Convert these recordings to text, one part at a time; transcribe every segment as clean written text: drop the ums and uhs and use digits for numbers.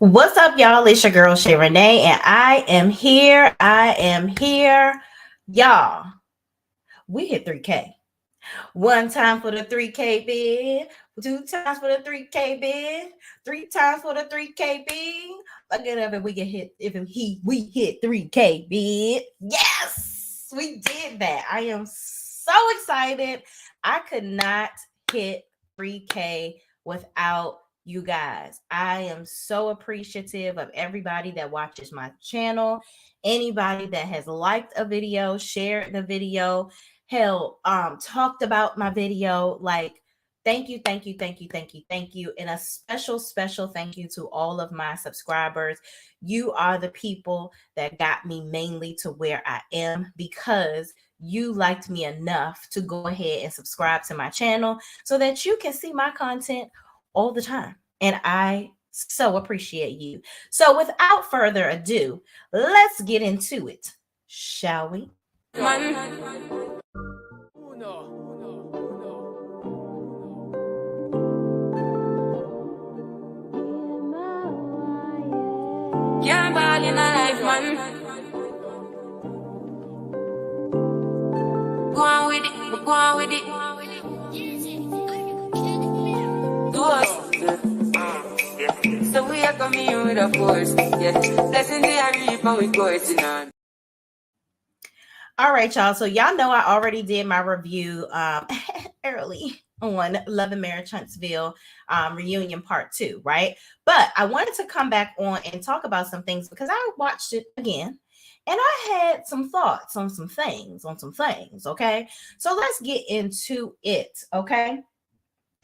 What's up, y'all? It's your girl Shay Renee, and I am here. Y'all, we hit 3K. One time for the 3K bid, two times for the 3K bid, three times for the 3K bid. Look at it, we get hit we hit 3K bid. Yes, we did that. I am so excited. I could not hit 3K without you guys. I am so appreciative of everybody that watches my channel, anybody that has liked a video, shared the video, hell, talked about my video. Like, thank you. And a special thank you to all of my subscribers. You are the people that got me mainly to where I am because you liked me enough to go ahead and subscribe to my channel so that you can see my content all the time. And I so appreciate you. So without further ado, let's get into it, shall we? Can't ball in a life, man. Go on with it. Do us. So we are coming with a force. Yeah. Blessing the reap and we coursing on. All right, y'all. So y'all know I already did my review early on Love and Marriage Huntsville Rwunion Part 2, right? But I wanted to come back on and talk about some things because I watched it again and I had some thoughts on some things, okay? So let's get into it, okay?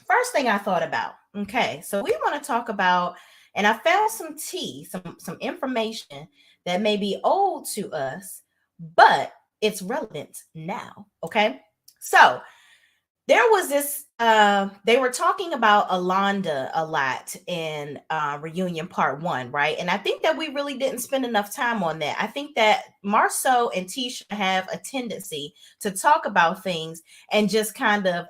First thing I thought about, okay? So we want to talk about, and I found some tea, some information that may be old to us, but it's relevant now, okay? So there was this, they were talking about Alonda a lot in Rwunion Part 1, right? And I think that we really didn't spend enough time on that. I think that Marcel and Tisha have a tendency to talk about things and just kind of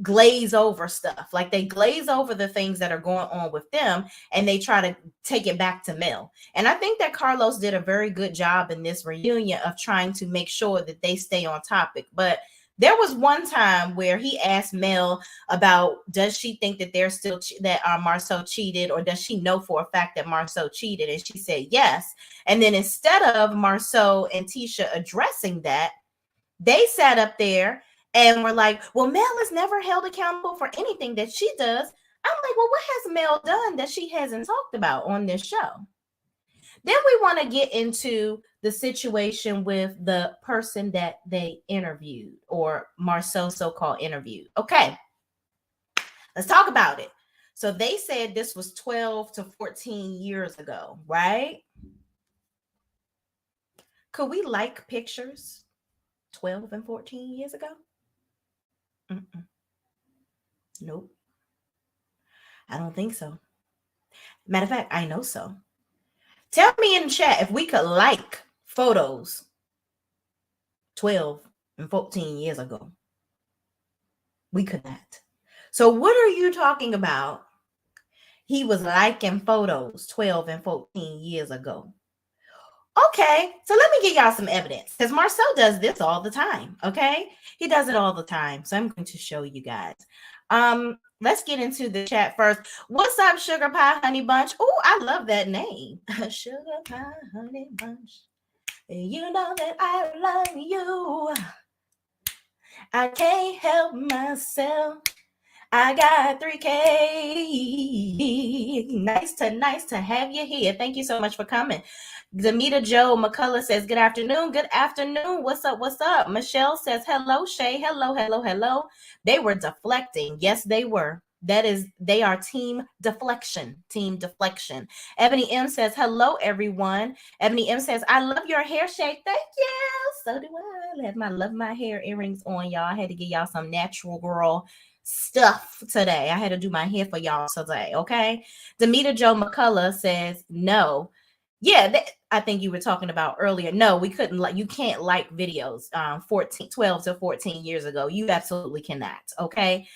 glaze over stuff. Like they glaze over the things that are going on with them and they try to take it back to Mel. And I think that Carlos did a very good job in this reunion of trying to make sure that they stay on topic. But there was one time where he asked Mel about, does she think that they're still that Marcel cheated, or does she know for a fact that Marcel cheated? And she said yes. And then instead of Marcel and Tisha addressing that, they sat up there and were like, well, Mel is never held accountable for anything that she does. I'm like, well, what has Mel done that she hasn't talked about on this show? Then we want to get into the situation with the person that they interviewed, or Marcel so-called interviewed. Okay, let's talk about it. So they said this was 12 to 14 years ago, right? Could we like pictures 12 and 14 years ago? Nope. I don't think so. Matter of fact, I know so. Tell me in the chat if we could like photos 12 and 14 years ago. We could not. So what are you talking about? He was liking photos 12 and 14 years ago. Okay, so let me give y'all some evidence, because Marcel does this all the time, okay? He does it all the time, so I'm going to show you guys. Let's get into the chat first. What's up, Sugar Pie Honey Bunch? Oh, I love that name. Sugar Pie Honey Bunch. You know that I love you. I can't help myself. I got 3K. Nice to have you here. Thank you so much for coming. Demita Joe McCullough says, good afternoon. Good afternoon. What's up? Michelle says, hello, Shay. Hello. They were deflecting. Yes, they were. They are team deflection. Ebony M says, hello, everyone. Ebony M says, I love your hair, Shay. Thank you. So do I. I love my hair earrings on, y'all. I had to give y'all some natural girl stuff today. I had to do my hair for y'all today, okay? Demita Joe McCullough says, no. Yeah, I think you were talking about earlier. No, we couldn't. You can't like videos 12 to 14 years ago. You absolutely cannot, okay?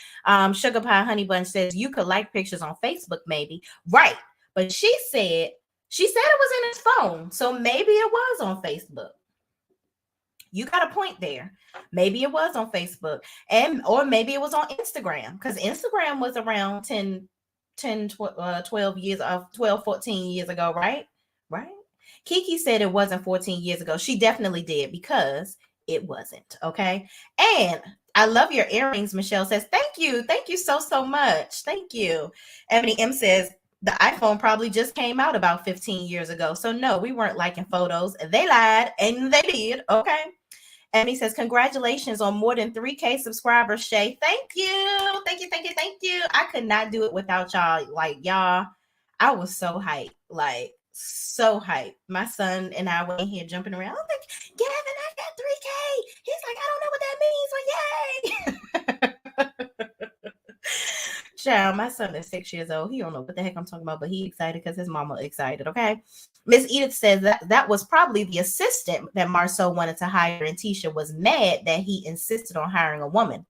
Sugar Pie Honey Bunch says, you could like pictures on Facebook maybe. Right, But she said it was in his phone. So maybe it was on Facebook. You got a point there. Maybe it was on Facebook, or maybe it was on Instagram, because Instagram was around 12 years of 12, 14 years ago, right? Right. Kiki said it wasn't 14 years ago. She definitely did, because it wasn't. Okay. And I love your earrings, Michelle says. Thank you. Thank you so much. Thank you. Ebony M says, the iPhone probably just came out about 15 years ago. So no, we weren't liking photos. They lied, and they did. Okay. And he says, congratulations on more than 3K subscribers, Shay. Thank you. Thank you. Thank you. Thank you. I could not do it without y'all. Like, y'all, I was so hyped. Like, so hyped. My son and I were in here jumping around. I'm like, Gavin, I got 3K. He's like, I don't know what that means. Like, yay. Child, my son is 6 years old. He don't know what the heck I'm talking about, but he excited because his mama excited. Okay. Miss Edith says that was probably the assistant that Marcel wanted to hire, and Tisha was mad that he insisted on hiring a woman.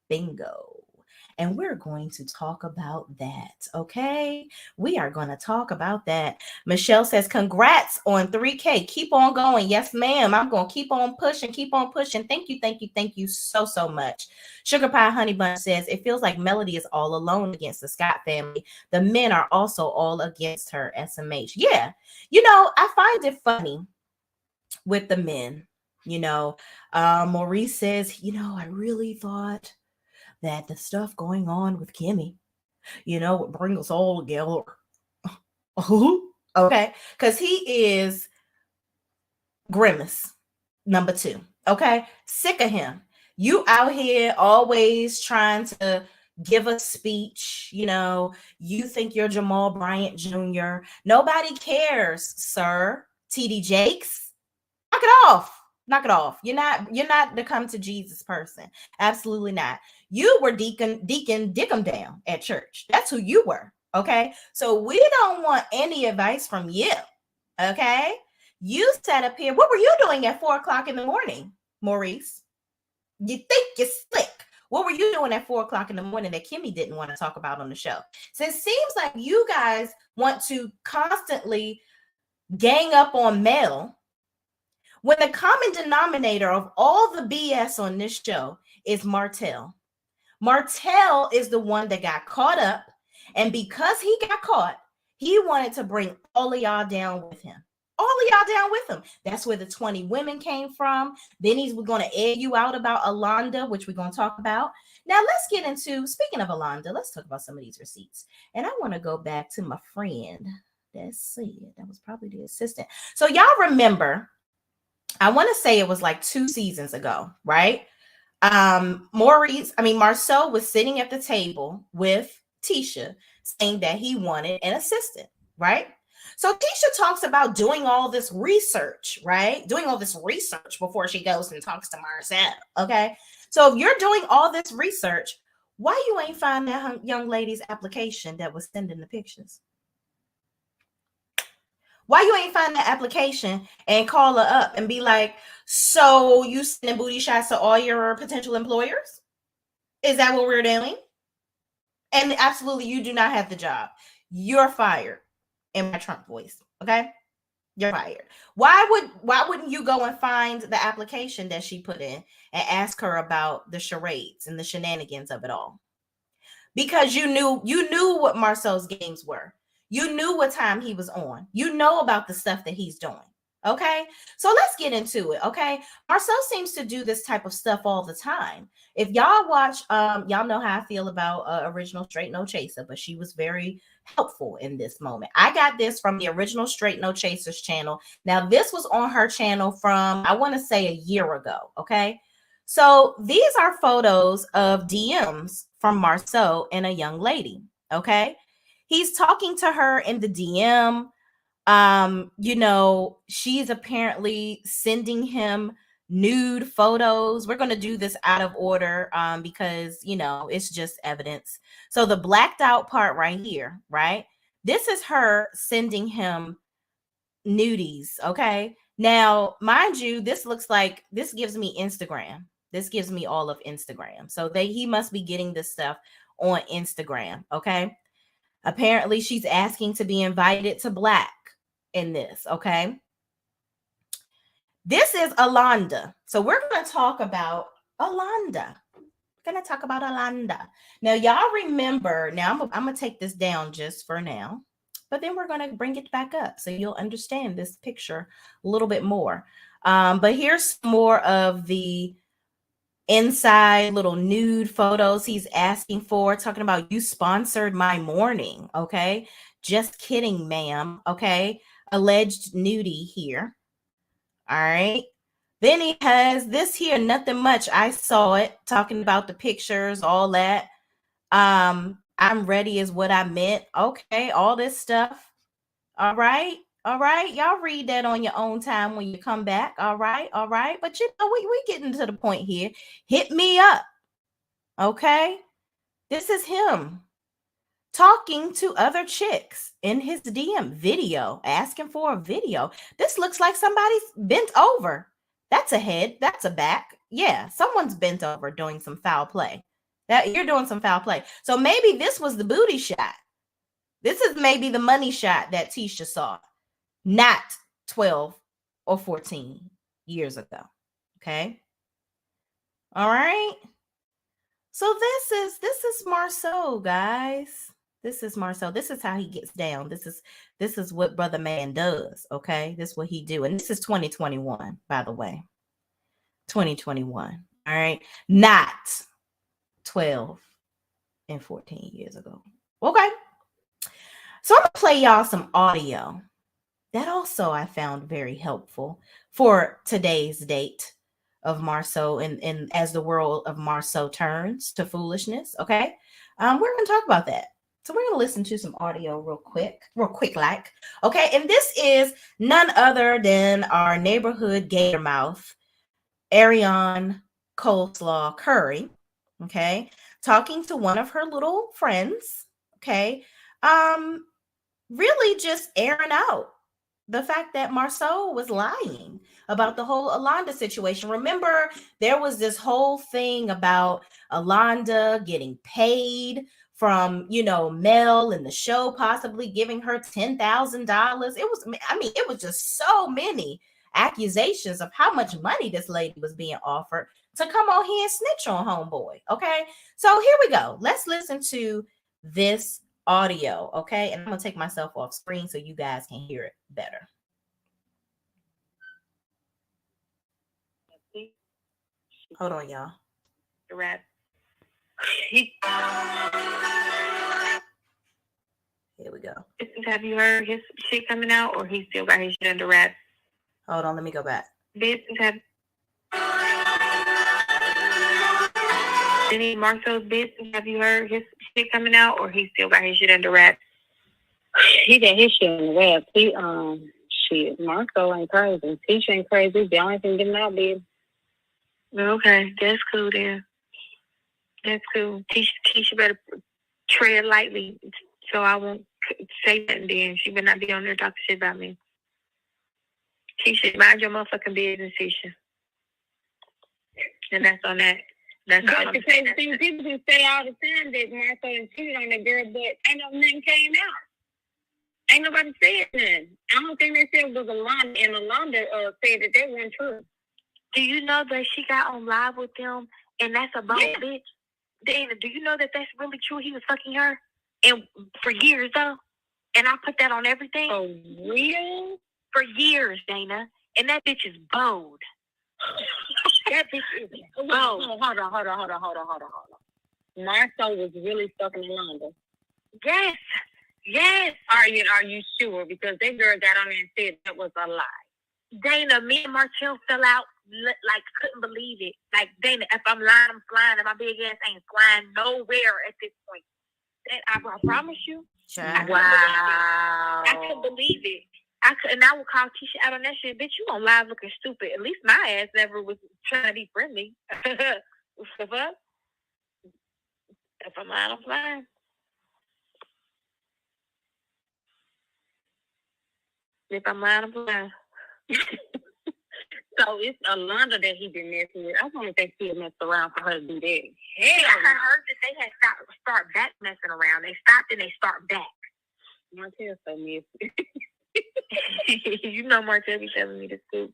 Bingo. And we're going to talk about that. Okay. We are going to talk about that. Michelle says, congrats on 3K. Keep on going. Yes, ma'am. I'm going to keep on pushing. Keep on pushing. Thank you. Thank you. Thank you so much. Sugar Pie Honey Bun says, it feels like Melody is all alone against the Scott family. The men are also all against her. SMH. Yeah. You know, I find it funny with the men. You know, Maurice says, you know, I really thought that the stuff going on with Kimmy, you know, would bring us all together. Okay. Because he is Grimace number 2. Okay. Sick of him. You out here always trying to give a speech. You know, you think you're Jamal Bryant Jr. Nobody cares, sir. TD Jakes. Knock it off. Knock it off. You're not the come to Jesus person. Absolutely not. You were Deacon Dickum down at church. That's who you were. Okay. So we don't want any advice from you. Okay. You sat up here. What were you doing at 4:00 in the morning, Maurice? You think you're slick. What were you doing at 4:00 in the morning that Kimmy didn't want to talk about on the show? So it seems like you guys want to constantly gang up on Mel, when the common denominator of all the BS on this show is Martel. Martel is the one that got caught up, and because he got caught, he wanted to bring all of y'all down with him. All of y'all down with him. That's where the 20 women came from. Then we're going to air you out about Alonda, which we're going to talk about. Now, let's get into, speaking of Alonda, let's talk about some of these receipts. And I want to go back to my friend that said, that was probably the assistant. So y'all remember, I want to say it was like 2 seasons ago, right? Marcel was sitting at the table with Tisha saying that he wanted an assistant, right? So Tisha talks about doing all this research, right? Doing all this research before she goes and talks to Marcel, okay? So if you're doing all this research, why you ain't find that young lady's application that was sending the pictures? Why you ain't find that application and call her up and be like, so you sending booty shots to all your potential employers? Is that what we're doing? And absolutely, you do not have the job. You're fired, in my Trump voice. Okay, you're fired. Why wouldn't you go and find the application that she put in and ask her about the charades and the shenanigans of it all? Because you knew what Marcel's games were. You knew what time he was on. You know about the stuff that he's doing. Okay, so let's get into it. Okay, Marcel seems to do this type of stuff all the time. If y'all watch, y'all know how I feel about original Straight No Chaser, but she was very helpful in this moment. I got this from the original Straight No Chasers channel. Now, this was on her channel from, I want to say, a year ago. Okay, so these are photos of DMs from Marcel and a young lady. Okay, he's talking to her in the DM. You know, she's apparently sending him nude photos. We're going to do this out of order because, you know, it's just evidence. So the blacked out part right here, right? This is her sending him nudies. Okay. Now, mind you, this looks like, this gives me Instagram. This gives me all of Instagram. So he must be getting this stuff on Instagram. Okay. Apparently, she's asking to be invited to Black in this, okay? This is Alonda. So we're going to talk about Alonda. We're going to talk about Alonda. Now, y'all remember, now I'm going to take this down just for now, but then we're going to bring it back up so you'll understand this picture a little bit more. But here's more of the inside little nude photos he's asking for, talking about you sponsored my morning. Okay. Just kidding, ma'am. Okay. Alleged nudie here. All right. Then he has this here, nothing much. I saw it, talking about the pictures, all that. I'm ready is what I meant. Okay, all this stuff. All right. All right. Y'all read that on your own time when you come back. All right. All right. But you know, we getting to the point here. Hit me up. Okay. This is him talking to other chicks in his DM video, asking for a video. This looks like somebody's bent over. That's a head. That's a back. Yeah, someone's bent over doing some foul play. That you're doing some foul play. So maybe this was the booty shot. This is maybe the money shot that Tisha saw, not 12 or 14 years ago. Okay. All right. So this is Marceau, guys. This is Marceau. This is how he gets down. This is what Brother Man does. Okay, this is what he do, and this is 2021, by the way. 2021. All right, not 12 and 14 years ago. Okay, so I'm gonna play y'all some audio. That also I found very helpful for today's date of Marceau and as the world of Marceau turns to foolishness. Okay. We're going to talk about that. So we're going to listen to some audio real quick like. Okay. And this is none other than our neighborhood gator mouth, Ariane Coleslaw Curry. Okay. Talking to one of her little friends. Okay. Really just airing out the fact that Marceau was lying about the whole Alonda situation. Remember, there was this whole thing about Alonda getting paid from, Mel in the show, possibly giving her $10,000. It was just so many accusations of how much money this lady was being offered to come on here and snitch on homeboy. Okay. So here we go. Let's listen to this audio, okay? And I'm gonna take myself off screen so you guys can hear it better. Hold on, y'all. The rap. Here we go. Have you heard his shit coming out, or he still got his shit under wraps? Hold on, let me go back. Any Marcel's business? Have you heard his shit coming out, or he still got his shit under wraps? He got his shit under wraps. Shit, Marco ain't crazy. Tisha ain't crazy. The only thing getting out, babe. Okay, that's cool then. That's cool. Tisha better tread lightly, so I won't say nothing then. She better not be on there talking shit about me. Tisha, mind your motherfucking business, Tisha. And that's on that. That's all I'm saying. People can say all the time that Marco and cheated on the girl, but ain't nothing came out. Ain't nobody said nothing. I don't think they said it was Alonda, and Alonda said that they weren't true. Do you know that she got on live with them, and that's a bold bitch? Dana, do you know that that's really true? He was fucking her, and for years though, and I put that on everything. For real? For years, Dana, and that bitch is bold. That bitch is bold. Hold on. Marco was really fucking Alonda. Yes. Are you sure? Because that girl got on there and said that was a lie. Dana, me and Martel fell out, like, couldn't believe it. Like, Dana, if I'm lying, I'm flying, and my big ass ain't flying nowhere at this point. And I promise you. Wow. I couldn't believe it. And I would call Tisha out on that shit. Bitch, you on live looking stupid. At least my ass never was trying to be friendly. What the fuck? If I'm lying, I'm flying. If I'm lying, I'm flying. So So it's Alonda that he been messing with. I want to think he messed around for her to do that. Hell, I heard that they had start back messing around. They stopped and they start back. Martel's so messy. You know Martel be telling me the scoop.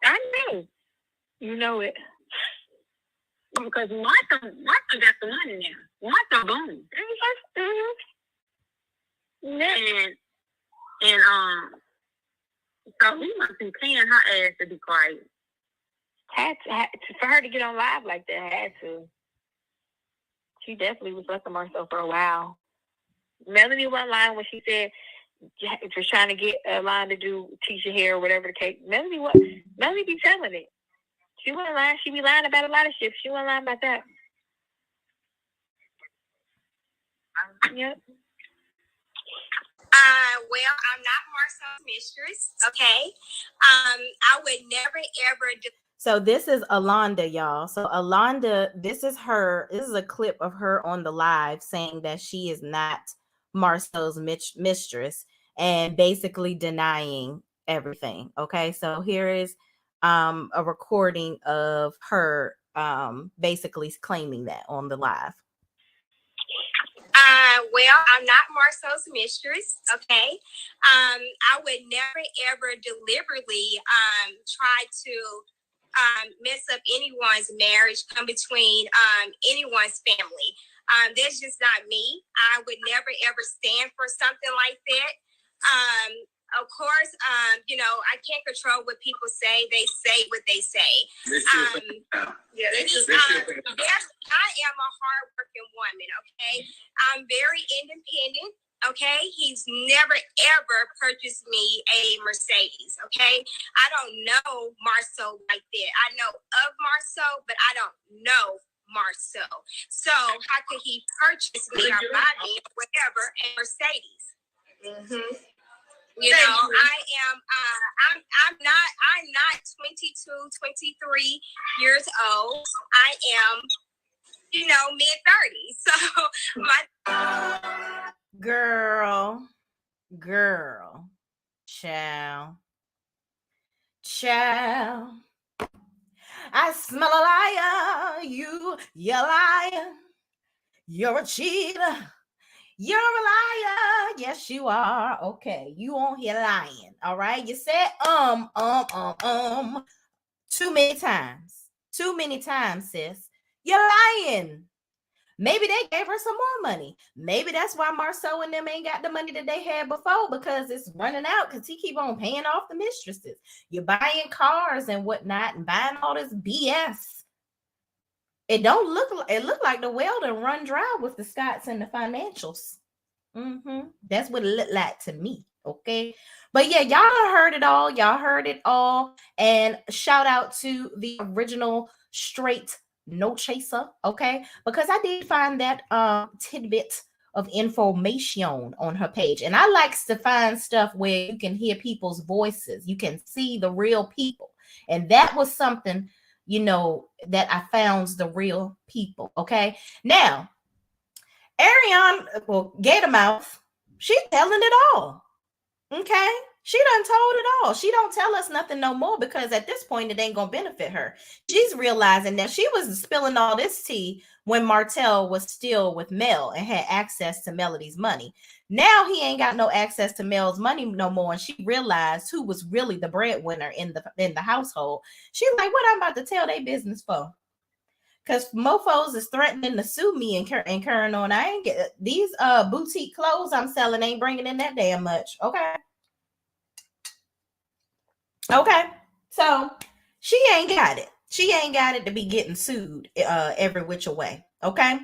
I know. You know it. Because Martha got the money now. Martha boom. And so we must be paying her ass to be quiet. Had to, for her to get on live like that, had to. She definitely was fucking Marcel for a while. Melanie went lying when she said was trying to get a line to do Tisha hair or whatever the case. Melanie be telling it. She wasn't lying. She be lying about a lot of shit. She wasn't lying about that. Yep. Well, I'm not Marcel's mistress, okay? I would never ever do. So this is Alonda, y'all. So Alonda, this is her. This is a clip of her on the live saying that she is not Marcel's mistress and basically denying everything. Okay, so here is a recording of her basically claiming that on the live. Well, I'm not Marcel's mistress, okay? I would never ever deliberately try to mess up anyone's marriage, come between anyone's family. That's just not me. I would never ever stand for something like that. Of course, I can't control what people say. They say what they say. Yes, I am a hardworking woman, okay? I'm very independent, okay? He's never, ever purchased me a Mercedes, okay? I don't know Marcel like that. I know of Marcel, but I don't know Marcel. So how could he purchase me or buy me or whatever a Mercedes? Mm-hmm. You know, I'm not 22, 23 years old. I am, mid-30s. So my Girl, child. I smell a liar. You're a liar. You're a cheater. You're a liar. Yes, you are. Okay, you on here lying. All right. You said too many times. Too many times, sis. You're lying. Maybe they gave her some more money. Maybe that's why Marcel and them ain't got the money that they had before, because it's running out because he keep on paying off the mistresses. You're buying cars and whatnot and buying all this BS. It look like the well done run dry with the Scotts and the financials. That's what it looked like to me. Okay. But yeah, y'all heard it all. Y'all heard it all. And shout out to the original straight no chaser. Okay. Because I did find that tidbit of information on her page. And I likes to find stuff where you can hear people's voices. You can see the real people. And that was something, that I found the real people. Okay. Now, Gatormouth, she's telling it all. Okay. She done told it all. She don't tell us nothing no more because at this point it ain't gonna benefit her. She's realizing that she was spilling all this tea when Martel was still with Mel and had access to Melody's money. Now he ain't got no access to Mel's money no more, and she realized who was really the breadwinner in the household. She's like, "What I'm about to tell they business for?" Because mofos is threatening to sue me and carrying on. I ain't get these boutique clothes I'm selling ain't bringing in that damn much. Okay. So she ain't got it. She ain't got it to be getting sued every which way. Okay.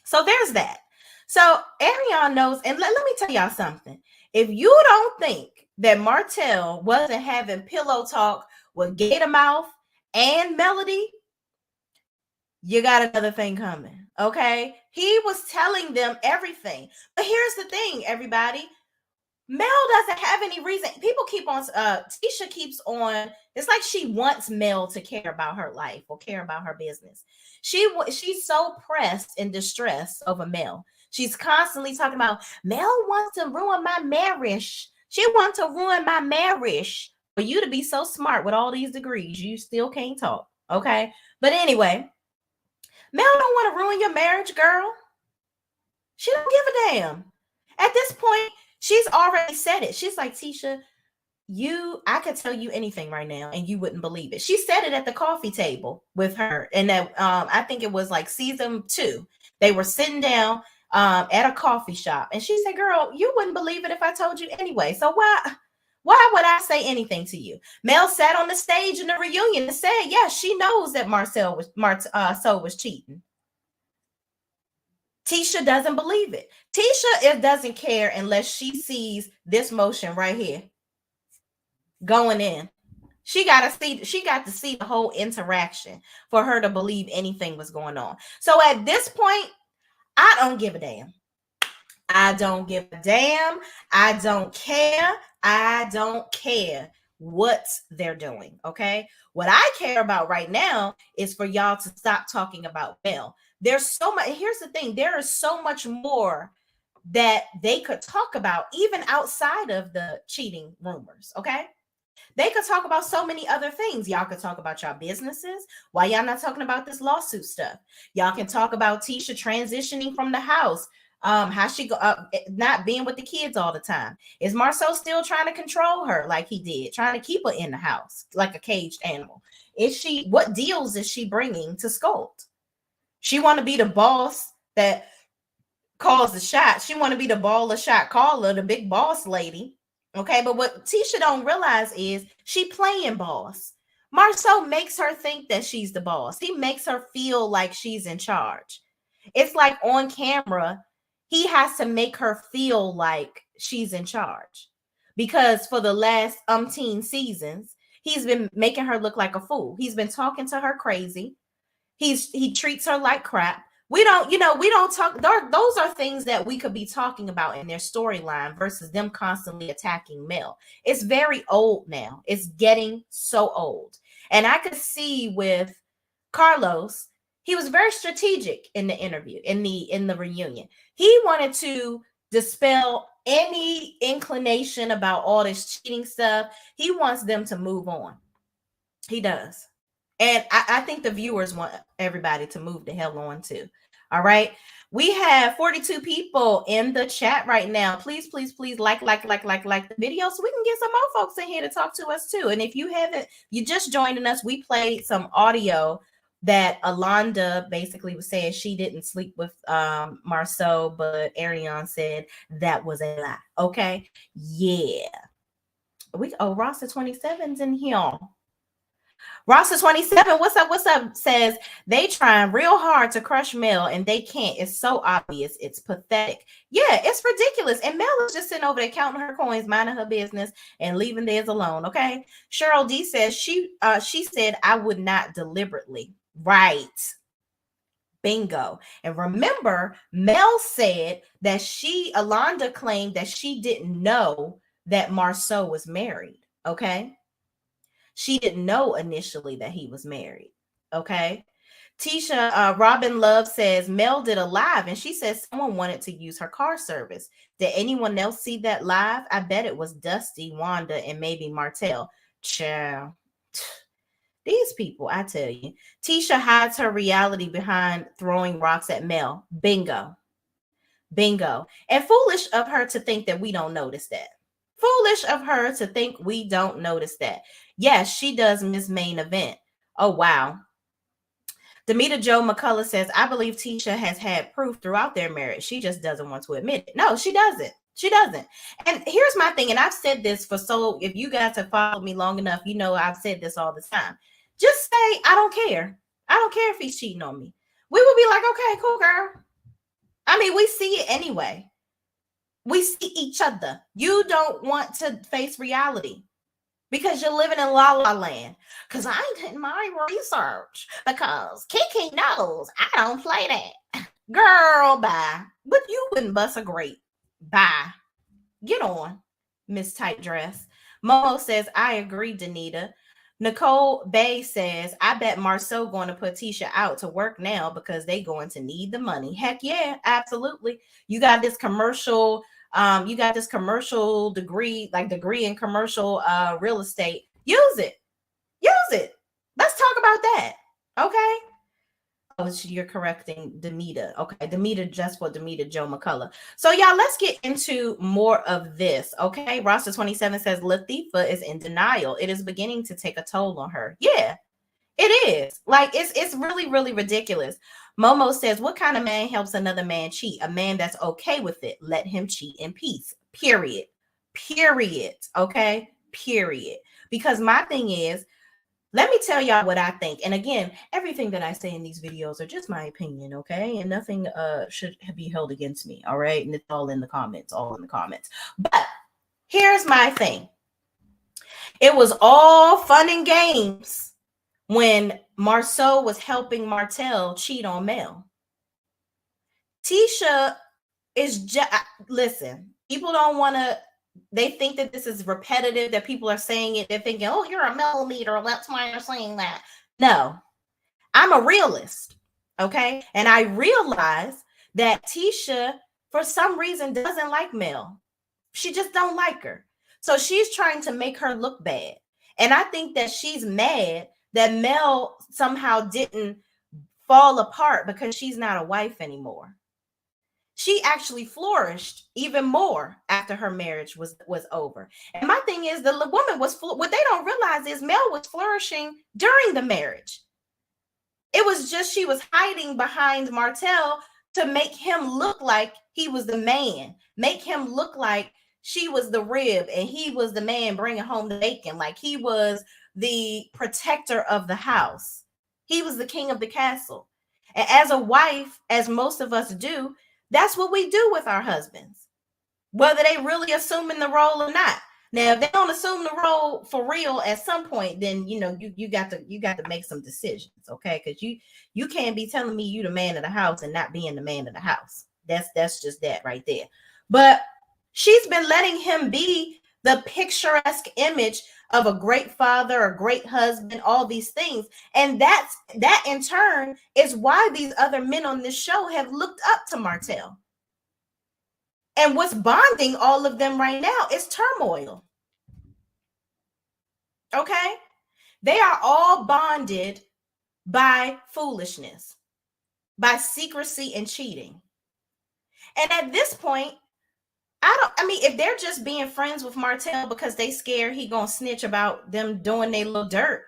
So there's that. So Ariane knows, and let me tell y'all something. If you don't think that Martel wasn't having pillow talk with Gatormouth and Melody, you got another thing coming. Okay. He was telling them everything. But here's the thing, everybody. Mel doesn't have any reason. People keep on, Tisha keeps on, it's like she wants Mel to care about her life or care about her business. She's so pressed and distressed over Mel. She's constantly talking about, Mel wants to ruin my marriage. She wants to ruin my marriage. For you to be so smart with all these degrees, you still can't talk. Okay. But anyway, Mel don't want to ruin your marriage, girl. She don't give a damn. At this point, she's already said it. She's like, Tisha, I could tell you anything right now and you wouldn't believe it. She said it at the coffee table with her. And that I think it was like season 2. They were sitting down at a coffee shop. And she said, girl, you wouldn't believe it if I told you anyway. So why would I say anything to you? Mel sat on the stage in the reunion and said, yeah, she knows that Marcel was cheating. Tisha doesn't believe it. Tisha doesn't care unless she sees this motion right here going in. She got to see the whole interaction for her to believe anything was going on. So at this point, I don't give a damn. I don't give a damn. I don't care. I don't care what they're doing. Okay. What I care about right now is for y'all to stop talking about Mel. There's so much. Here's the thing. There is so much more that they could talk about, even outside of the cheating rumors. Okay. They could talk about so many other things. Y'all could talk about y'all businesses. Why y'all not talking about this lawsuit stuff? Y'all can talk about Tisha transitioning from the house. How she not being with the kids all the time. Is Marceau still trying to control her like he did, trying to keep her in the house like a caged animal? What deals is she bringing to Scold? She want to be the boss that calls the shot. She want to be the baller shot caller, the big boss lady. Okay, but what Tisha don't realize is she playing boss. Marceau makes her think that she's the boss. He makes her feel like she's in charge. It's like on camera, he has to make her feel like she's in charge. Because for the last umpteen seasons, he's been making her look like a fool. He's been talking to her crazy. He treats her like crap. We don't talk. Those are things that we could be talking about in their storyline versus them constantly attacking Mel. It's very old now. It's getting so old. And I could see with Carlos, he was very strategic in the interview, in the reunion. He wanted to dispel any inclination about all this cheating stuff. He wants them to move on. He does. And I think the viewers want everybody to move the hell on too. All right. We have 42 people in the chat right now. Please, please, please like the video so we can get some more folks in here to talk to us too. And if you just joining us, we played some audio that Alonda basically was saying she didn't sleep with Marceau, but Ariane said that was a lie. Okay. Yeah. Roster 27's in here. Roster 27, what's up, says they trying real hard to crush Mel and they can't. It's so obvious. It's pathetic. Yeah, it's ridiculous. And Mel is just sitting over there counting her coins, minding her business, and leaving theirs alone, okay? Cheryl D says she said, I would not deliberately. Right. Bingo. And remember, Mel said that Alonda claimed that she didn't know that Marceau was married, okay? She didn't know initially that he was married. Okay. Tisha, Robin Love says Mel did a live and she says someone wanted to use her car service. Did anyone else see that live? I bet it was Dusty, Wanda, and maybe Martel. Child. These people, I tell you. Tisha hides her reality behind throwing rocks at Mel. Bingo. Bingo. And foolish of her to think that we don't notice that. Foolish of her to think we don't notice that. Yes, she does miss main event. Oh, wow. Demita Joe McCullough says, I believe Tisha has had proof throughout their marriage. She just doesn't want to admit it. No, she doesn't. She doesn't. And here's my thing, and I've said this if you guys have followed me long enough, you know I've said this all the time. Just say, I don't care. I don't care if he's cheating on me. We would be like, okay, cool, girl. I mean, we see it anyway. We see each other. You don't want to face reality because you're living in la la land. Because I did my research because Kiki knows I don't play that. Girl, bye. But you wouldn't bust a grape. Bye. Get on, Miss Tight Dress. Momo says, I agree, Danita. Nicole Bay says, I bet Marceau going to put Tisha out to work now because they going to need the money. Heck yeah, absolutely. You got this commercial You got this commercial degree, like degree in commercial real estate. Use it. Let's talk about that. Okay. Oh, you're correcting Demita. Okay, Demita just for Demita Joe McCullough. So y'all, let's get into more of this. Okay, Roster 27 says Latifah is in denial. It is beginning to take a toll on her. Yeah, it is. Like it's really, really ridiculous. Momo says, what kind of man helps another man cheat? A man that's okay with it. Let him cheat in peace. Period. Okay. Period. Because my thing is, let me tell y'all what I think. And again, everything that I say in these videos are just my opinion, okay? And nothing should be held against me, all right? And it's all in the comments, But here's my thing. It was all fun and games when Marceau was helping Martel cheat on Mel. Tisha is just, listen, people don't want to, they think that this is repetitive, that people are saying it. They're thinking, oh, you're a millimeter. That's why you're saying that. No, I'm a realist. Okay. And I realize that Tisha, for some reason, doesn't like Mel. She just don't like her. So she's trying to make her look bad. And I think that she's mad that Mel somehow didn't fall apart because she's not a wife anymore. She actually flourished even more after her marriage was over. And my thing is, the woman was, what they don't realize is Mel was flourishing during the marriage. It was just she was hiding behind Martel to make him look like he was the man, make him look like she was the rib and he was the man bringing home the bacon, like he was the protector of the house. He was the king of the castle. And as a wife, as most of us do, that's what we do with our husbands, whether they really assuming the role or not. Now, if they don't assume the role for real at some point, then you got to make some decisions, okay? Because you can't be telling me you the man of the house and not being the man of the house. That's just that right there. But she's been letting him be the picturesque image of a great father, a great husband, all these things. And that in turn is why these other men on this show have looked up to Martel. And what's bonding all of them right now is turmoil. Okay? They are all bonded by foolishness, by secrecy and cheating. And at this point, if they're just being friends with Martel because they scared he gonna snitch about them doing their little dirt,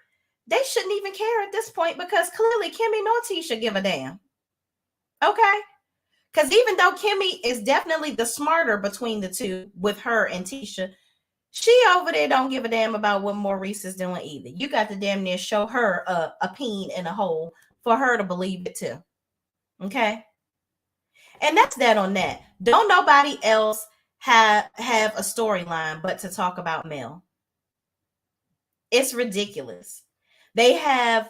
they shouldn't even care at this point, because clearly Kimmy nor Tisha give a damn. Okay? Because even though Kimmy is definitely the smarter between the two with her and Tisha, she over there don't give a damn about what Maurice is doing either. You got to damn near show her a peen in a hole for her to believe it too. Okay? And that's that on that. Don't nobody else have a storyline but to talk about Mel. It's ridiculous. They have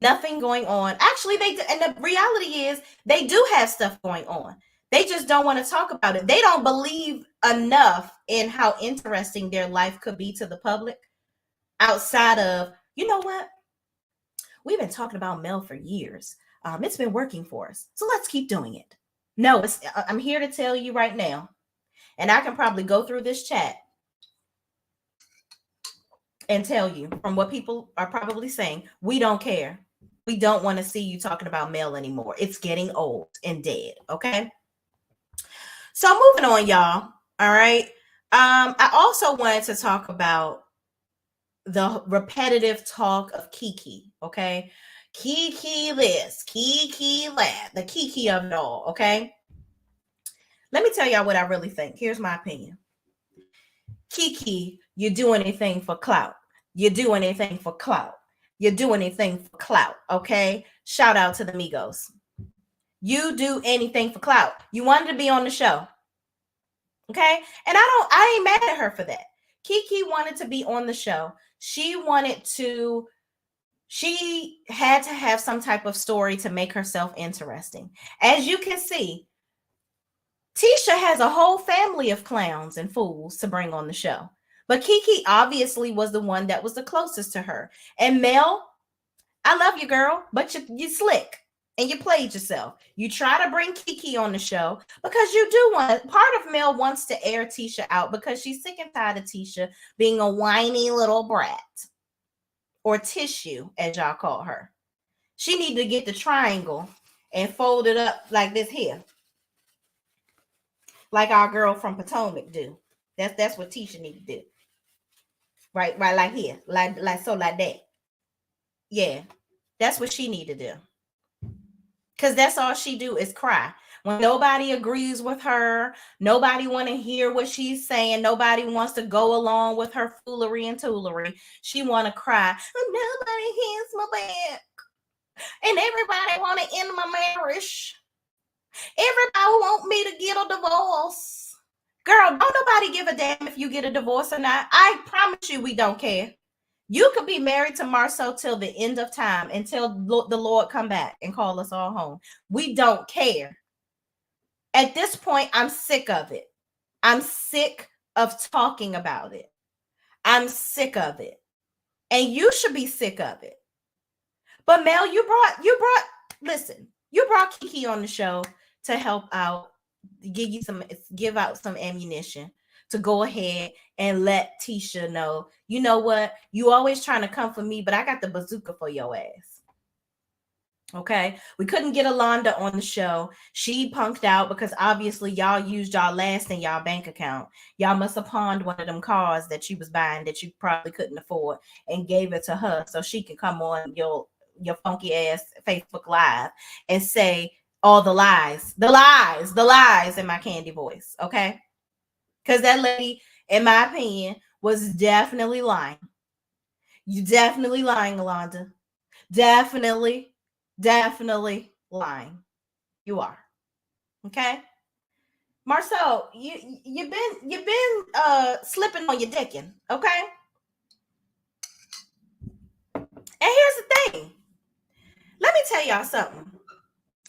nothing going on. Actually, and the reality is they do have stuff going on. They just don't want to talk about it. They don't believe enough in how interesting their life could be to the public outside of, you know what? We've been talking about Mel for years. It's been working for us. So let's keep doing it. No, I'm here to tell you right now, and I can probably go through this chat and tell you from what people are probably saying, we don't care. We don't want to see you talking about Mel anymore. It's getting old and dead. Okay. So moving on, y'all. All right. I also wanted to talk about the repetitive talk of Kiki. Okay. Kiki this, Kiki that, the Kiki of it all. Okay. Let me tell y'all what I really think. Here's my opinion. Kiki, you do anything for clout. You do anything for clout. You do anything for clout. Okay. Shout out to the Migos. You do anything for clout. You wanted to be on the show. Okay. And I ain't mad at her for that. Kiki wanted to be on the show. She had to have some type of story to make herself interesting. As you can see, Tisha has a whole family of clowns and fools to bring on the show. But Kiki obviously was the one that was the closest to her. And Mel, I love you, girl, but you slick. and you played yourself. You try to bring Kiki on the show because you do want, part of Mel wants to air Tisha out because she's sick and tired of Tisha being a whiny little brat, or tissue, as y'all call her. She need to get the triangle and fold it up like this here, like our girl from Potomac do. That's what Tisha need to do. Right, like here, like that. Yeah, that's what she need to do. Because that's all she do is cry. When nobody agrees with her, nobody want to hear what she's saying, nobody wants to go along with her foolery and toolery, she want to cry. Nobody hears my back. And everybody want to end my marriage. Everybody want me to get a divorce. Girl, don't nobody give a damn if you get a divorce or not. I promise you we don't care. You could be married to Marcel till the end of time, until the Lord come back and call us all home. We don't care. At this point, I'm sick of it. I'm sick of talking about it. I'm sick of it. And you should be sick of it. But Mel, you brought Kiki on the show to help out, give out some ammunition to go ahead and let Tisha know, you know what? You always trying to come for me, but I got the bazooka for your ass. Okay? We couldn't get Alonda on the show. She punked out because obviously y'all used y'all last in y'all bank account. Y'all must have pawned one of them cars that she was buying that you probably couldn't afford and gave it to her so she can come on your funky ass Facebook Live and say all the lies in my candy voice. Okay? Because that lady, in my opinion, was definitely lying. You definitely lying, Alonda. Definitely lying. You are. Okay? Marcel, you've been slipping on your dicking, okay? And here's the thing. Let me tell y'all something.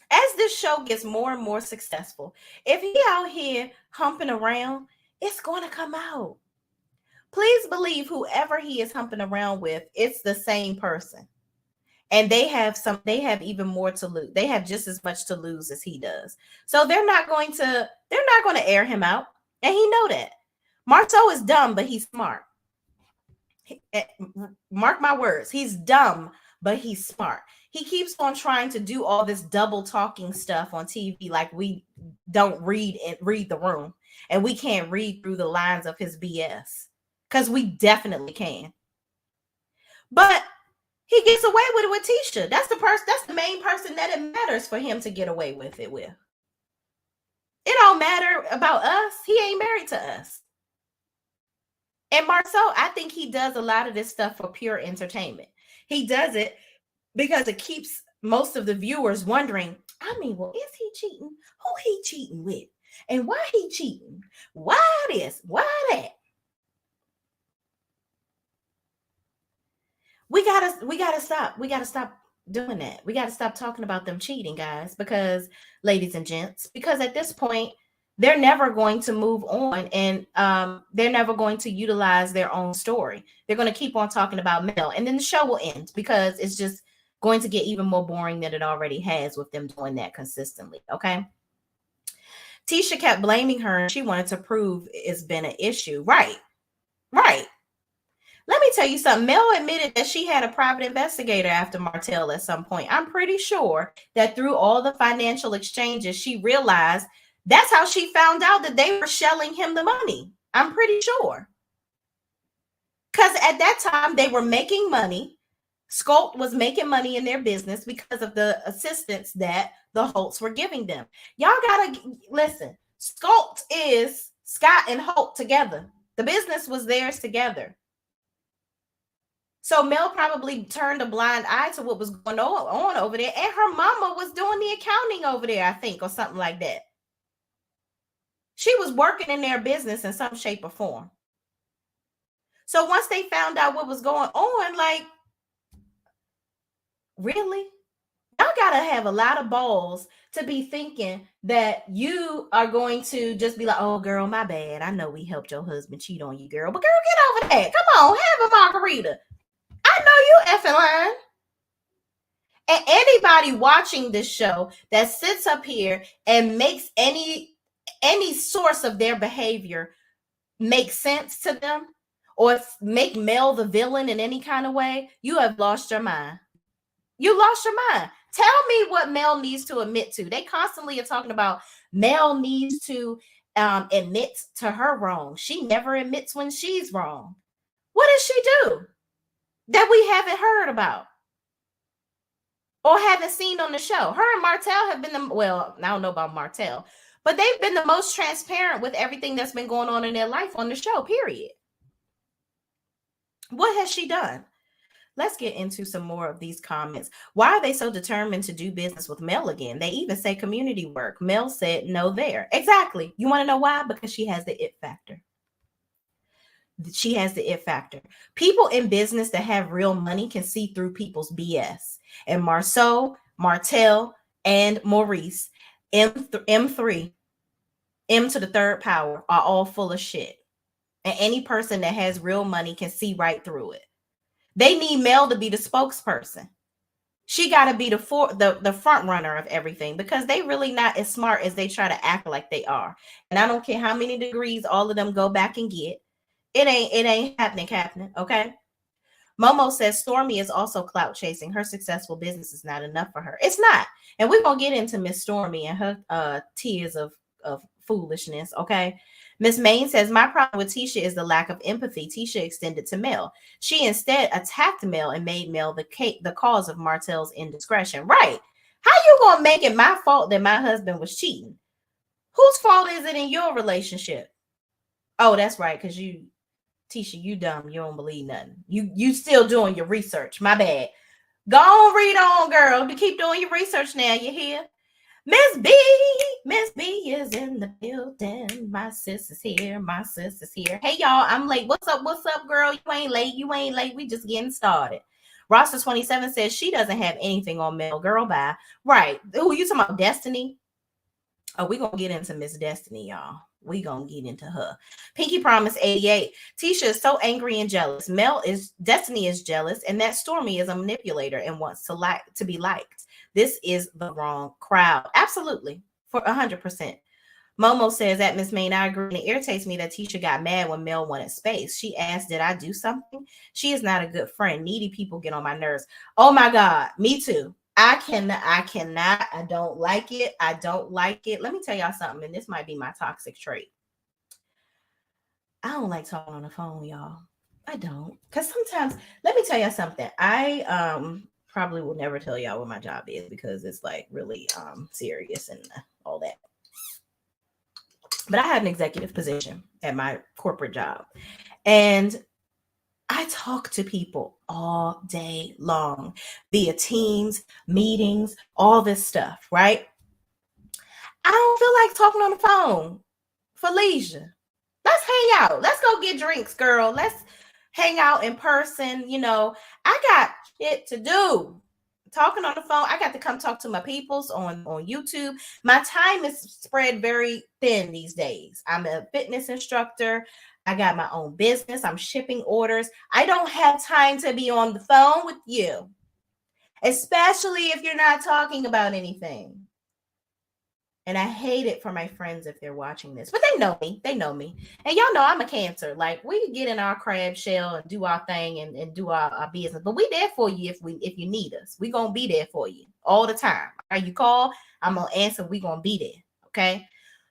As this show gets more and more successful, if he out here humping around, it's going to come out. Please believe whoever he is humping around with, it's the same person. And they have even more to lose. They have just as much to lose as he does. So they're not going to air him out. And he know that. Martel is dumb, but he's smart. Mark my words. He's dumb, but he's smart. He keeps on trying to do all this double talking stuff on TV, like we don't read the room, and we can't read through the lines of his BS, because we definitely can. But he gets away with it with Tisha. That's the main person that it matters for him to get away with it with. It don't matter about us. He ain't married to us. And Marcel, I think he does a lot of this stuff for pure entertainment. He does it because it keeps most of the viewers wondering, I mean, well, is he cheating? Who he cheating with? And why he cheating? Why this? Why that? We gotta stop. We gotta stop doing that. We gotta stop talking about them cheating, guys, because, ladies and gents, because at this point, they're never going to move on, and they're never going to utilize their own story. They're going to keep on talking about Mel, and then the show will end because it's just going to get even more boring than it already has with them doing that consistently. Okay. Tisha kept blaming her, and she wanted to prove it's been an issue. Right. Let me tell you something. Mel admitted that she had a private investigator after Martel at some point. I'm pretty sure that through all the financial exchanges, she realized that's how she found out that they were shelling him the money. I'm pretty sure. Because at that time, they were making money. Sculpt was making money in their business because of the assistance that the Holts were giving them. Y'all got to listen. Sculpt is Scott and Holt together. The business was theirs together. So Mel probably turned a blind eye to what was going on over there. And her mama was doing the accounting over there, I think, or something like that. She was working in their business in some shape or form. So once they found out what was going on, like, really? Y'all got to have a lot of balls to be thinking that you are going to just be like, oh, girl, my bad. I know we helped your husband cheat on you, girl. But girl, get over that. Come on, have a margarita. I know you effing lying. And anybody watching this show that sits up here and makes any source of their behavior make sense to them, or make Mel the villain in any kind of way, you have lost your mind. You lost your mind. Tell me what Mel needs to admit to. They constantly are talking about Mel needs to admit to her wrong. She never admits when she's wrong. What does she do that we haven't heard about or haven't seen on the show? Her and Martel have been well, I don't know about Martel, but they've been the most transparent with everything that's been going on in their life on the show, period. What has she done? Let's get into some more of these comments. Why are they so determined to do business with Mel again? They even say community work. Mel said no there. Exactly. You want to know why? Because she has the it factor. She has the it factor. People in business that have real money can see through people's BS. And Martel, and Maurice, M3, M to the third power, are all full of shit. And any person that has real money can see right through it. They need Mel to be the spokesperson. She got to be the front runner of everything, because they really not as smart as they try to act like they are. And I don't care how many degrees all of them go back and get. It ain't happening. Okay. Momo says Stormi is also clout chasing. Her successful business is not enough for her. It's not. And we're going to get into Miss Stormi and her tears of foolishness. Okay. Miss Main says, my problem with Tisha is the lack of empathy Tisha extended to Mel. She instead attacked Mel and made Mel the cause of Martel's indiscretion. Right. How you going to make it my fault that my husband was cheating? Whose fault is it in your relationship? Oh, that's right. Because Tisha, you dumb. You don't believe nothing. You still doing your research. My bad. Go on, read on, girl. To keep doing your research now. You hear? Miss B is in the building. My sis is here. Hey, y'all, I'm late. What's up, girl? You ain't late. We just getting started. Roster 27 says she doesn't have anything on Mel. Girl, bye. Right. Who you talking about, Destiny? Oh, we're going to get into Miss Destiny, y'all. We going to get into her. Pinky Promise 88. Tisha is so angry and jealous. Destiny is jealous, and that Stormi is a manipulator and wants to be liked. This is the wrong crowd. Absolutely. For 100%. Momo says at Miss Main, I agree. And it irritates me that Tisha got mad when Mel wanted space. She asked, did I do something? She is not a good friend. Needy people get on my nerves. Oh my God. Me too. I cannot. I don't like it. Let me tell y'all something. And this might be my toxic trait. I don't like talking on the phone, y'all. I don't. Because sometimes, let me tell y'all something. I probably will never tell y'all what my job is, because it's like really serious and all that. But I have an executive position at my corporate job. And I talk to people all day long via Teams, meetings, all this stuff, right? I don't feel like talking on the phone for leisure. Let's hang out. Let's go get drinks, girl. Let's hang out in person. You know, I got shit to do. Talking on the phone, I got to come talk to my peoples on YouTube. My time is spread very thin these days. I'm a fitness instructor. I got my own business. I'm shipping orders. I don't have time to be on the phone with you, especially if you're not talking about anything. And I hate it for my friends if they're watching this, but they know me. And y'all know I'm a Cancer. Like, we get in our crab shell and do our thing and do our business. But we there for you if you need us. We gonna be there for you all the time. Are you call? I'm gonna answer. We gonna be there. Okay.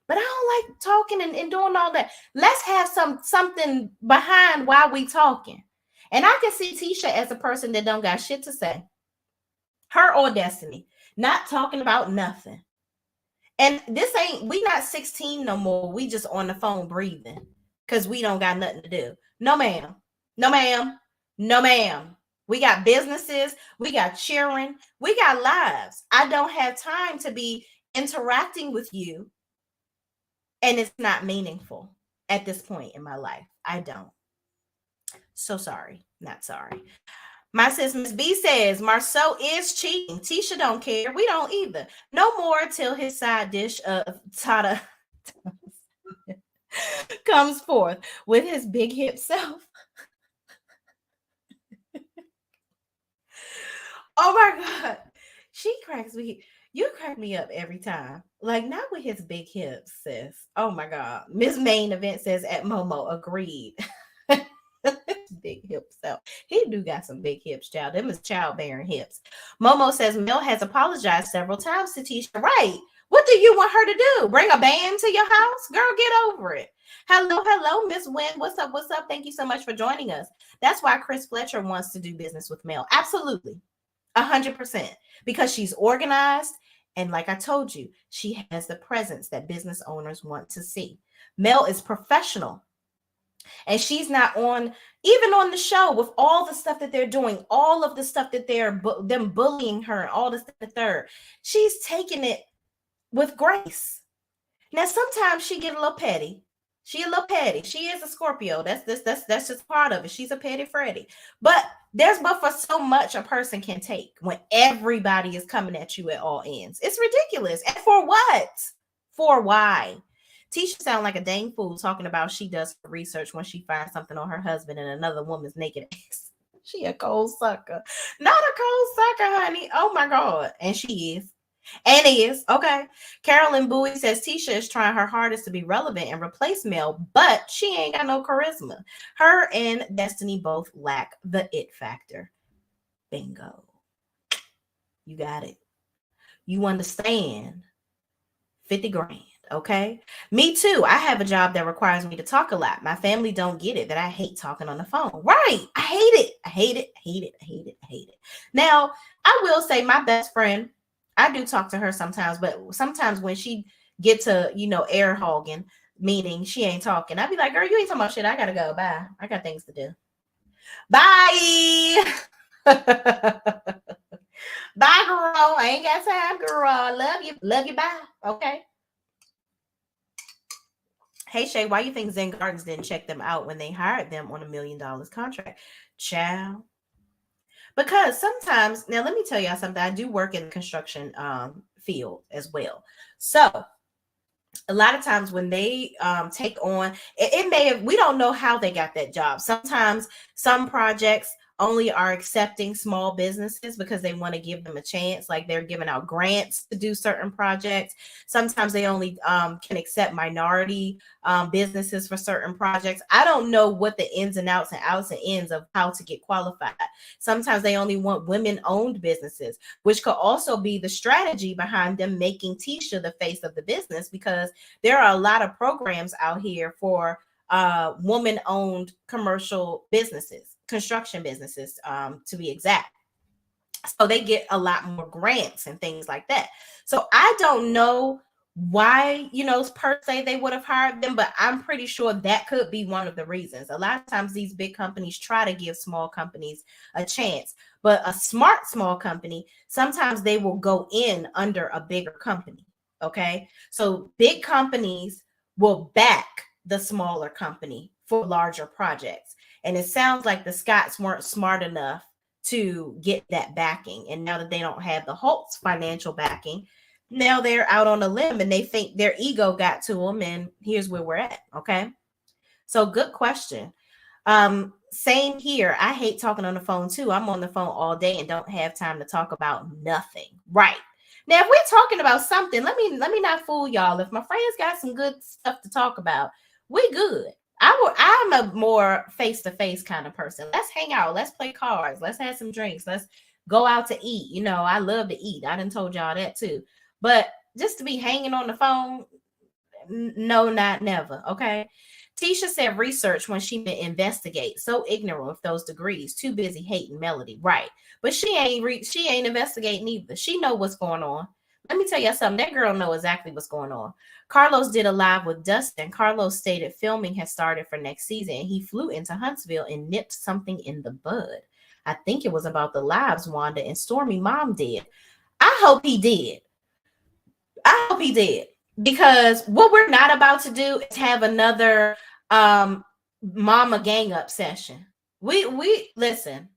But I don't like talking and doing all that. Let's have something behind while we talking. And I can see Tisha as a person that don't got shit to say. Her or Destiny. Not talking about nothing. And we not 16 no more. We just on the phone breathing because we don't got nothing to do. No, ma'am. We got businesses. We got cheering. We got lives. I don't have time to be interacting with you. And it's not meaningful at this point in my life. I don't. So sorry. Not sorry. My sis, Miss B says, Marceau is cheating. Tisha don't care. We don't either. No more till his side dish of Tata comes forth with his big hip self. Oh my God. She cracks me. You crack me up every time. Like, not with his big hips, sis. Oh my God. Miss Main Event says at Momo, agreed. Big hips out. He do got some big hips, child. Them is childbearing hips. Momo says Mel has apologized several times to Tisha. Right. What do you want her to do? Bring a band to your house? Girl, get over it. Hello, Miss Wynn. What's up? What's up? Thank you so much for joining us. That's why Chris Fletcher wants to do business with Mel. Absolutely. 100%. Because she's organized. And like I told you, she has the presence that business owners want to see. Mel is professional. And she's not on, even on the show with all the stuff that they're doing, all of the stuff that them bullying her, and all this, the third. She's taking it with grace. Now, sometimes she get a little petty. She a little petty. She is a Scorpio. That's just part of it. She's a petty Freddy. But there's but for so much a person can take when everybody is coming at you at all ends. It's ridiculous. And for what? For why? Tisha sound like a dang fool talking about she does research when she finds something on her husband and another woman's naked ass. She a cold sucker. Not a cold sucker, honey. Oh my God. And she is. And is. Okay. Carolyn Bowie says Tisha is trying her hardest to be relevant and replace Mel, but she ain't got no charisma. Her and Destiny both lack the it factor. Bingo. You got it. You understand. 50 grand. Okay. Me too. I have a job that requires me to talk a lot. My family don't get it that I hate talking on the phone. Right. I hate it. I hate it. I hate it. I hate it. I hate it. Now, I will say my best friend, I do talk to her sometimes, but sometimes when she get to, air hogging, meaning she ain't talking, I'd be like, girl, you ain't talking about shit. I gotta go. Bye. I got things to do. Bye. Bye, girl. I ain't got time, girl. I love you. Love you. Bye. Okay. Hey, Shay, why you think Zen Gardens didn't check them out when they hired them on $1 million contract? Child. Because sometimes, now let me tell y'all something. I do work in the construction field as well. So a lot of times when they take on, we don't know how they got that job. Sometimes some projects only are accepting small businesses because they want to give them a chance. Like they're giving out grants to do certain projects. Sometimes they only can accept minority businesses for certain projects. I don't know what the ins and outs and ends of how to get qualified. Sometimes they only want women-owned businesses, which could also be the strategy behind them making Tisha the face of the business, because there are a lot of programs out here for woman-owned commercial businesses, construction businesses, to be exact. So they get a lot more grants and things like that. So I don't know why, per se they would have hired them, but I'm pretty sure that could be one of the reasons. A lot of times these big companies try to give small companies a chance, but a smart small company, sometimes they will go in under a bigger company. Okay. So big companies will back the smaller company for larger projects. And it sounds like the Scotts weren't smart enough to get that backing. And now that they don't have the Holtz financial backing, now they're out on a limb and they think their ego got to them. And here's where we're at. Okay. So good question. Same here. I hate talking on the phone too. I'm on the phone all day and don't have time to talk about nothing. Right. Now, if we're talking about something, let me not fool y'all. If my friends got some good stuff to talk about, we good. I'm a more face-to-face kind of person. Let's hang out. Let's play cards. Let's have some drinks. Let's go out to eat. I love to eat. I done told y'all that too. But just to be hanging on the phone, no, not never. Okay. Tisha said research when she meant investigate. So ignorant with those degrees. Too busy hating Melody. Right. But she ain't investigating either. She know what's going on. Let me tell you something. That girl know exactly what's going on. Carlos did a live with Dustin. Carlos stated filming has started for next season. He flew into Huntsville and nipped something in the bud. I think it was about the lives Wanda and Stormi mom did. I hope he did. Because what we're not about to do is have another mama gang up session. We listen.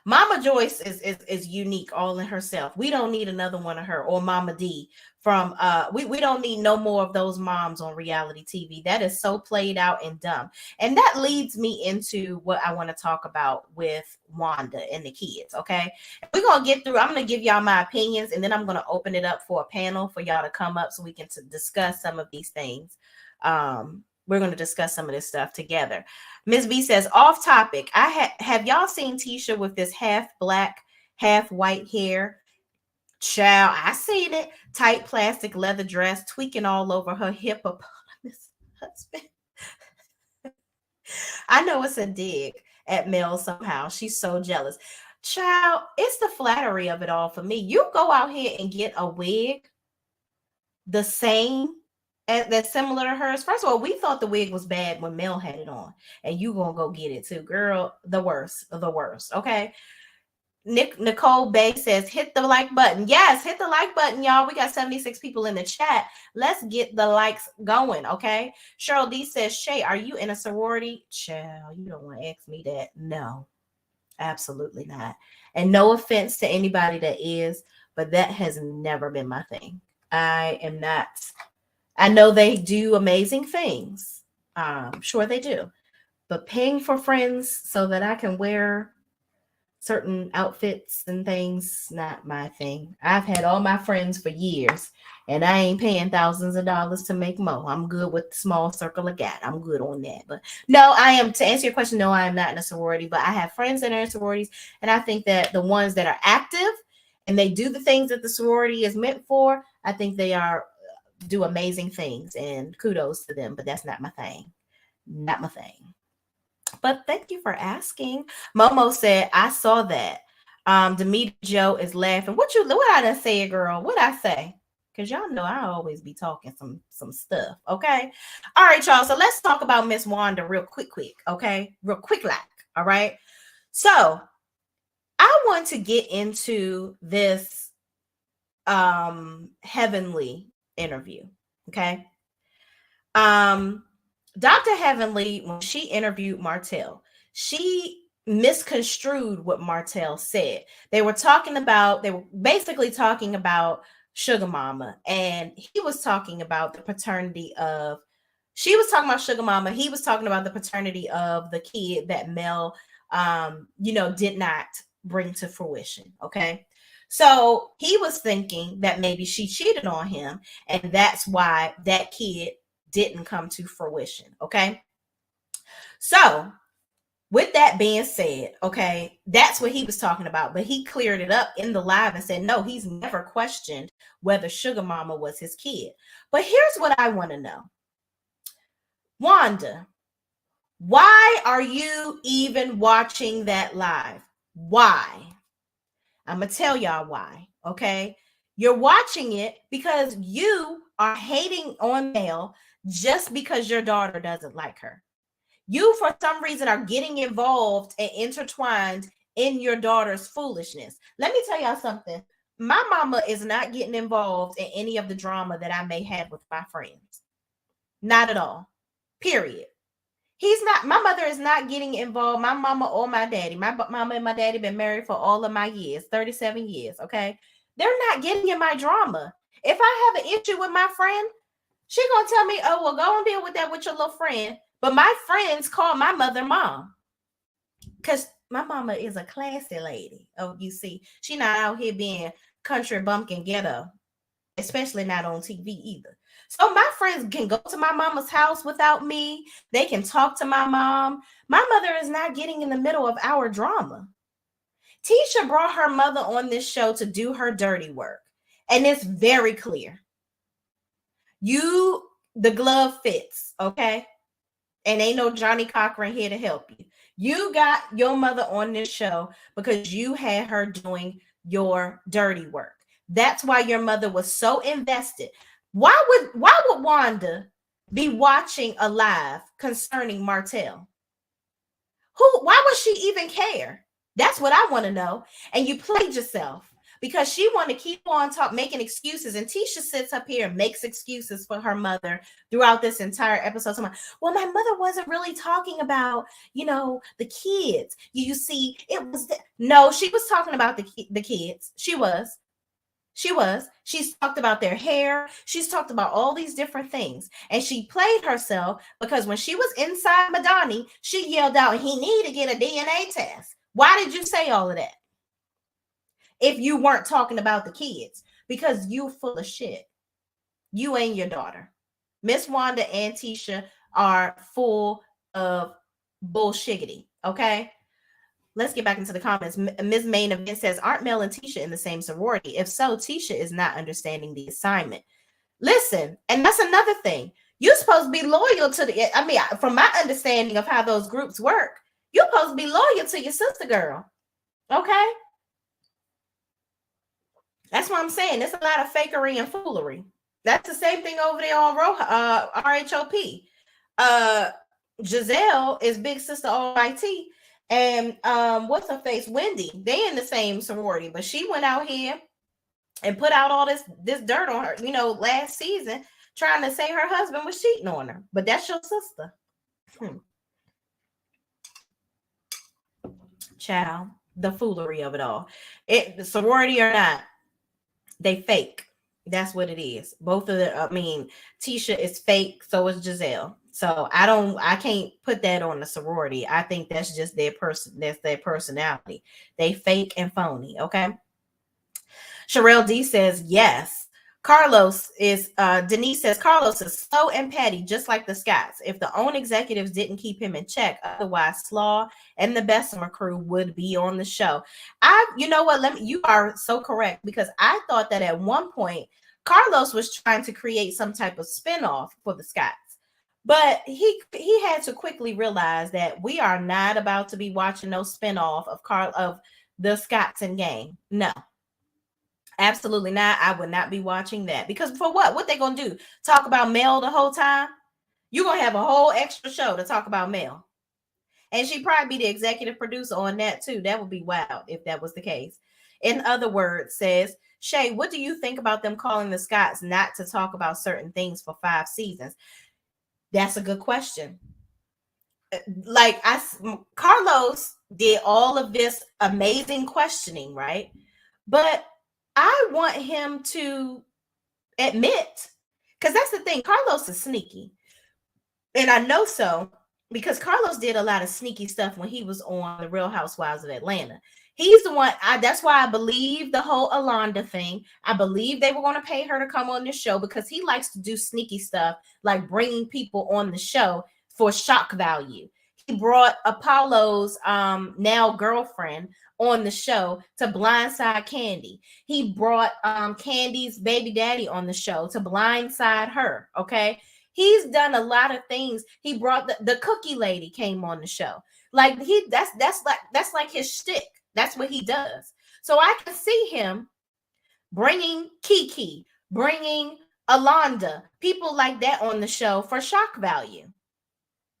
Mama Joyce is unique all in herself. We don't need another one of her, or Mama D from we don't need no more of those moms on reality TV. That is so played out and dumb. And that leads me into what I want to talk about with Wanda and the kids. Okay. We're gonna get through. I'm gonna give y'all my opinions, and then I'm gonna open it up for a panel for y'all to come up so we can discuss some of these things. We're going to discuss some of this stuff together. Ms. B says, off topic. Have y'all seen Tisha with this half black, half white hair? Child, I seen it. Tight plastic leather dress, tweaking all over her hippopotamus husband. I know it's a dig at Mel somehow. She's so jealous. Child, it's the flattery of it all for me. You go out here and get a wig the same that's similar to hers. First of all, we thought the wig was bad when Mel had it on, and you gonna go get it too, girl. The worst of the worst. Okay. Nicole Bay says, hit the like button. Yes, hit the like button, y'all. We got 76 people in the chat. Let's get the likes going. Okay. Cheryl D says, Shay, are you in a sorority? Child, you don't want to ask me that. No, absolutely not. And no offense to anybody that is, but that has never been my thing. I am not. I know they do amazing things. Sure they do. But paying for friends so that I can wear certain outfits and things, not my thing. I've had all my friends for years, and I ain't paying thousands of dollars to make more. I'm good with the small circle I got. I'm good on that. But no, I am, to answer your question, no, I am not in a sorority, but I have friends that are in sororities, and I think that the ones that are active and they do the things that the sorority is meant for, I think they do amazing things, and kudos to them, but that's not my thing. Not my thing. But thank you for asking. Momo said, I saw that. Demetra Joe is laughing. What I done say, girl? What I say? Because y'all know I always be talking some stuff. Okay. All right, y'all. So let's talk about Miss Wanda real quick. Okay. Real quick like. All right. So I want to get into this Heavenly interview. Okay. Dr. Heavenly, when she interviewed Martel, she misconstrued what Martel said. They were basically talking about Sugar Mama, and he was talking about the paternity of, she was talking about Sugar Mama. He was talking about the paternity of the kid that Mel, did not bring to fruition. Okay. So he was thinking that maybe she cheated on him, and that's why that kid didn't come to fruition. Okay. So with that being said, okay, that's what he was talking about, but he cleared it up in the live and said, no, he's never questioned whether Sugar Mama was his kid. But here's what I want to know. Wanda, why are you even watching that live? Why? I'm going to tell y'all why. Okay. You're watching it because you are hating on Mel just because your daughter doesn't like her. You, for some reason, are getting involved and intertwined in your daughter's foolishness. Let me tell y'all something. My mama is not getting involved in any of the drama that I may have with my friends. Not at all. Period. My mother is not getting involved. My mama or my daddy. My mama and my daddy been married for all of my years, 37 years. Okay. They're not getting in my drama. If I have an issue with my friend, she gonna tell me, oh, well, go and deal with that with your little friend. But my friends call my mother mom. Because my mama is a classy lady. Oh, you see, she not out here being country bumpkin ghetto. Especially not on TV either. So my friends can go to my mama's house without me. They can talk to my mom. My mother is not getting in the middle of our drama. Tisha brought her mother on this show to do her dirty work. And it's very clear. The glove fits, okay? And ain't no Johnny Cochran here to help you. You got your mother on this show because you had her doing your dirty work. That's why your mother was so invested. Why would Wanda be watching a live concerning Martel? Why would she even care? That's what I want to know. And you played yourself because she want to keep on making excuses. And Tisha sits up here and makes excuses for her mother throughout this entire episode. So well, my mother wasn't really talking about, the kids. You see, it was no, she was talking about the kids. She was. She's talked about their hair. She's talked about all these different things. And she played herself because when she was inside Madani, she yelled out, he need to get a DNA test. Why did you say all of that if you weren't talking about the kids? Because you full of shit. You and your daughter. Miss Wanda and Tisha are full of bullshiggity. Okay? Let's get back into the comments. Ms. Main Event says, aren't Mel and Tisha in the same sorority? If so, Tisha is not understanding the assignment. Listen, and that's another thing. You're supposed to be loyal to from my understanding of how those groups work, you're supposed to be loyal to your sister girl. Okay? That's what I'm saying. There's a lot of fakery and foolery. That's the same thing over there on RHOP. Giselle is big sister OIT. And what's her face? Wendy. They in the same sorority, but she went out here and put out all this dirt on her, last season, trying to say her husband was cheating on her. But that's your sister. Child, the foolery of it all. The sorority or not, they fake. That's what it is. Both of them. Tisha is fake, so is Giselle. So I can't put that on the sorority. I think that's just their personality. They fake and phony. Okay. Sherelle D says yes. Denise says Carlos is slow and petty, just like the Scotts. If the own executives didn't keep him in check, otherwise Slaw and the Bessemer crew would be on the show. You are so correct, because I thought that at one point Carlos was trying to create some type of spinoff for the Scotts. But he had to quickly realize that we are not about to be watching no spinoff of the Scotts and gang. No, absolutely not. I would not be watching that, because for what? What they gonna do? Talk about Mel the whole time? You're gonna have a whole extra show to talk about Mel, and she'd probably be the executive producer on that too. That would be wild if that was the case. In other words, says Shay, what do you think about them calling the Scotts not to talk about certain things for 5 seasons? That's a good question. Carlos did all of this amazing questioning, right? But I want him to admit, because that's the thing, Carlos is sneaky. And I know so, because Carlos did a lot of sneaky stuff when he was on The Real Housewives of Atlanta. He's the one, that's why I believe the whole Alonda thing. I believe they were going to pay her to come on this show, because he likes to do sneaky stuff, like bringing people on the show for shock value. He brought Apollo's now girlfriend on the show to blindside Candy. He brought Candy's baby daddy on the show to blindside her, okay? He's done a lot of things. He brought the cookie lady came on the show. Like that's like his shtick. That's what he does. So I can see him bringing Kiki, bringing Alonda, people like that on the show for shock value.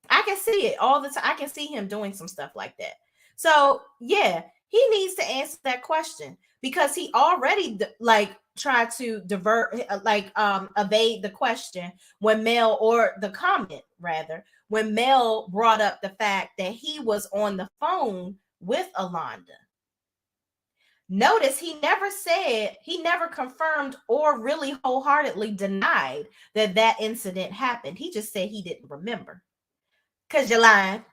I can see it all the time. I can see him doing some stuff like that. So yeah, he needs to answer that question, because he already tried to evade the question when Mel, or the comment rather, when Mel brought up the fact that he was on the phone with Alonda. Notice he never confirmed or really wholeheartedly denied that incident happened. He just said he didn't remember. Because you're lying,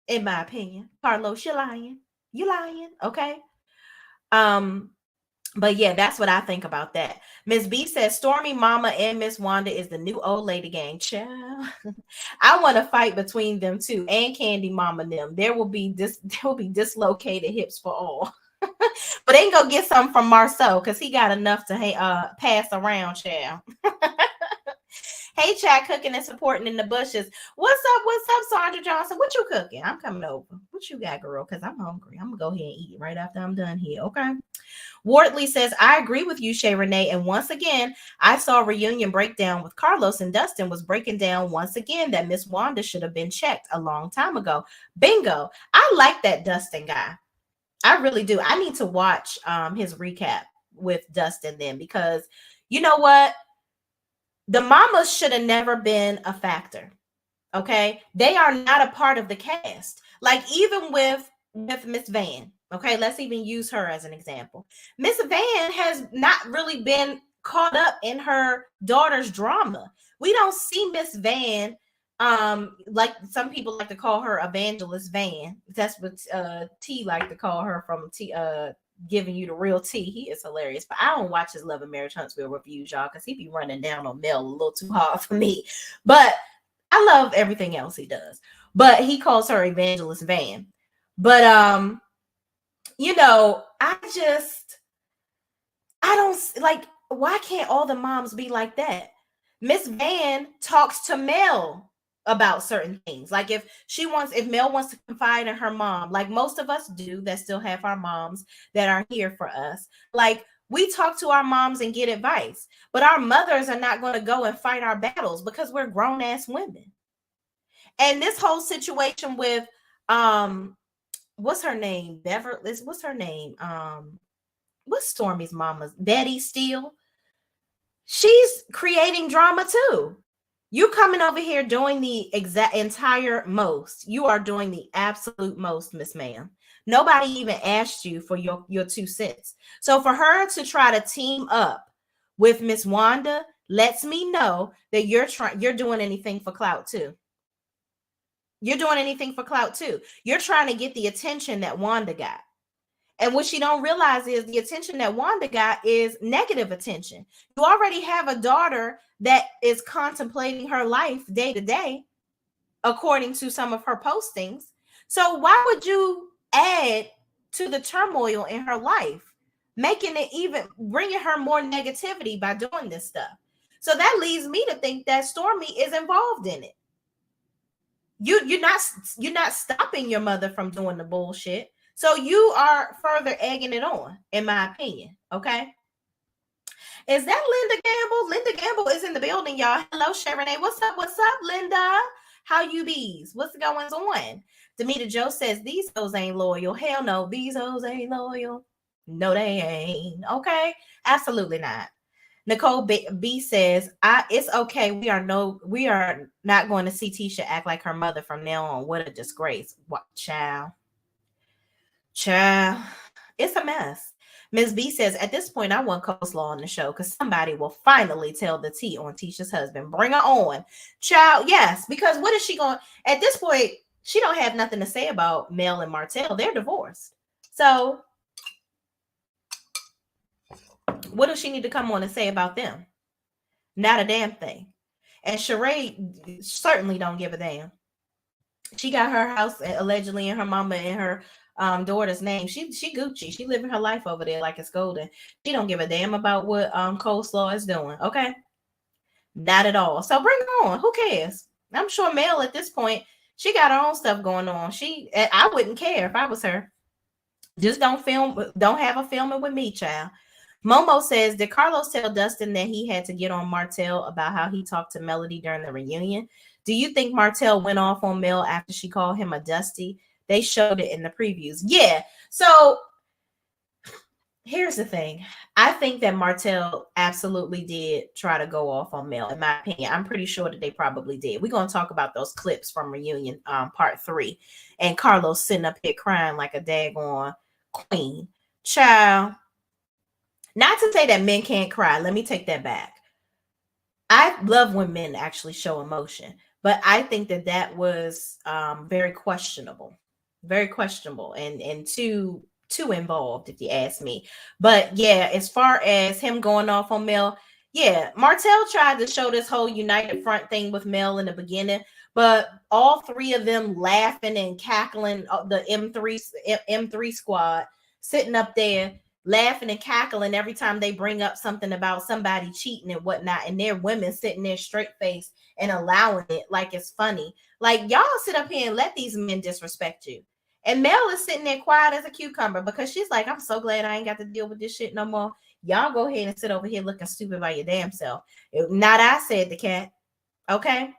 in my opinion. Carlos, you're lying. You lying, okay? But yeah, that's what I think about that. Miss B says Stormi Mama and Miss Wanda is the new old lady gang. Child. I want to fight between them too, and Candy Mama them. There will be dislocated hips for all. But ain't gonna get something from Marcel, because he got enough to pass around, child. Hey, Chad, cooking and supporting in the bushes. What's up, Sandra Johnson? What you cooking? I'm coming over. What you got, girl? Because I'm hungry. I'm going to go ahead and eat right after I'm done here, okay? Wardley says, I agree with you, Shay Renee. And once again, I saw Rwunion breakdown with Carlos, and Dustin was breaking down once again that Miss Wanda should have been checked a long time ago. Bingo. I like that Dustin guy. I really do. I need to watch his recap with Dustin then, because you know what? The mamas should have never been a factor. Okay, they are not a part of the cast. Like even with Miss Van. Okay, let's even use her as an example. Miss Van has not really been caught up in her daughter's drama. We don't see Miss Van, like some people like to call her Evangelist Van. That's what T like to call her, from T giving you the real tea. He is hilarious, but I don't watch his Love and Marriage Huntsville reviews, y'all, because he be running down on Mel a little too hard for me. But I love everything else he does. But he calls her Evangelist Van. But you know, I don't like, why can't all the moms be like that? Miss Van talks to Mel about certain things. Like if Mel wants to confide in her mom, like most of us do that still have our moms that are here for us. Like we talk to our moms and get advice, but our mothers are not going to go and fight our battles because we're grown ass women. And this whole situation with what's her name? Beverly, what's her name? What's Stormi's mama's? Betty Steele. She's creating drama too. You coming over here doing the entire most. You are doing the absolute most, Miss Ma'am. Nobody even asked you for your 2 cents. So for her to try to team up with Miss Wanda lets me know that you're doing anything for clout too. You're doing anything for clout too. You're trying to get the attention that Wanda got. And what she don't realize is the attention that Wanda got is negative attention. You already have a daughter that is contemplating her life day to day, according to some of her postings. So why would you add to the turmoil in her life, making it even, bringing her more negativity by doing this stuff? So that leads me to think that Stormi is involved in it. You're not stopping your mother from doing the bullshit. So you are further egging it on, in my opinion. Okay. Is that Linda Gamble? Linda Gamble is in the building, y'all. Hello, Sharonay. What's up? What's up, Linda? How you bees? What's going on? Demita Joe says these hoes ain't loyal. Hell no, these hoes ain't loyal. No, they ain't. Okay. Absolutely not. Nicole B says, it's okay. We are not going to see Tisha act like her mother from now on. What a disgrace. What, child. It's a mess. Ms. B says, at this point, I want coleslaw on the show because somebody will finally tell the tea on Tisha's husband. Bring her on. Child, yes, because what is she going, at this point, she don't have nothing to say about Mel and Martel. They're divorced. So what does she need to come on and say about them? Not a damn thing. And Sheree certainly don't give a damn. She got her house allegedly in her mama and her daughter's name. She Gucci. She living her life over there like it's golden. She don't give a damn about what coleslaw is doing. Okay, not at all. So bring her on. Who cares? I'm sure Mel at this point, she got her own stuff going on. I wouldn't care if I was her. Just don't have a filming with me, child. Momo says, did Carlos tell Dustin that he had to get on Martel about how he talked to Melody during the reunion? Do you think Martel went off on Mel after she called him a dusty? They showed it in the previews. Yeah. So here's the thing. I think that Martel absolutely did try to go off on Mel, in my opinion. I'm pretty sure that they probably did. We're going to talk about those clips from Reunion part 3. And Carlos sitting up here crying like a daggone queen. Child. Not to say that men can't cry. Let me take that back. I love when men actually show emotion. But I think that was very questionable. Very questionable and too involved, if you ask me. But yeah, as far as him going off on Mel, yeah, Martel tried to show this whole united front thing with Mel in the beginning, but all 3 of them laughing and cackling, the M3 squad sitting up there laughing and cackling every time they bring up something about somebody cheating and whatnot, and they're women sitting there straight face and allowing it like it's funny. Like, y'all sit up here and let these men disrespect you. And Mel is sitting there quiet as a cucumber because she's like, I'm so glad I ain't got to deal with this shit no more. Y'all go ahead and sit over here looking stupid by your damn self. Not I, said the cat. Okay?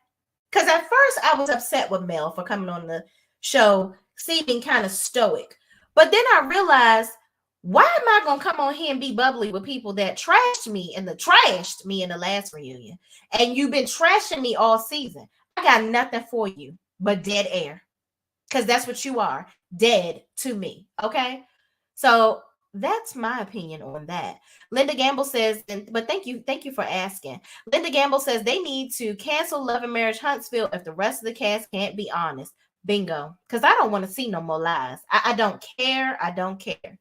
Because at first I was upset with Mel for coming on the show seeming kind of stoic. But then I realized, why am I gonna come on here and be bubbly with people that trashed me in the last reunion? And you've been trashing me all season. I got nothing for you but dead air. Because that's what you are, dead to me. Okay. So that's my opinion on that. Linda Gamble says, but thank you for asking. Linda Gamble says they need to cancel Love and Marriage Huntsville if the rest of the cast can't be honest. Bingo. Because I don't want to see no more lies. I don't care. I don't care.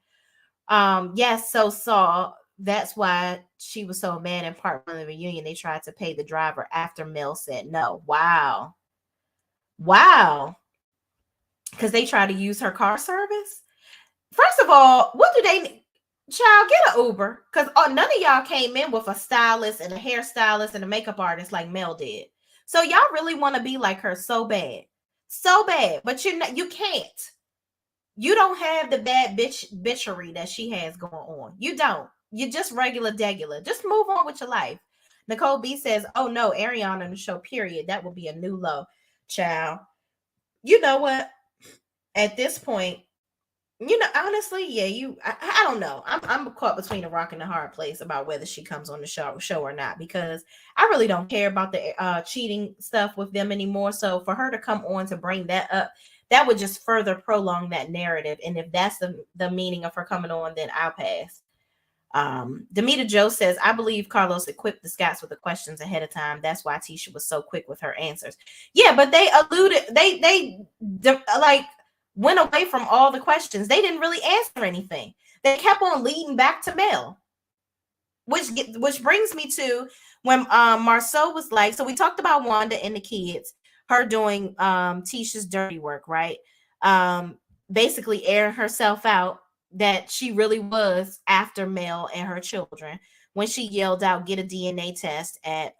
Yes, so Saul, that's why she was so mad in part one of the reunion. They tried to pay the driver after Mel said no. Wow. Because they tried to use her car service. First of all, what do they, child, get an Uber? Because none of y'all came in with a stylist and a hairstylist and a makeup artist like Mel did. So y'all really want to be like her so bad. But you can't. You don't have the bad bitchery that she has going on. You don't. You're just regular degular. Just move on with your life. Nicole B says, oh no, Ariana on the show, period. That would be a new low. Child. You know what? At this point, honestly, yeah, I don't know. I'm caught between a rock and a hard place about whether she comes on the show or not, because I really don't care about the cheating stuff with them anymore. So for her to come on to bring that up, that would just further prolong that narrative. And if that's the meaning of her coming on, then I'll pass. Demita Joe says, I believe Carlos equipped the Scotts with the questions ahead of time. That's why Tisha was so quick with her answers. Yeah, but they went away from all the questions. They didn't really answer anything. They kept on leading back to Mel, which brings me to when Marceau was like, so we talked about Wanda and the kids, her doing Tisha's dirty work, right? Basically airing herself out that she really was after Mel and her children when she yelled out, get a DNA test at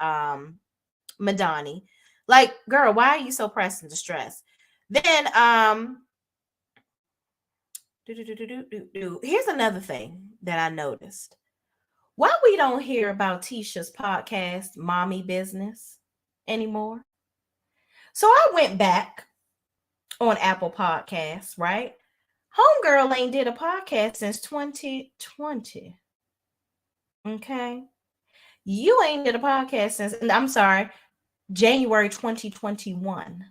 Madani. Like, girl, why are you so pressed and distressed? Then here's another thing that I noticed. Why we don't hear about Tisha's podcast, Mommy Business, anymore? So I went back on Apple Podcasts, right? Homegirl ain't did a podcast since 2020. Okay. You ain't did a podcast since, I'm sorry, January 2021.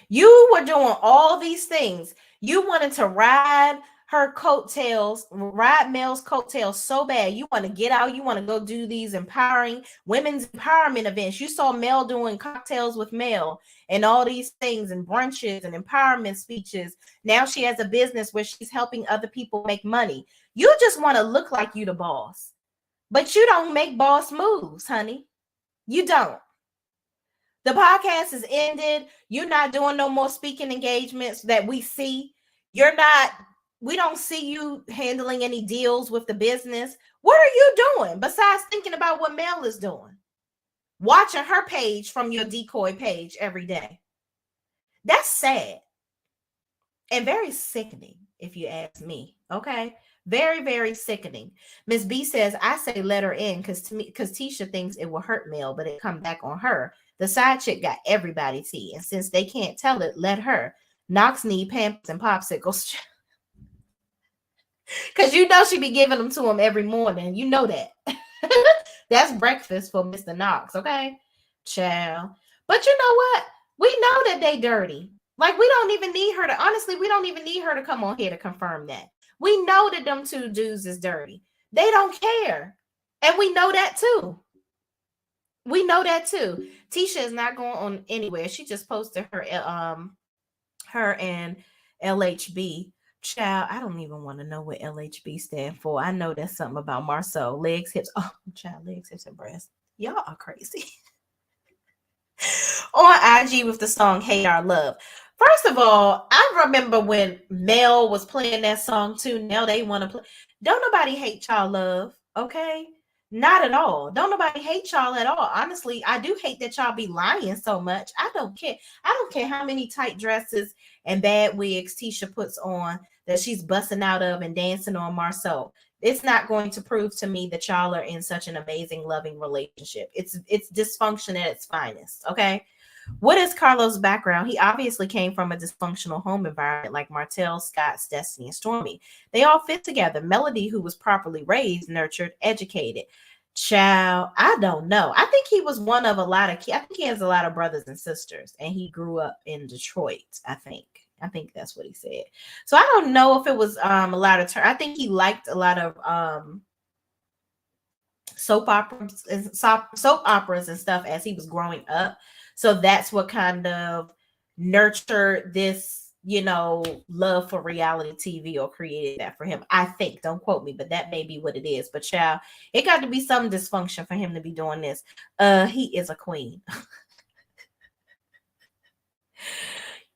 You were doing all these things. You wanted to ride her coattails, ride Mel's coattails so bad. You want to get out. You want to go do these empowering women's empowerment events. You saw Mel doing cocktails with Mel and all these things and brunches and empowerment speeches. Now she has a business where she's helping other people make money. You just want to look like you the boss, but you don't make boss moves, honey. You don't. The podcast is ended. You're not doing no more speaking engagements that we see. We don't see you handling any deals with the business. What are you doing besides thinking about what Mel is doing? Watching her page from your decoy page every day. That's sad and very sickening, if you ask me. Okay. Very, very sickening. Miss B says, I say let her in because Tisha thinks it will hurt Mel, but it come back on her. The side chick got everybody tea, and since they can't tell it, let her. Knox need Pampers and popsicles. Because she be giving them to him every morning. You know that. That's breakfast for Mr. Knox, okay? Child. But you know what? We know that they dirty. Like, we don't even need her to, honestly, we don't even need her to come on here to confirm that. We know that them two dudes is dirty. They don't care. And we know that too. Tisha is not going on anywhere. She just posted her and LHB. Child, I don't even want to know what LHB stand for. I know that's something about Marceau. Legs, hips. Oh, child, legs, hips, and breasts. Y'all are crazy. On IG with the song Hey Our Love. First of all, I remember when Mel was playing that song too. Now they want to play. Don't nobody hate y'all love, okay? Not at all. Don't nobody hate y'all at all. Honestly, I do hate that y'all be lying so much. I don't care. I don't care how many tight dresses and bad wigs Tisha puts on that she's busting out of and dancing on Marceau. It's not going to prove to me that y'all are in such an amazing, loving relationship. It's dysfunction at its finest, okay? What is Carlos' background? He obviously came from a dysfunctional home environment like Martel, Scott's, Destiny, and Stormi. They all fit together. Melody, who was properly raised, nurtured, educated. Child, I don't know. I think he was one of a lot of I think he has a lot of brothers and sisters, and he grew up in Detroit, I think. I think that's what he said. So I don't know if it was a lot of I think he liked a lot of soap operas and stuff as he was growing up. So that's what kind of nurtured this, love for reality TV or created that for him. I think, don't quote me, but that may be what it is. But child, it got to be some dysfunction for him to be doing this. He is a queen.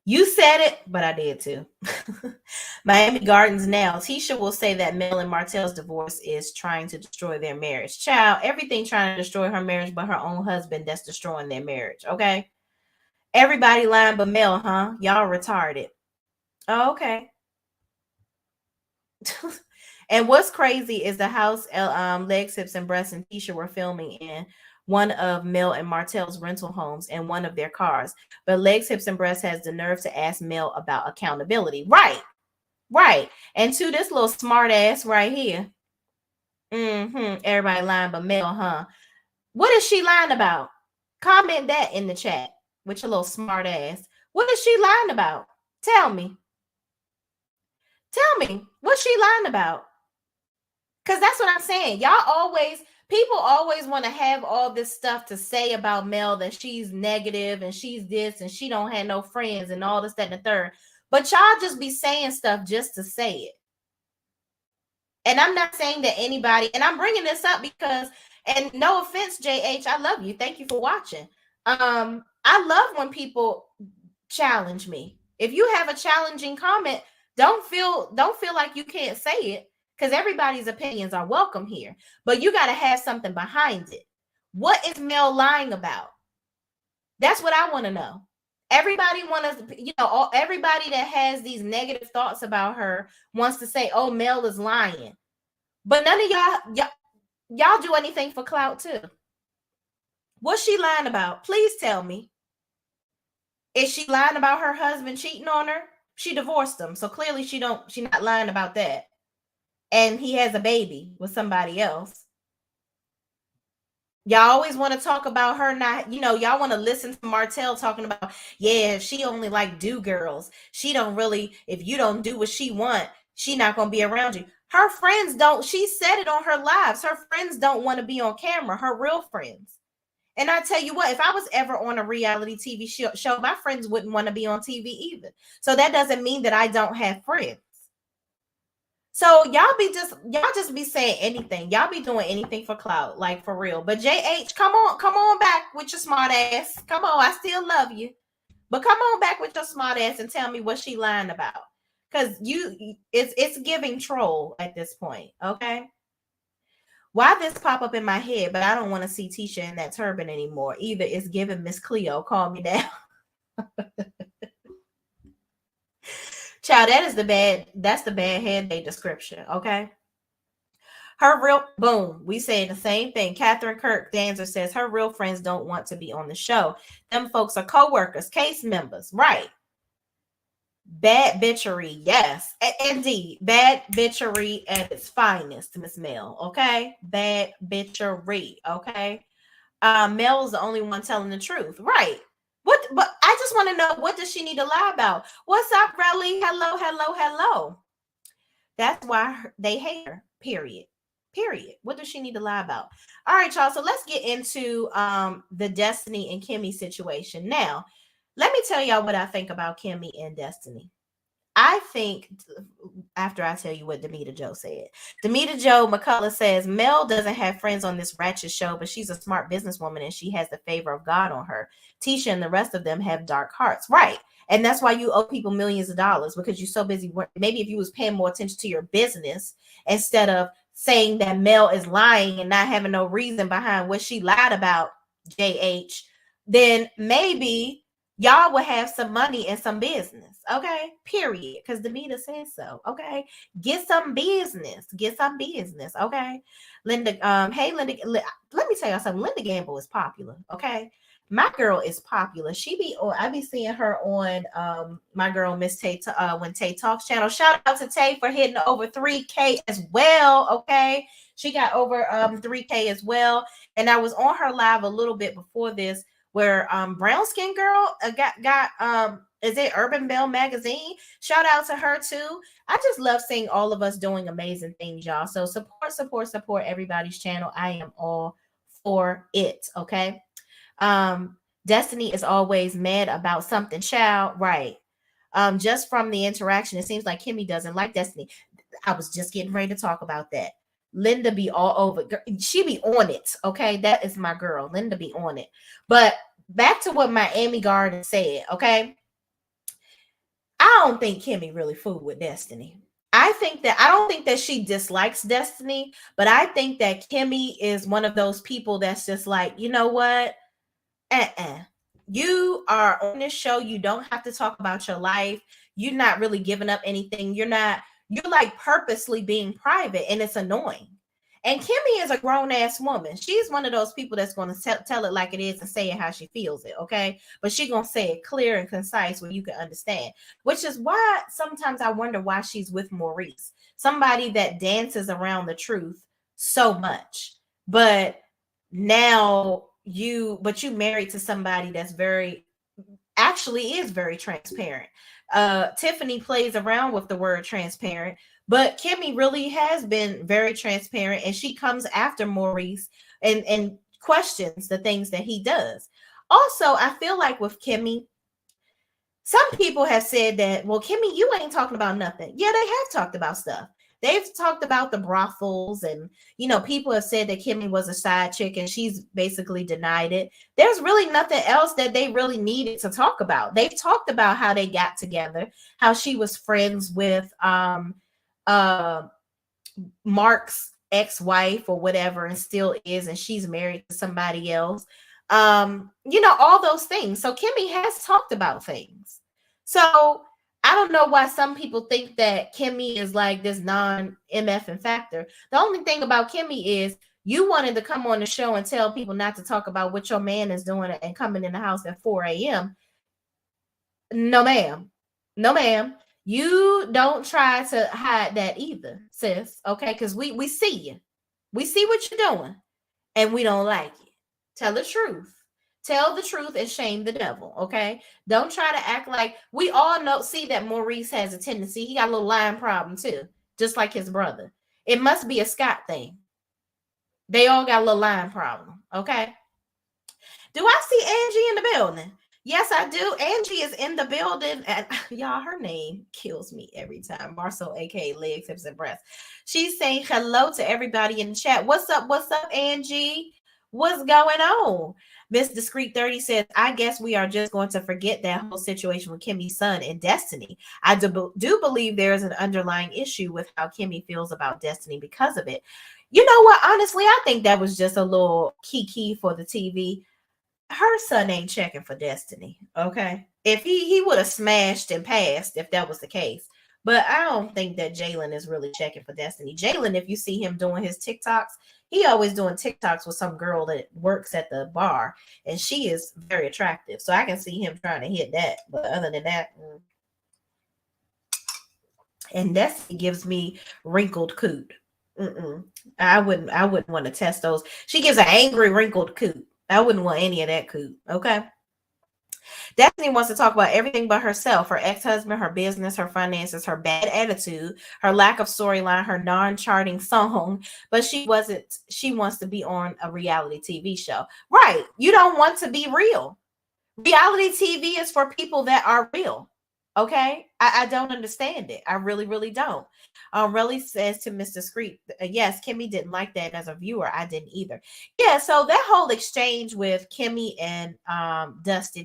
You said it, but I did too. Miami Gardens now. Tisha will say that Mel and Martel's divorce is trying to destroy their marriage. Child, everything trying to destroy her marriage, but her own husband that's destroying their marriage. Okay. Everybody lying but Mel, huh? Y'all retarded. Oh, okay. And what's crazy is the house Legs, Hips, and Breasts and Tisha were filming in one of Mel and Martel's rental homes and one of their cars. But Legs, Hips, and Breasts has the nerve to ask Mel about accountability. Right. And to this little smart ass right here. Everybody lying but Mel, huh? What is she lying about? Comment that in the chat with your little smart ass. What is she lying about? Tell me. What's she lying about? Because that's what I'm saying. People always want to have all this stuff to say about Mel, that she's negative and she's this and she don't have no friends and all this, that, and the third. But y'all just be saying stuff just to say it. And I'm not saying that anybody, and I'm bringing this up because, and no offense, JH, I love you. Thank you for watching. I love when people challenge me. If you have a challenging comment, don't feel like you can't say it, because everybody's opinions are welcome here. But you got to have something behind it. What is Mel lying about? That's what I want to know. Everybody everybody that has these negative thoughts about her wants to say, oh, Mel is lying. But none of y'all do anything for clout too. What's she lying about? Please tell me. Is she lying about her husband cheating on her? She divorced him, so clearly she's not lying about that. And he has a baby with somebody else. Y'all always want to talk about her not, y'all want to listen to Martel talking about, yeah, she only like do girls. She don't really, if you don't do what she want, she not going to be around you. Her friends don't, she said it on her lives. Her friends don't want to be on camera, her real friends. And I tell you what, if I was ever on a reality TV show, my friends wouldn't want to be on TV either. So that doesn't mean that I don't have friends. So y'all just be saying anything. Y'all be doing anything for clout, like for real. But JH, come on back with your smart ass. Come on, I still love you. But come on back with your smart ass and tell me what she lying about. Because it's giving troll at this point, okay? Why this pop up in my head, but I don't want to see Tisha in that turban anymore. Either it's giving Miss Cleo, calm me down. Child, that's the bad hair day description, okay? Her real, boom, we say the same thing. Catherine Kirk Danzer says her real friends don't want to be on the show. Them folks are co-workers, case members, right? Bad bitchery, yes, indeed. Bad bitchery at its finest, Miss Mel, okay? Bad bitchery, okay? Mel's the only one telling the truth, right? But I just want to know, what does she need to lie about? What's up, Relly? Hello. That's why they hate her, period. What does she need to lie about? All right, y'all, so let's get into the Destiny and Kimmy situation. Now, let me tell y'all what I think about Kimmy and Destiny. I think, after I tell you what Demita Joe said. Demita Joe McCullough says, Mel doesn't have friends on this ratchet show, but she's a smart businesswoman and she has the favor of God on her. Tisha and the rest of them have dark hearts. Right. And that's why you owe people millions of dollars, because you're so busy. Maybe if you was paying more attention to your business instead of saying that Mel is lying and not having no reason behind what she lied about, JH, then maybe y'all will have some money and some business, okay? Period. Because Demita says so, okay? Get some business, okay? Linda, hey, Linda, let me tell y'all something. Linda Gamble is popular, okay? My girl is popular. I be seeing her on my girl Miss Tay when Tay Talks channel. Shout out to Tay for hitting over 3K as well. Okay. She got over 3K as well. And I was on her live a little bit before this where brown skin girl got is it Urban Belle magazine? Shout out to her too. I just love seeing all of us doing amazing things, y'all. So support everybody's channel. I am all for it. Okay. Destiny is always mad about something, child. Right. Just from the interaction, it seems like Kimmy doesn't like Destiny. I was just getting ready to talk about that. Linda be all over. She be on it. Okay. That is my girl. Linda be on it. But back to what Miami Garden said. Okay. I don't think Kimmy really fooled with Destiny. I don't think that she dislikes Destiny, but I think that Kimmy is one of those people that's just like, you know what? You are on this show. You don't have to talk about your life. You're not really giving up anything. You're like purposely being private, and it's annoying. And Kimmy is a grown-ass woman. She's one of those people that's going to tell it like it is and say it how she feels it, okay? But she's going to say it clear and concise where you can understand, which is why sometimes I wonder why she's with Maurice, somebody that dances around the truth so much. But now you married to somebody that's actually is very transparent. Tiffany plays around with the word transparent, but Kimmy really has been very transparent, and she comes after Maurice and questions the things that he does. Also, I feel like with Kimmy, some people have said that, well, Kimmy, you ain't talking about nothing. Yeah, they have talked about stuff. They've talked about the brothels, and people have said that Kimmy was a side chick, and she's basically denied it. There's really nothing else that they really needed to talk about. They've talked about how they got together, how she was friends with Mark's ex-wife or whatever, and still is, and she's married to somebody else. All those things. So Kimmy has talked about things. So I don't know why some people think that Kimmy is like this non-MF factor. The only thing about Kimmy is you wanted to come on the show and tell people not to talk about what your man is doing and coming in the house at 4 a.m. No, ma'am. No, ma'am. You don't try to hide that either, sis. Okay, because we see you. We see what you're doing, and we don't like it. Tell the truth. Tell the truth and shame the devil, okay? Don't try to act like we all see that Maurice has a tendency. He got a little lying problem too, just like his brother. It must be a Scott thing. They all got a little lying problem, okay? Do I see Angie in the building? Yes, I do. Angie is in the building. And y'all, her name kills me every time. Marcel, aka Legs, Hips, and Breasts. She's saying hello to everybody in the chat. What's up? What's up, Angie? What's going on? Miss Discreet 30 says, I guess we are just going to forget that whole situation with Kimmy's son and Destiny. I do believe there is an underlying issue with how Kimmy feels about Destiny because of it. You know what? Honestly, I think that was just a little Kiki for the TV. Her son ain't checking for Destiny, okay? If he would have smashed and passed if that was the case. But I don't think that Jalen is really checking for Destiny. Jalen, if you see him doing his TikToks, he always doing TikToks with some girl that works at the bar, and she is very attractive. So I can see him trying to hit that. But other than that, and Destiny gives me wrinkled coot. I wouldn't want to test those. She gives an angry wrinkled coot. I wouldn't want any of that coot. Okay. Destiny wants to talk about everything but herself, her ex-husband, her business, her finances, her bad attitude, her lack of storyline, her non-charting song, but she wants to be on a reality TV show. Right. You don't want to be real. Reality TV is for people that are real. Okay. I don't understand it. I really, really don't. Really says to Mr. Screep, yes, Kimmy didn't like that as a viewer. I didn't either. Yeah, so that whole exchange with Kimmy and Destiny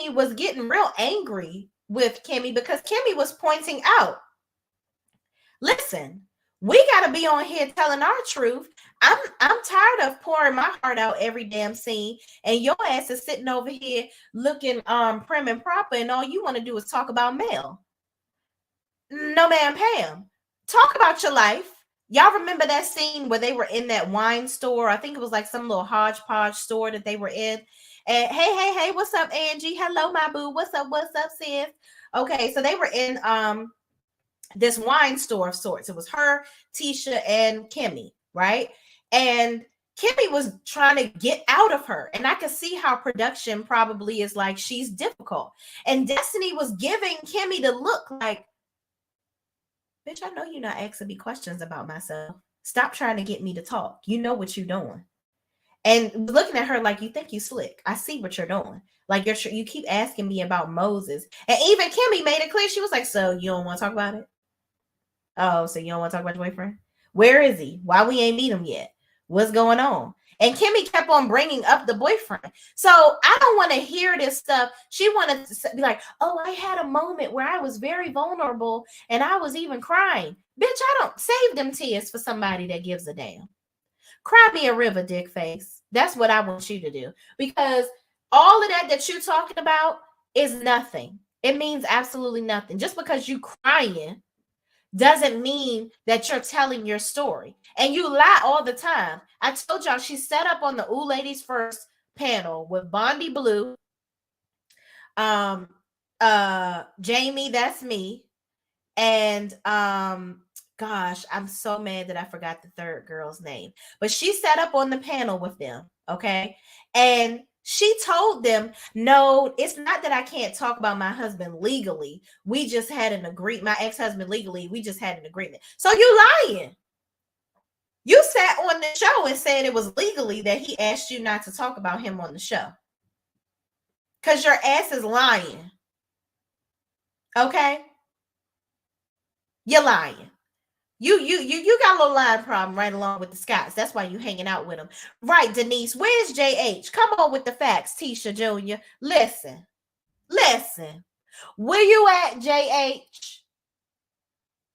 was getting real angry with Kimmy because Kimmy was pointing out, listen, we got to be on here telling our truth. I'm tired of pouring my heart out every damn scene, and your ass is sitting over here looking prim and proper, and all you want to do is talk about Mel. No, ma'am, Pam. Talk about your life. Y'all remember that scene where they were in that wine store? I think it was like some little hodgepodge store that they were in. And hey, what's up, Angie? Hello, my boo. What's up, sis? Okay, so they were in this wine store of sorts. It was her, Tisha, and Kimmy, right? And Kimmy was trying to get out of her. And I could see how production probably is like, she's difficult. And Destiny was giving Kimmy the look like, bitch, I know you're not asking me questions about myself. Stop trying to get me to talk. You know what you're doing. And looking at her like, you think you slick. I see what you're doing. Like, you keep asking me about Moses. And even Kimmy made it clear. She was like, so you don't want to talk about it? Oh, so you don't want to talk about your boyfriend? Where is he? Why we ain't meet him yet? What's going on? And Kimmy kept on bringing up the boyfriend. So I don't want to hear this stuff. She wanted to be like, oh, I had a moment where I was very vulnerable and I was even crying. Bitch, I don't save them tears for somebody that gives a damn. Cry me a river, dick face. That's what I want you to do. Because all of that you're talking about is nothing. It means absolutely nothing. Just because you crying doesn't mean that you're telling your story. And you lie all the time. I told y'all she set up on the Ooh Ladies First panel with Bondi Blue, Jamie, that's me, and gosh, I'm so mad that I forgot the third girl's name. But she sat up on the panel with them, okay? And she told them, no, it's not that I can't talk about my husband legally. We just had an agreement. My ex-husband legally, we just had an agreement. So you lying. You sat on the show and said it was legally that he asked you not to talk about him on the show. Because your ass is lying. Okay? You're lying. You got a little line problem right along with the Scotts. That's why you hanging out with them. Right, Denise. Where's JH? Come on with the facts, Tisha Jr. Listen. Where you at, JH?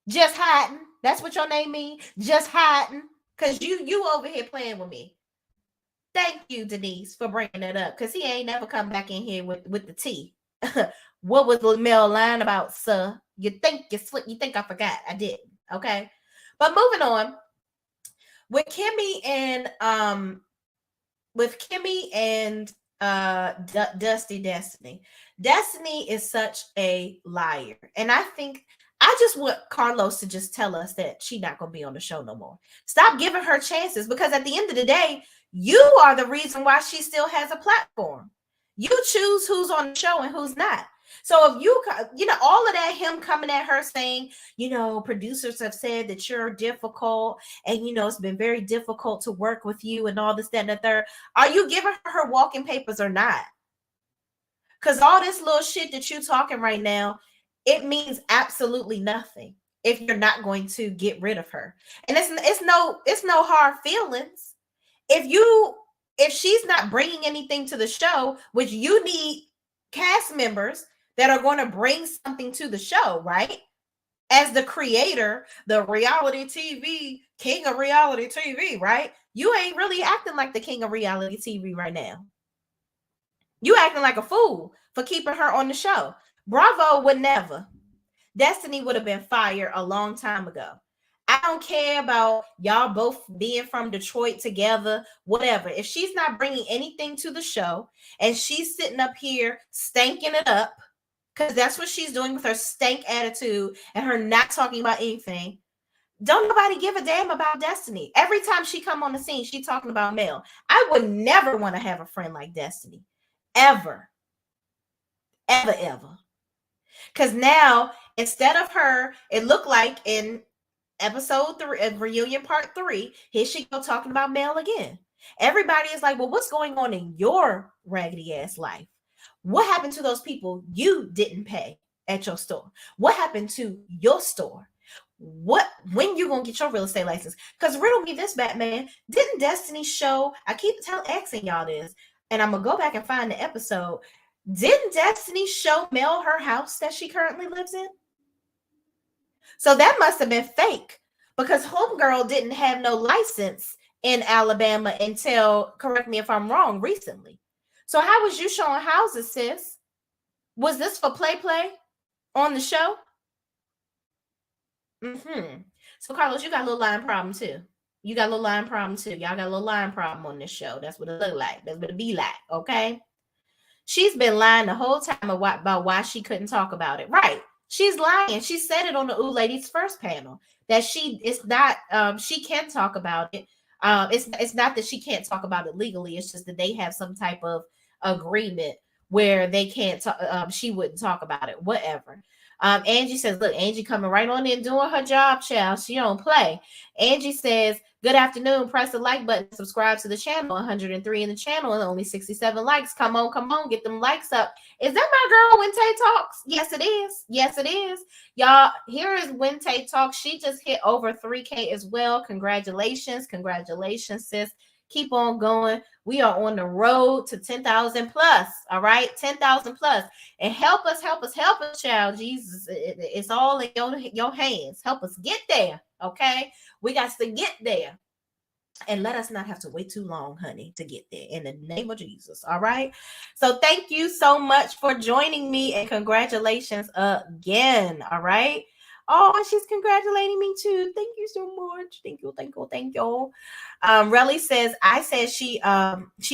Just hiding. That's what your name means? Just hiding. Because you over here playing with me. Thank you, Denise, for bringing it up. Because he ain't never come back in here with the tea. What was the Mel line about, sir? You think you slick? You think I forgot? I didn't. Okay, but moving on with Kimmy and Destiny. Destiny is such a liar, and I think I just want Carlos to just tell us that she's not gonna be on the show no more. Stop giving her chances, because at the end of the day, you are the reason why she still has a platform. You choose who's on the show and who's not. So if you know, all of that, him coming at her saying, you know, producers have said that you're difficult and, you know, it's been very difficult to work with you and all this, that, and the third. Are you giving her walking papers or not? Because all this little shit that you're talking right now, it means absolutely nothing if you're not going to get rid of her. And it's no hard feelings. If she's not bringing anything to the show, which you need cast members that are going to bring something to the show, right? As the creator, the reality TV, king of reality TV, right? You ain't really acting like the king of reality TV right now. You acting like a fool for keeping her on the show. Bravo would never. Destiny would have been fired a long time ago. I don't care about y'all both being from Detroit together, whatever. If she's not bringing anything to the show and she's sitting up here stanking it up, because that's what she's doing with her stank attitude and her not talking about anything, don't nobody give a damn about Destiny. Every time she come on the scene, she talking about Mel. I would never want to have a friend like Destiny. Ever. Because now, instead of her, it looked like in episode 3 of Rwunion part 3, here she go talking about Mel again. Everybody is like, well, what's going on in your raggedy ass life? What happened to those people you didn't pay at your store? What happened to your store? When you gonna get your real estate license? Because riddle me this, Batman, didn't Destiny show, I keep asking y'all this, and I'm gonna go back and find the episode. Didn't Destiny show Mel her house that she currently lives in? So that must have been fake, because homegirl didn't have no license in Alabama until, correct me if I'm wrong, recently. So how was you showing houses, sis? Was this for play on the show? So Carlos, you got a little line problem too. You got a little line problem too. Y'all got a little line problem on this show. That's what it look like. That's what it be like. Okay. She's been lying the whole time about why she couldn't talk about it. Right. She's lying. She said it on the Ooh Ladies first panel that it's not she can talk about it. It's not that she can't talk about it legally. It's just that they have some type of agreement where they can't talk. She wouldn't talk about it. Whatever. Angie says, look, Angie coming right on in doing her job, child. She don't play. Angie says, good afternoon. Press the like button. Subscribe to the channel. 103 in the channel and only 67 likes. Come on. Get them likes up. Is that my girl when Tay talks? Yes, it is. Yes, it is. Y'all, here is when Tay talks. She just hit over 3K as well. Congratulations. Congratulations, sis. Keep on going. We are on the road to 10,000 plus. All right. 10,000 plus. And help us, child. Jesus, it's all in your hands. Help us get there. Okay. We got to get there. And let us not have to wait too long, honey, to get there in the name of Jesus. All right. So thank you so much for joining me and congratulations again. All right. Oh, she's congratulating me too. Thank you so much. Thank you. Relly says, I said she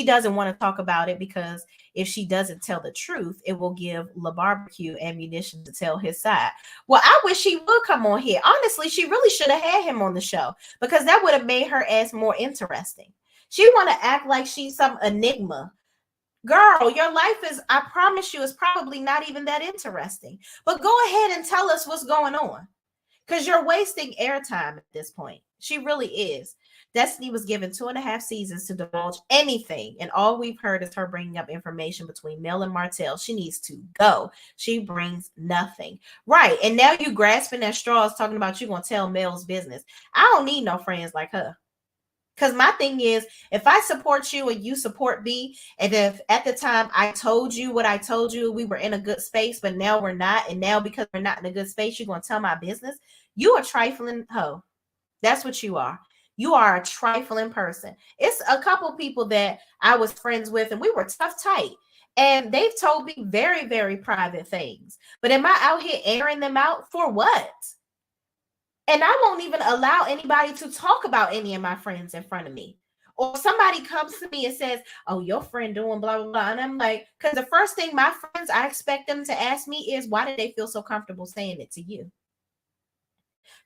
doesn't want to talk about it because if she doesn't tell the truth, it will give LaBarbecue ammunition to tell his side. Well, I wish she would come on here. Honestly, she really should have had him on the show because that would have made her ass more interesting. She want to act like she's some enigma. Girl, your life is, I promise you, is probably not even that interesting. But go ahead and tell us what's going on because you're wasting airtime at this point. She really is. Destiny was given 2.5 seasons to divulge anything, and all we've heard is her bringing up information between Mel and Martel. She needs to go. She brings nothing. Right, and now you grasping at straws talking about you going to tell Mel's business. I don't need no friends like her. Because my thing is, if I support you and you support me, and if at the time I told you what I told you, we were in a good space, but now we're not, and now because we're not in a good space, you're going to tell my business, you a trifling hoe. That's what you are. You are a trifling person. It's a couple people that I was friends with, and we were tough tight. And they've told me very, very private things. But am I out here airing them out for what? And I won't even allow anybody to talk about any of my friends in front of me. Or somebody comes to me and says, oh, your friend doing blah, blah, blah. And I'm like, because the first thing my friends, I expect them to ask me is, why did they feel so comfortable saying it to you?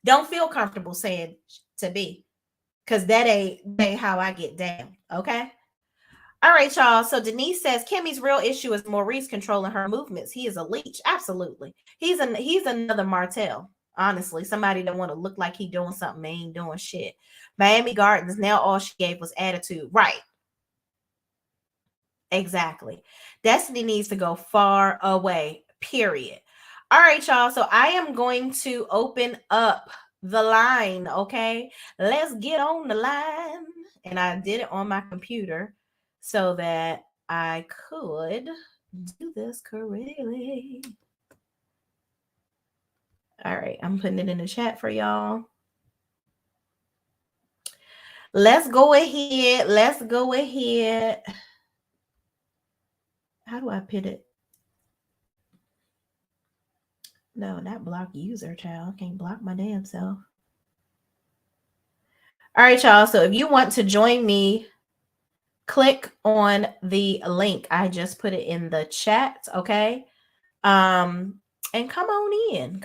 Don't feel comfortable saying to me. Because that ain't how I get down. Okay. All right, y'all. So Denise says Kimmy's real issue is Maurice controlling her movements. He is a leech. Absolutely. He's another Martel. Honestly, somebody that want to look like he doing something, ain't doing shit. Miami Gardens, now all she gave was attitude. Right. Exactly. Destiny needs to go far away, period. All right, y'all. So I am going to open up the line, okay? Let's get on the line. And I did it on my computer so that I could do this correctly. All right, I'm putting it in the chat for y'all. Let's go ahead. How do I put it? No, not block user, child. I can't block my damn self. All right, y'all. So if you want to join me, click on the link. I just put it in the chat, okay? And come on in.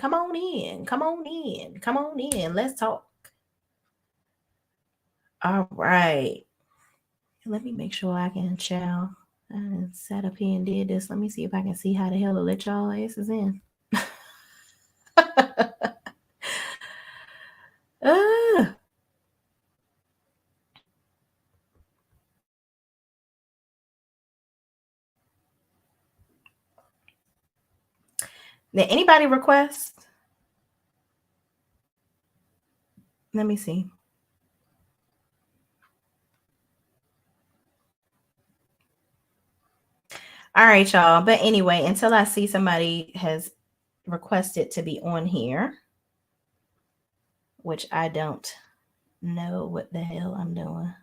Let's talk. All right. Let me make sure I can chill. I sat up here and did this. Let me see if I can see how the hell to let y'all asses in. Did anybody request? Let me see. All right, y'all. But anyway, until I see somebody has requested to be on here, which I don't know what the hell I'm doing.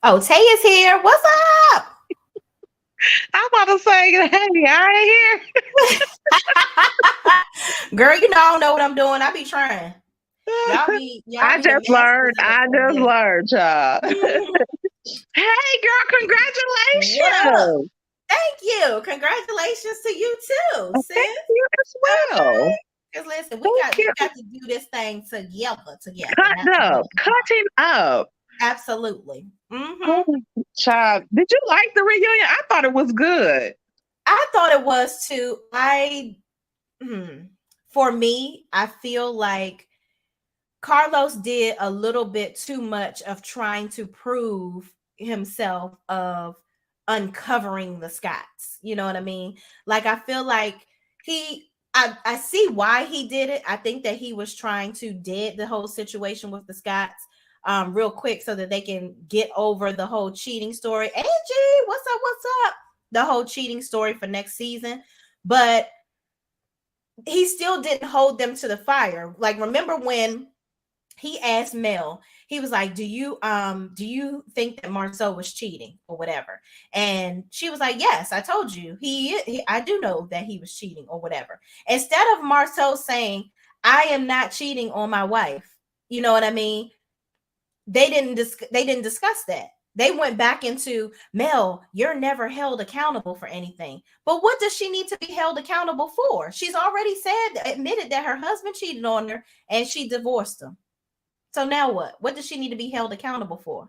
Oh, Tay is here. What's up? I'm about to say, hey, I ain't here. Girl, you know I don't know what I'm doing. I be trying. Y'all I be the just masters learned. of I just this. learned, y'all. Mhm. Hey, girl, What up? congratulations. Thank you. Congratulations to you too, sis. Thank you as well. Okay. Because listen, we Thank got you. to do this thing together. Cut That's what up. we are. Cutting up. Absolutely. Oh, child. Did you like the reunion? I thought it was good. I thought it was too. For me, I feel like Carlos did a little bit too much of trying to prove himself of uncovering the Scots. You know what I mean? Like I feel like I see why he did it. I think that he was trying to dead the whole situation with the Scots real quick so that they can get over the whole cheating story. Angie, what's up? What's up? The whole cheating story for next season. But he still didn't hold them to the fire. Like remember when he asked Mel, he was like, do you think that Marcel was cheating or whatever? And she was like, yes, I told you I do know that he was cheating or whatever. Instead of Marcel saying, I am not cheating on my wife, you know what I mean? They didn't discuss that. They went back into, Mel, you're never held accountable for anything. But what does she need to be held accountable for? She's already admitted that her husband cheated on her and she divorced him. So now what? What does she need to be held accountable for?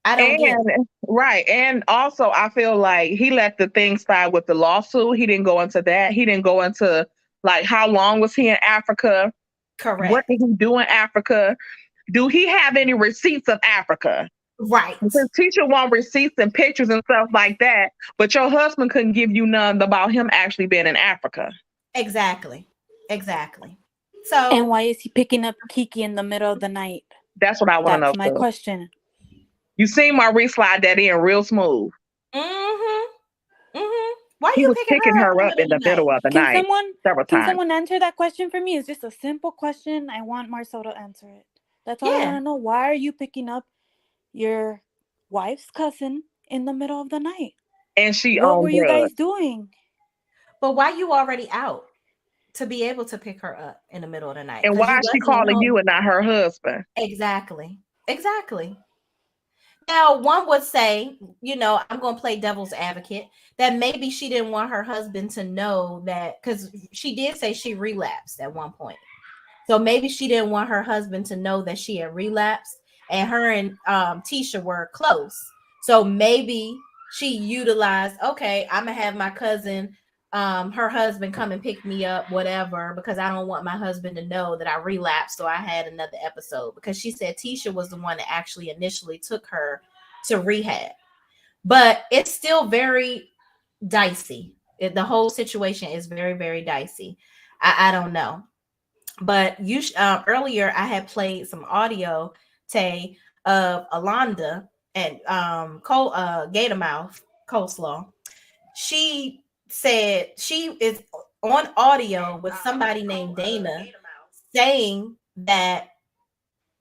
I don't get it. Right. And also I feel like he let the thing slide with the lawsuit. He didn't go into that. He didn't go into like how long was he in Africa? Correct. What did he do in Africa? Do he have any receipts of Africa? Right. Because Tisha want receipts and pictures and stuff like that, but your husband couldn't give you none about him actually being in Africa. Exactly. So and why is he picking up Kiki in the middle of the night? That's what I want to know. That's my question. You seen Maurice slide that in real smooth. Why he you was picking her up in the middle of the night several times. Can someone answer that question for me? It's just a simple question. I want Marcel to answer it. That's all I want to know. Why are you picking up your wife's cousin in the middle of the night? And what were you guys doing? But why you already out to be able to pick her up in the middle of the night? And why is she calling you and not her husband? Exactly. Now, one would say, I'm going to play devil's advocate, that maybe she didn't want her husband to know that, because she did say she relapsed at one point. So maybe she didn't want her husband to know that she had relapsed, and her and Tisha were close. So maybe she utilized, okay, I'm going to have my cousin, her husband come and pick me up, whatever, because I don't want my husband to know that I relapsed or I had another episode, because she said Tisha was the one that actually initially took her to rehab. But it's still very dicey. The whole situation is very, very dicey. I don't know. But you earlier I had played some audio, Tay, of Alonda and Gatormouth Coleslaw. She said she is on audio with somebody named Dana saying that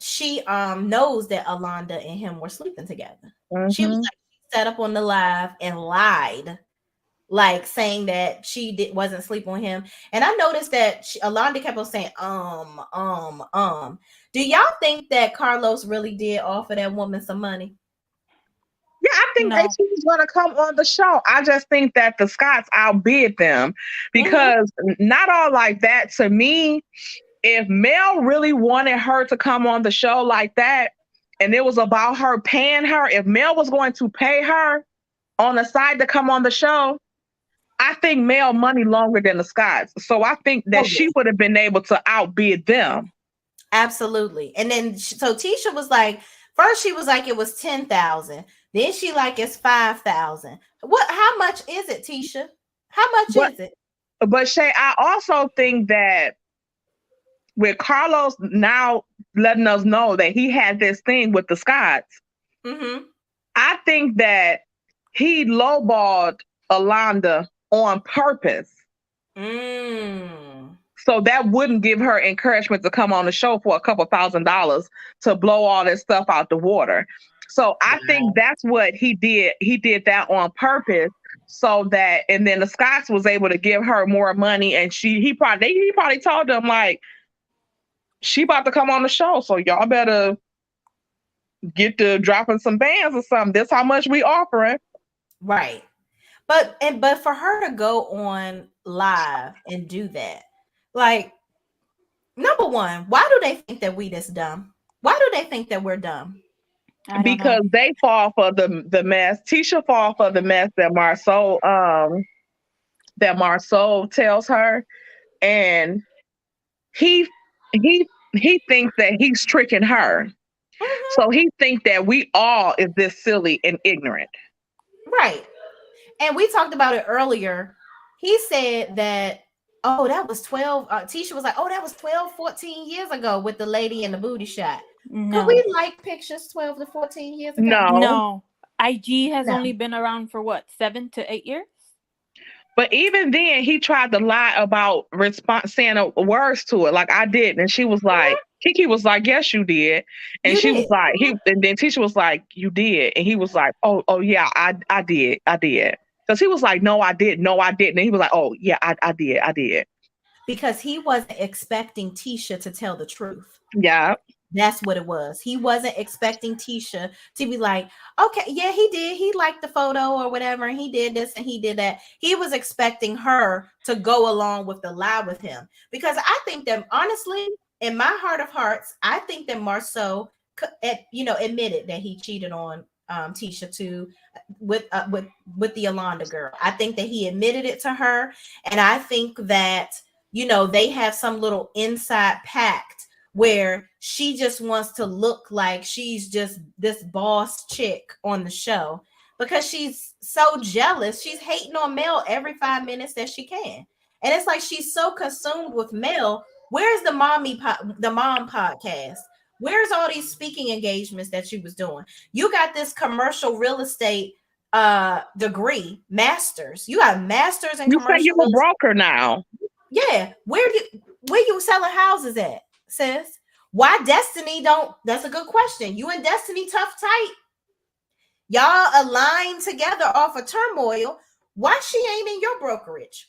she knows that Alonda and him were sleeping together. She was like, she sat up on the live and lied, like saying that she wasn't sleeping with him. And I noticed that Alonda kept on saying, Do y'all think that Carlos really did offer that woman some money? Yeah, I think that she was going to come on the show. I just think that the Scots outbid them, because not all like that. To me, if Mel really wanted her to come on the show like that, and it was about her paying her, if Mel was going to pay her on the side to come on the show, I think Mel money longer than the Scots. So I think that she would have been able to outbid them. Absolutely. And then so Tisha was like, first she was like it was 10,000. Then she like it's 5,000. How much is it, Tisha? How much is it? But Shay, I also think that with Carlos now letting us know that he had this thing with the Scots, I think that he lowballed Alonda on purpose. So that wouldn't give her encouragement to come on the show for a couple $1,000s to blow all this stuff out the water. So I think that's what he did. He did that on purpose, so that, and then the Scots was able to give her more money, and he probably told them like, she about to come on the show, so y'all better get to dropping some bands or something. That's how much we offering. Right. But for her to go on live and do that, like, number one, why do they think that we this dumb? Why do they think that we're dumb? Because they fall for the mess. Tisha fall for the mess that Marceau tells her, and he thinks that he's tricking her. Mm-hmm. So he thinks that we all is this silly and ignorant. Right. And we talked about it earlier. He said that, oh, that was 12. Tisha was like, oh, that was 12, 14 years ago with the lady in the booty shot. No. Could we like pictures 12 to 14 years ago? No. IG has only been around for what, 7 to 8 years? But even then, he tried to lie about saying words to it, like I did, and she was like, Kiki was like, "Yes, you did," and she was like, and then Tisha was like, "You did," and he was like, "Oh yeah, I did," because he was like, "No, I didn't," and he was like, "Oh yeah, I did," because he wasn't expecting Tisha to tell the truth. Yeah. That's what it was. He wasn't expecting Tisha to be like, okay, yeah, he did. He liked the photo or whatever. And he did this and he did that. He was expecting her to go along with the lie with him. Because I think that, honestly, in my heart of hearts, I think that Marceau, admitted that he cheated on Tisha too with the Alonda girl. I think that he admitted it to her. And I think that, they have some little inside pact where she just wants to look like she's just this boss chick on the show because she's so jealous. She's hating on Mel every 5 minutes that she can. And it's like she's so consumed with Mel. Where's the mom podcast? Where's all these speaking engagements that she was doing? You got this commercial real estate degree, masters. You got masters in commercial. You say you're a broker now. Yeah. Where you selling houses at? Sis, why Destiny don't? That's a good question. You and Destiny tough tight. Y'all aligned together off of turmoil. Why she ain't in your brokerage?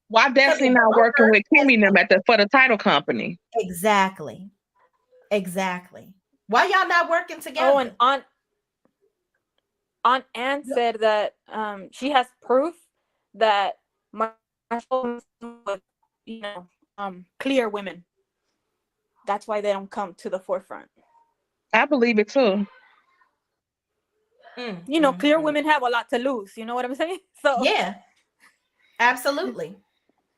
Why Destiny not working with Kimmy and them for the title company? Exactly. Why y'all not working together? Oh, and Aunt Ann said that she has proof that Marshall would, clear women. That's why they don't come to the forefront. I believe it too. Clear women have a lot to lose. You know what I'm saying? So yeah, absolutely.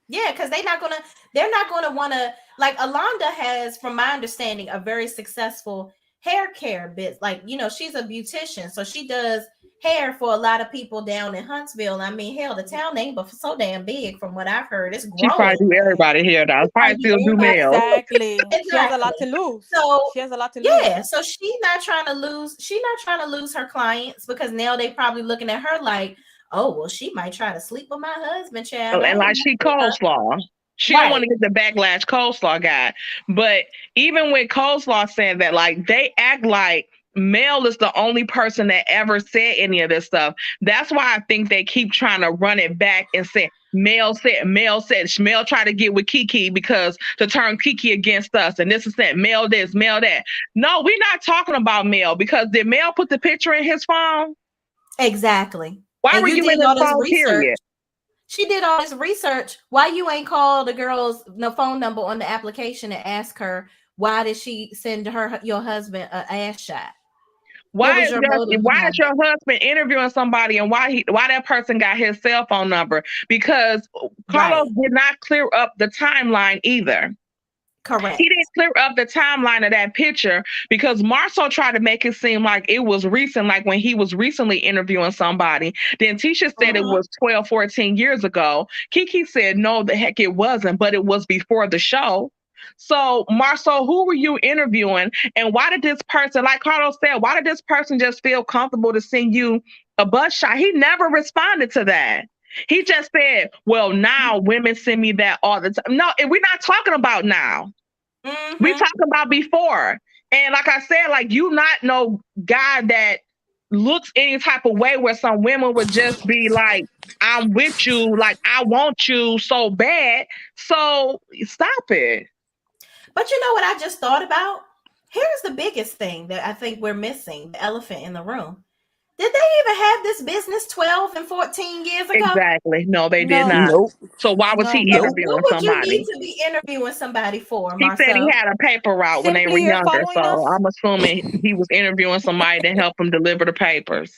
Yeah, because they're not gonna want to, like, Alonda has, from my understanding, a very successful hair care bit. Like, she's a beautician, so she does hair for a lot of people down in Huntsville. I mean, hell, the town ain't but so damn big from what I've heard. It's growing. She probably do everybody here now. Probably still do male. Exactly. She has a lot to lose. So she has a lot to lose. Yeah. So she's not trying to lose her clients, because now they probably looking at her like, oh, well, she might try to sleep with my husband, child. And like she coleslaw. She don't want to get the backlash coleslaw got. But even with coleslaw saying that, like, they act like Mel is the only person that ever said any of this stuff. That's why I think they keep trying to run it back and say, Mel said, Mel tried to get with Kiki because to turn Kiki against us. And this is that, Mel this, Mel that. No, we're not talking about Mel, because did Mel put the picture in his phone? Exactly. Why were you in the phone period? She did all this research. Why you ain't called the girl's phone number on the application and ask her, why did she send your husband an ass shot? Why is your husband interviewing somebody, and why that person got his cell phone number? Because Carlos did not clear up the timeline either. Correct. He didn't clear up the timeline of that picture, because Marceau tried to make it seem like it was recent, like when he was recently interviewing somebody. Then Tisha said it was 12, 14 years ago. Kiki said, no, the heck it wasn't, but it was before the show. So, Marceau, who were you interviewing? And why did this person, like Carlos said, why did this person just feel comfortable to send you a butt shot? He never responded to that. He just said, well, now women send me that all the time. No, we're not talking about now. Mm-hmm. We're talking about before. And like I said, like, you not no guy that looks any type of way where some women would just be like, I'm with you, like, I want you so bad. So stop it. But you know what I just thought about? Here's the biggest thing that I think we're missing, the elephant in the room. Did they even have this business 12 and 14 years ago? Exactly. No, they did No. not. Nope. So why was he No. What interviewing would you need somebody? to be interviewing somebody for, He said he Marcel? had a paper route when they were Simply you're younger. following So us. I'm assuming he was interviewing somebody to help him deliver the papers.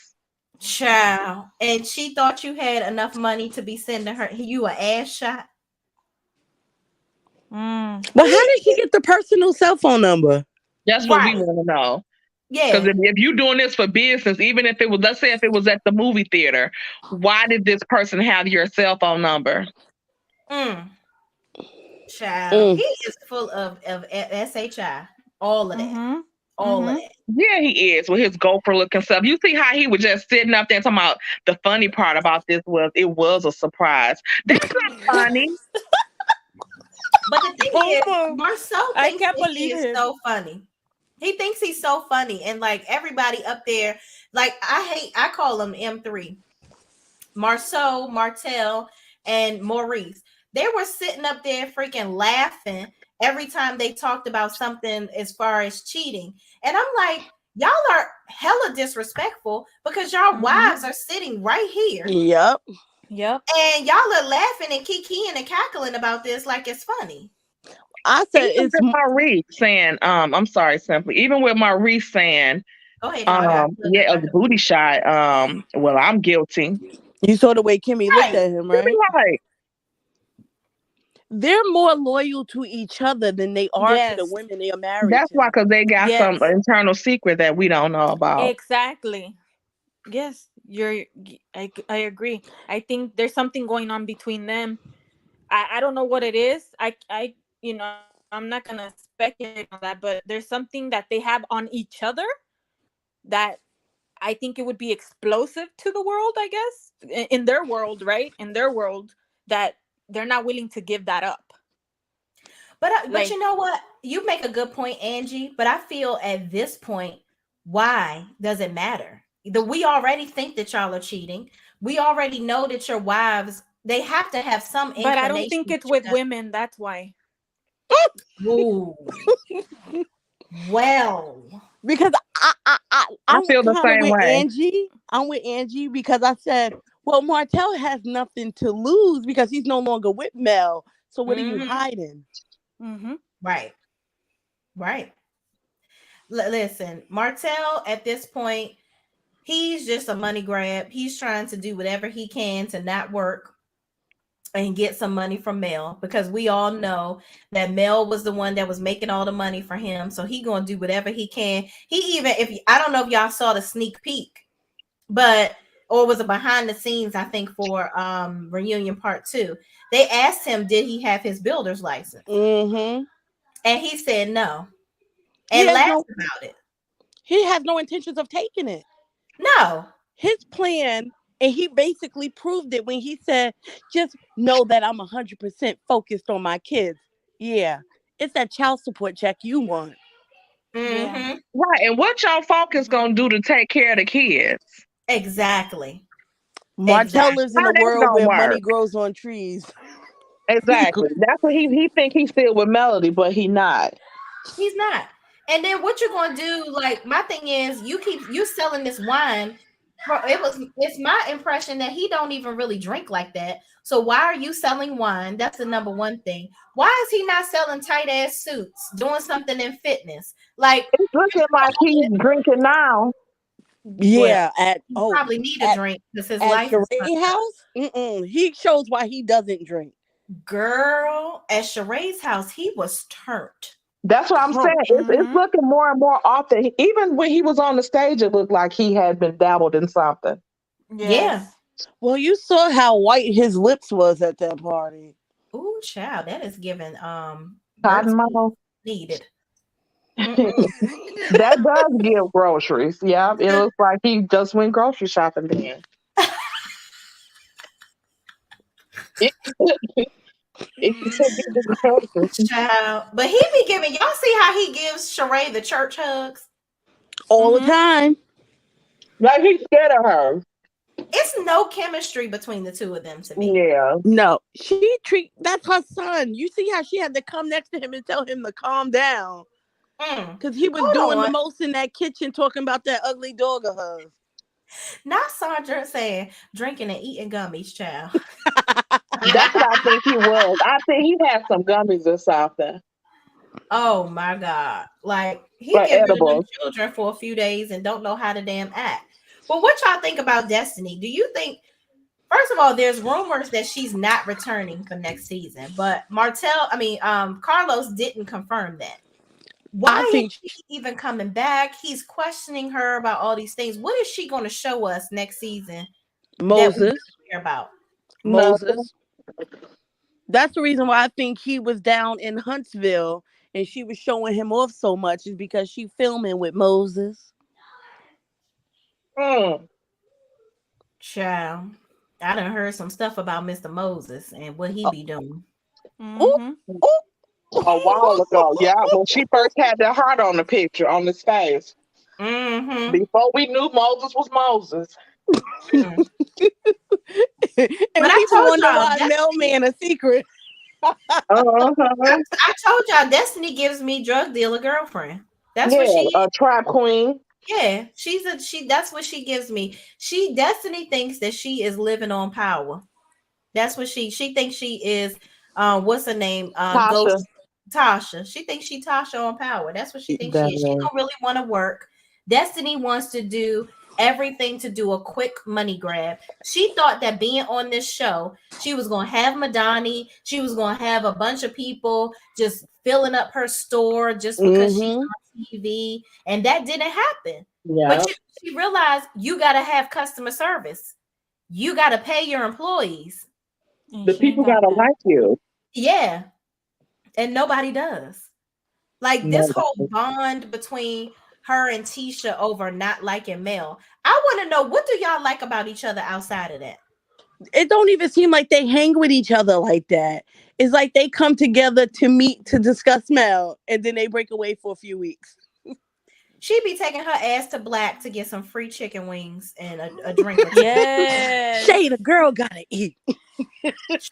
Child. And she thought you had enough money to be sending her you an ass shot. Mm. But how did she get the personal cell phone number? That's what we Right. want to know. Yeah. Because if you're doing this for business, even if it was, let's say if it was at the movie theater, why did this person have your cell phone number? Child. Mm. He is full of SHI. All of that. Mhm. All of Mhm. that. Yeah, he is with his GoPro looking stuff. You see how he was just sitting up there talking about the funny part about this was it was a surprise. That's not funny. But the thing is, Marcel I thinks can't that he believe is him. so funny. He thinks he's so funny, and like everybody up there, like I call him M3. Marceau, Martel, and Maurice. They were sitting up there freaking laughing every time they talked about something as far as cheating. And I'm like, y'all are hella disrespectful because y'all wives are sitting right here. Yep. And y'all are laughing and kikiing and cackling about this like it's funny. I said Even it's with Maurice saying, I'm sorry, simply. Even with Maurice saying, Go ahead, y'all. yeah, a booty shot. Well, I'm guilty. You saw the way Kimmy looked at him, right? Right. They're more loyal to each other than they are to the Yes. women they are married That's to. why, because they got Yes. some internal secret that we don't know about. Exactly. Yes, I agree. I think there's something going on between them. I don't know what it is. I you know, I'm not gonna speculate on that, but there's something that they have on each other that I think it would be explosive to the world, I guess. In their world, right? In their world, that they're not willing to give that up. But you know what? You make a good point, Angie. But I feel at this point, why does it matter? We already think that y'all are cheating. We already know that your wives, they have to have some inclination. But I don't think it's with women. That's why. Ooh. Well, because I feel the kinda same with way. Angie. I'm with Angie because I said, well, Martel has nothing to lose because he's no longer with Mel. So what are you hiding? Right. Listen, Martel at this point, he's just a money grab. He's trying to do whatever he can to not work and get some money from Mel, because we all know that Mel was the one that was making all the money for him. So he gonna do whatever he can. He even, if I don't know if y'all saw the sneak peek, but or was it behind the scenes, I think, for Rwunion Part 2. They asked him, did he have his builder's license? And he said no. And laughed about it. He has no intentions of taking it. No. His plan, and he basically proved it when he said, just know that I'm 100% focused on my kids. Yeah, it's that child support check you want. Yeah. Right. And what y'all focus gonna do to take care of the kids? Exactly. Martel lives in How a that's world gonna where work? money grows on trees. Exactly. That's what he think he's still with Melody, but he not. He's not. And then what you're gonna do? Like, my thing is, you selling this wine. It's my impression that he don't even really drink like that. So why are you selling wine? That's the number one thing. Why is he not selling tight ass suits, doing something in fitness? Like, it's looking like he's drinking now. Yeah, probably need a drink because his life is Shay house. He shows why he doesn't drink. Girl, at Sheree's house, he was turned. That's what I'm saying. It's looking more and more often. Even when he was on the stage, it looked like he had been dabbled in something. Yeah. Well, you saw how white his lips was at that party. Ooh, child, that is given Cotton mouth needed. That does give groceries. Yeah, it looks like he just went grocery shopping then. Child. But he be giving, y'all see how he gives Sheree the church hugs all the time. Like he's scared of her. It's no chemistry between the two of them to me. Yeah. No, that's her son. You see how she had to come next to him and tell him to calm down. Because he was doing the most in that kitchen talking about that ugly dog of hers. Not Sandra saying drinking and eating gummies, child. That's what I think he was. I think he had some gummies or something. Oh my God. Like he Like get rid of them edibles. children for a few days and don't know how to damn act. But what y'all think about Destiny? Do you think, first of all, there's rumors that she's not returning for next season, but Carlos didn't confirm that. Why is she even coming back? He's questioning her about all these things. What is she going to show us next season that we don't care about? Moses. That's the reason why I think he was down in Huntsville and she was showing him off so much is because she filming with Moses. Child, I done heard some stuff about Mr. Moses and what he be doing. A while ago, yeah, when she first had that heart on the picture on his face. Before we knew Moses was Moses. And but people wonder why mailman a secret. I told y'all Destiny gives me drug dealer girlfriend. That's what she is. A trap queen. Yeah, that's what she gives me. Destiny thinks that she is living on power. That's what she thinks she is. What's her name? Tasha. She thinks she Tasha on power. That's what she thinks she is. She don't really want to work. Destiny wants to do everything to do a quick money grab. She thought that being on this show, she was going to have Madani. She was going to have a bunch of people just filling up her store just because she's on TV. And that didn't happen. Yeah. But she realized you got to have customer service. You got to pay your employees. The people got to like you. Yeah. And nobody does. Like this whole bond between her and Tisha over not liking Mel. I want to know, what do y'all like about each other outside of that? It don't even seem like they hang with each other like that. It's like they come together to meet to discuss Mel and then they break away for a few weeks. She be taking her ass to Black to get some free chicken wings and a drink. Yeah. Shay, the girl gotta eat.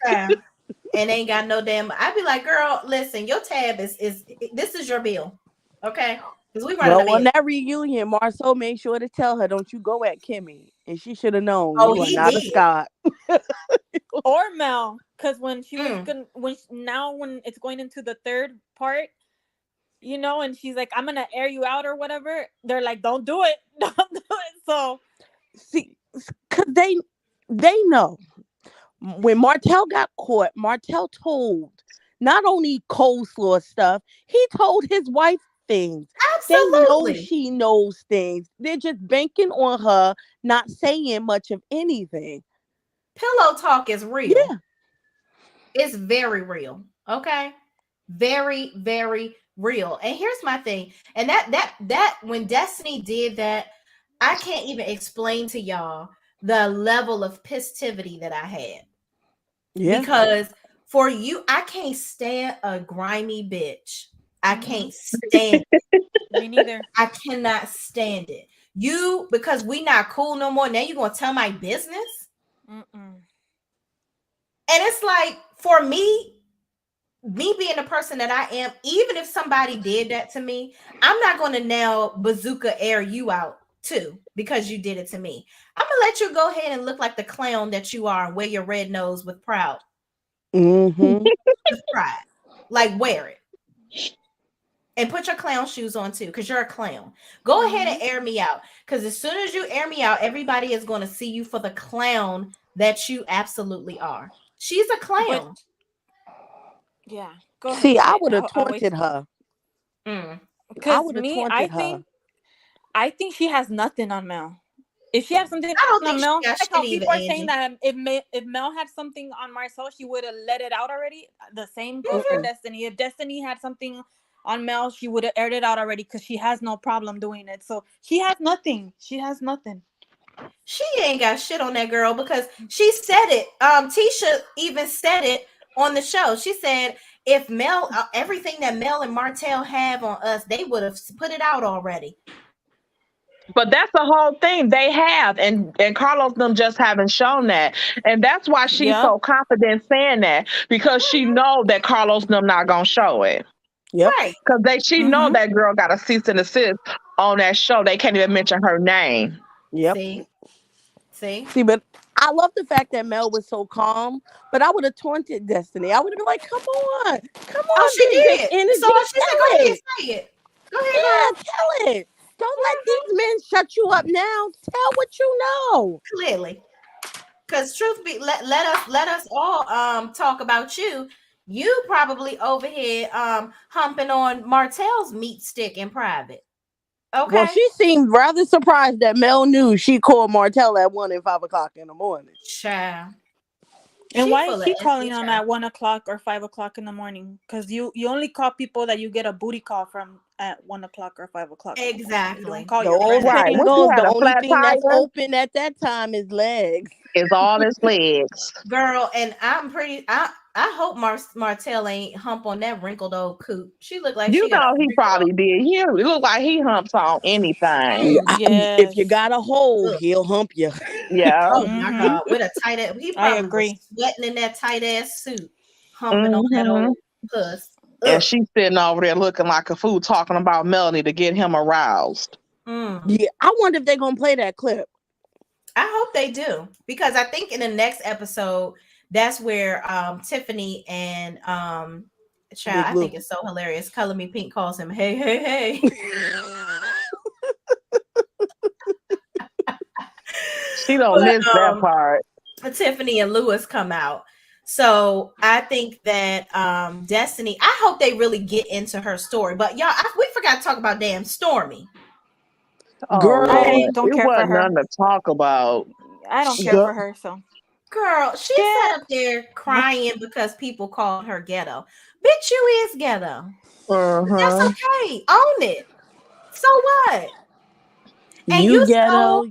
Child. And ain't got no damn. I'd be like, girl, listen, your tab is this is your bill. Okay. Because we running on that reunion, Marcel made sure to tell her, don't you go at Kimmy. And she should have known. Oh, you are not a Scott. Or Mel. Because when she was when it's going into the third part, you know, and she's like, I'm gonna air you out or whatever. They're like, don't do it. Don't do it. So see, because they know. When Martel got caught, Martel told not only coleslaw stuff, he told his wife things. Absolutely. They know she knows things. They're just banking on her not saying much of anything. Pillow talk is real. Yeah. It's very real. Okay. Very, very real. And here's my thing. And that when Destiny did that, I can't even explain to y'all the level of pistivity that I had. Yeah. Because for you, I can't stand a grimy bitch. I can't stand it. Me neither. I cannot stand it. You, because we not cool no more. Now you're going to tell my business? And it's like, for me being the person that I am, even if somebody did that to me, I'm not going to now bazooka air you out too because you did it to me. I'm going to let you go ahead and look like the clown that you are and wear your red nose with pride. With pride. Like, wear it. And put your clown shoes on too, because you're a clown. Go ahead and air me out. Because as soon as you air me out, everybody is going to see you for the clown that you absolutely are. She's a clown. Yeah. Go ahead. See, I would have taunted her. Because I think she has nothing on Mel. If she has something on Mel, like how people are saying that if Mel had something on Marcel, she would have let it out already. The same goes for Destiny. If Destiny had something on Mel, she would have aired it out already because she has no problem doing it. So she has nothing. She has nothing. She ain't got shit on that girl because she said it. Tisha even said it on the show. She said if Mel, everything that Mel and Martel have on us, they would have put it out already. But that's the whole thing they have, and Carlos them just haven't shown that, and that's why she's Yep. so confident saying that because she know that Carlos them not gonna show it Yep. Right. because she know that girl got a cease and desist on that show. They can't even mention her name. Yep. See? See? See, but I love the fact that Mel was so calm. But I would have taunted Destiny. I would have been like, "Come on, come Oh, on, she big did. energy, So she said, go tell ahead, it. say it. Go ahead, Yeah, girl. tell it. Don't let these men shut you up now. Tell what you know." Clearly. Because truth be let us all talk about you. You probably over here humping on Martel's meat stick in private. Okay. Well, she seemed rather surprised that Mel knew she called Martel at 1 and 5 o'clock in the morning. Child. And She why full is of she SC, calling him child. at 1 o'clock or 5 o'clock in the morning? Because you only call people that you get a booty call from at 1 o'clock or 5 o'clock. You Exactly. don't call The your old friends. Right? saying What you goes, had the a only flat thing that's tire? open at that time is legs. Is all his legs. Girl, and I hope Martel ain't hump on that wrinkled old coot. She looked like You she got know a he wrinkled probably did. He look like he humps on anything. Yeah, if you Yes. got a hole, old. he'll hump you. Yeah. Oh my God, with a tight ass, he I probably was agree. sweating in that tight ass suit, humping on that Hmm. old puss. And Ugh. she's sitting over there looking like a fool, talking about Melanie to get him aroused. Yeah, I wonder if they're gonna play that clip. I hope they do because I think in the next episode, that's where Tiffany and child, Big I Lou. think it's so hilarious. Color Me Pink calls him hey hey hey. She don't miss that But part. Tiffany and Lewis come out. So I think that Destiny, I hope they really get into her story. But y'all, we forgot to talk about damn Stormy. Oh Girl, I Lord, don't it care for wasn't her. nothing to talk about. I don't care girl, for her. So Girl, she scared. sat up there crying because people called her ghetto. Bitch, you is ghetto. But that's Uh-huh. okay. Own it. So what? And you ghetto,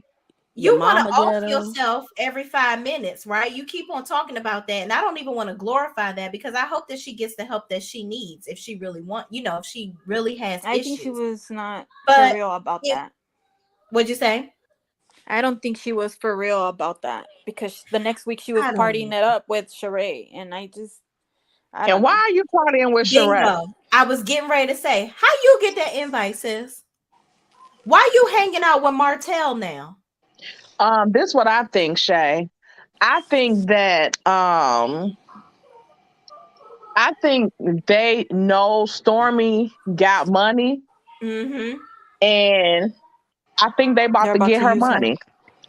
your you want to mama off ghetto. yourself every 5 minutes, right? You keep on talking about that, and I don't even want to glorify that because I hope that she gets the help that she needs if she really if she really has I think she issues. was not for But real about that. what'd you say? I don't think she was for real about that because the next week she was I don't partying know. it up with Sheree, and I And don't why know. are you partying with Sheree? Bingo. I was getting ready to say, how you get that invite, sis? Why you hanging out with Martel now? This what I think, Shay. I think that I think they know Stormy got money, Mm-hmm. and I think they about They're to about get to her use her. money.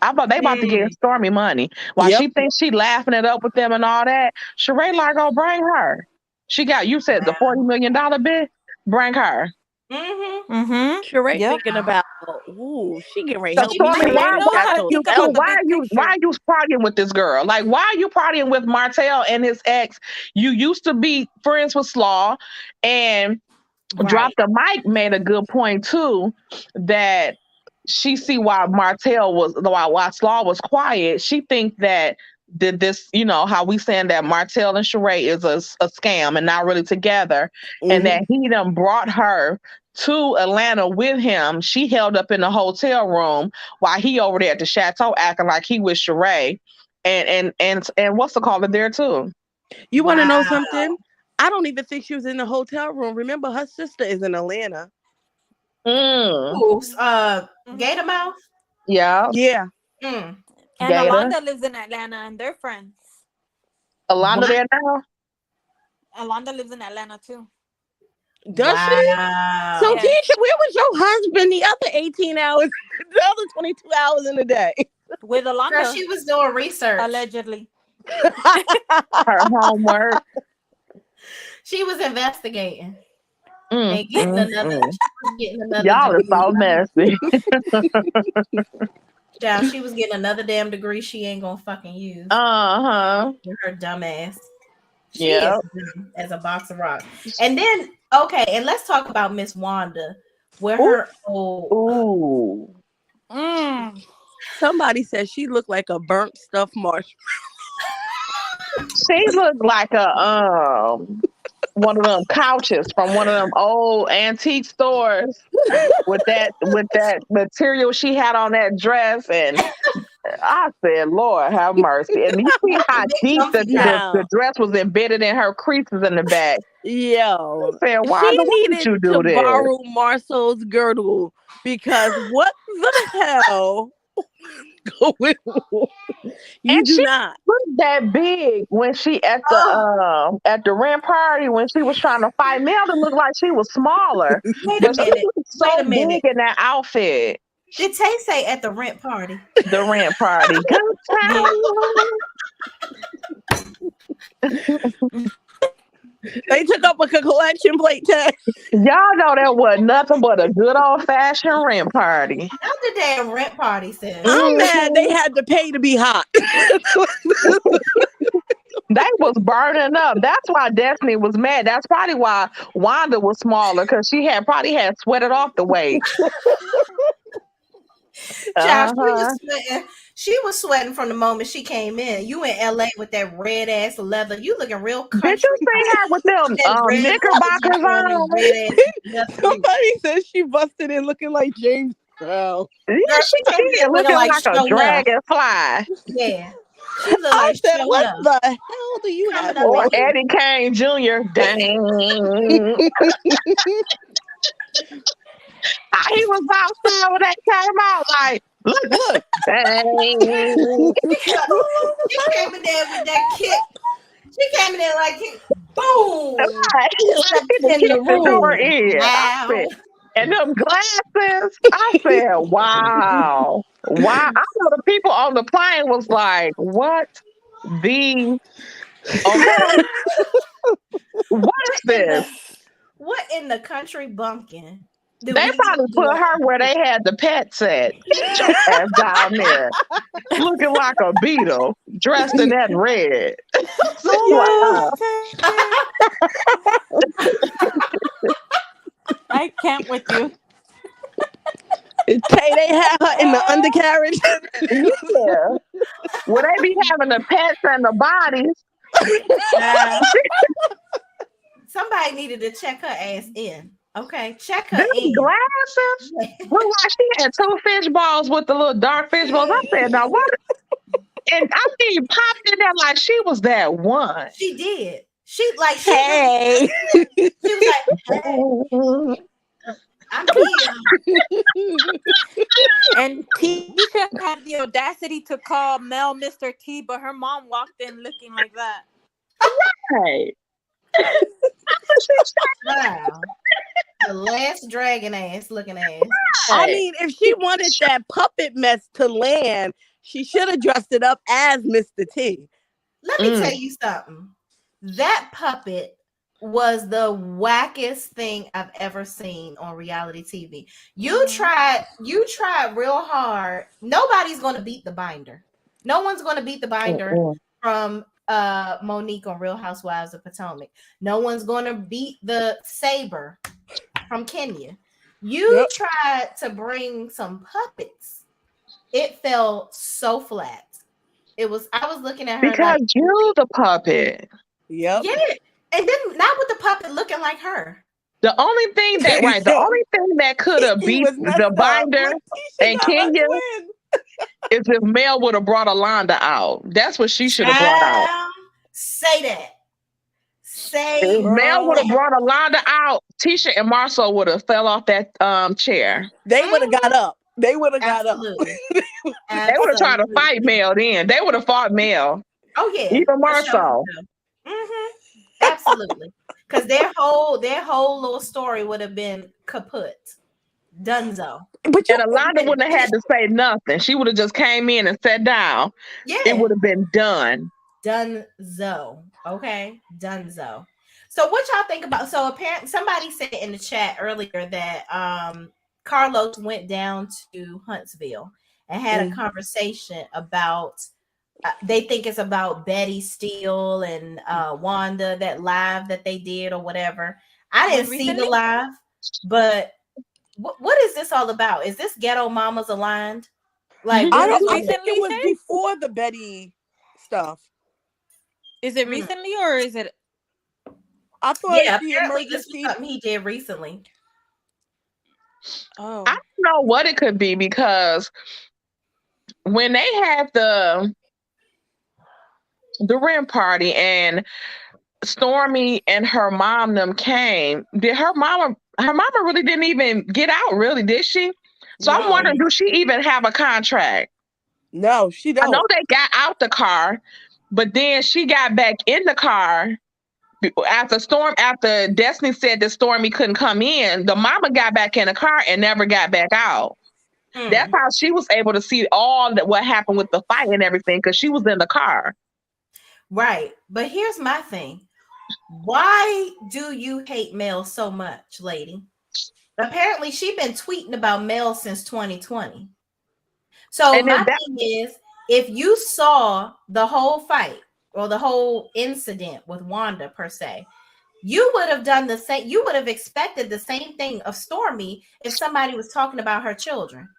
I thought they about to get Stormy money. While Yep. she thinks she laughing it up with them and all that, Sheree like, oh, bring her. She got, you said the $40 million bid? Bring her. Mm-hmm. Mm-hmm. Sheree Yep. thinking about, ooh, she getting ready to So help me Stormy, create Sheree a knows how to chateau. think Tell about the her. big why picture. are you partying with this girl? Like, why are you partying with Martel and his ex? You used to be friends with Slaw, and Drop Right. the Mic made a good point too, that she see why why Slaw was quiet. She think that this, how we saying that Martel and Sheree is a scam and not really together, and Mhm. that he done brought her to Atlanta with him. She held up in the hotel room while he over there at the chateau acting like he was Sheree, and what's the caller there too. You want to Wow. know something? I don't even think she was in the hotel room. Remember, her sister is in Atlanta. Mm, Who's Gator Mouth? yeah, Yeah. Mm. And Gator. Alonda lives in Atlanta, and they're friends. Alonda Wow. there now. Alonda lives in Atlanta too. Does she? So, Wow. Yes. Tisha, where was your husband the other 18 hours, the other 22 hours in the day? With Girl, Alonda, she was doing research. allegedly. Her homework. She was investigating Mm, and getting mm, another. mm. She was getting another Y'all are degree. so messy. Child, she was getting another damn degree she ain't gonna fucking use. Uh-huh. Her dumb ass. She is Yeah. dumb as a box of rocks. And then, okay, and let's talk about Miss Wanda with Ooh, her old. Ooh. Mm. somebody said she looked like a burnt stuffed marshmallow. She looked like a one of them couches from one of them old antique stores with that material she had on that dress, and I said, Lord have mercy. And you see how deep the dress was embedded in her creases in the back. Yo, I said, why she would needed you do to this? borrow Marcel's girdle because what the hell going on? You and do she not was that big when she at the rent party when she was trying to fight Mel. It looked like she was smaller, Wait a but she minute. was so big in that outfit. Did Tay say at the rent party? The rent party. Good time. They took up a collection plate test. Y'all know that was nothing but a good old fashioned rent party. Not the damn rent party, sis. I'm mad they had to pay to be hot. They was burning up. That's why Destiny was mad. That's probably why Wanda was smaller, because she probably had sweated off the weight. Child, she was sweating from the moment she came in. You in LA with that red ass leather. You looking real country. Did you see her with them knickerbockers on? Somebody said she busted in looking like James Brown. Yeah, she did, looking like a dragonfly. Yeah. She looked like said, what the hell do you have Or on? Eddie Kane Jr. Dang. He was outside when that came out, like, look. Dang. She came in there with that kick. She came in there like, boom. And them glasses, I said, wow. Wow. I know the people on the plane was like, what the okay. What is this? What in the country bumpkin? They probably put her where they had the pets at. Get your ass down there. Looking like a beetle, dressed in that red. I can't with you. Tay, they have her in the undercarriage. Yeah. Will they be having the pets and the bodies? Somebody needed to check her ass in. Okay, check her in. Glasses? Look like she had 2 fish balls with the little dark fish balls. I said, now what? And I mean, popped in there like she was that one. She did. She like, hey. She was like, hey. I'm here. And Tisha had the audacity to call Mel Mr. T, but her mom walked in looking like that. Right. Wow. The last dragon ass looking ass. I mean, if she wanted that puppet mess to land, she should have dressed it up as Mr. T. Let me tell you something. That puppet was the wackest thing I've ever seen on reality TV. You tried real hard. Nobody's gonna beat the binder. No one's gonna beat the binder from Monique on Real Housewives of Potomac. No one's gonna beat the saber from Kenya. You tried to bring some puppets. It fell so flat. I was looking at her because like, you the puppet. Yep. Yeah. And then not with the puppet looking like her. The only thing that could have beat the binder and Kenya is if Mel would have brought Alonda out. That's what she should have brought out. Say that. If Mel would have brought Alonda out, Tisha and Marcel would have fell off that chair. They would have got up. They would have got up. They would have tried to fight Mel then. They would have fought Mel. Oh yeah. Even Marcel. Absolutely. Because their whole little story would have been kaput. Dunzo. And Alonda wouldn't have had to say nothing. She would have just came in and sat down. Yeah. It would have been done. Dunzo. Okay. Dunzo. So what y'all think about? So apparently somebody said in the chat earlier that Carlos went down to Huntsville and had a conversation about they think it's about Betty Steele and Wanda, that live that they did or whatever. I didn't see the live, but what is this all about? Is this Ghetto Mamas aligned? Like I don't think it was before the Betty stuff. Is it recently or is it? I thought Yeah, the apparently this was emergency. something he did recently. Oh. I don't know what it could be because when they had the rent party and Stormi and her mom them came, did her mama really didn't even get out, really, did she? So I'm No, wondering, do she even have a contract? no, she I know don't. they got out the car, but then she got back in the car after Destiny said that Stormi couldn't come in. The mama got back in the car and never got back out. That's Mm, how she was able to see all that what happened with the fight and everything because she was in the car. right. But here's my thing. Why do you hate Mel so much, lady? Apparently, she been tweeting about Mel since 2020. So And then my thing is, if you saw the whole fight or the whole incident with Wanda per se, you would have done the same. You would have expected the same thing of Stormi if somebody was talking about her children.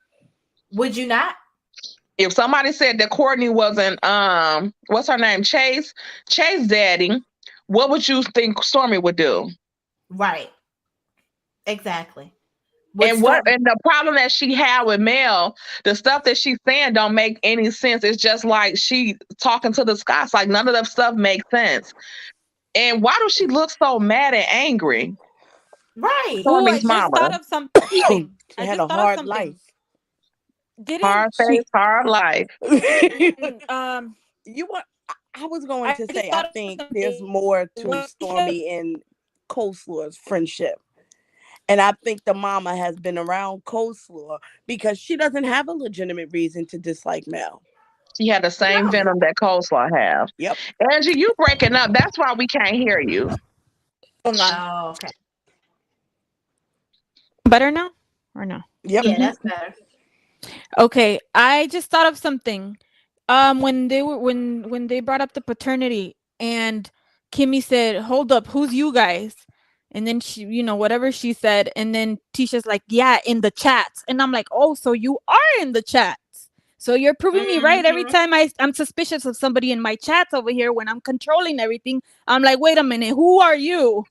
Would you not? if somebody said that Courtney wasn't what's her name, Chase daddy, what would you think Stormi would do? Right. Exactly. And the problem that she had with Mel, the stuff that she's saying don't make any sense. It's just like she talking to the Scots, like none of that stuff makes sense. And why does she look so mad and angry? Right. Oh, I Stormi's just mama. thought of something. She I had just a thought of hard something. life. Hard Didn't face, hard life. You want? I was going to just say, I thought of think something. there's more to When Stormi and Coleslaw's friendship. And I think the mama has been around Coleslaw because she doesn't have a legitimate reason to dislike Mel. She had the same venom that Coleslaw have. Yep. Angie, you breaking up. That's why we can't hear you. Oh, okay. better now or no? Yep. Yeah, that's better. Okay, I just thought of something. When they brought up the paternity and Kimmy said, "Hold up, who's you guys?" And then she, whatever she said, and then Tisha's like, "Yeah, in the chats," and I'm like, "Oh, so you are in the chats? So you're proving me right every time I'm suspicious of somebody in my chats over here when I'm controlling everything. I'm like, wait a minute, who are you?"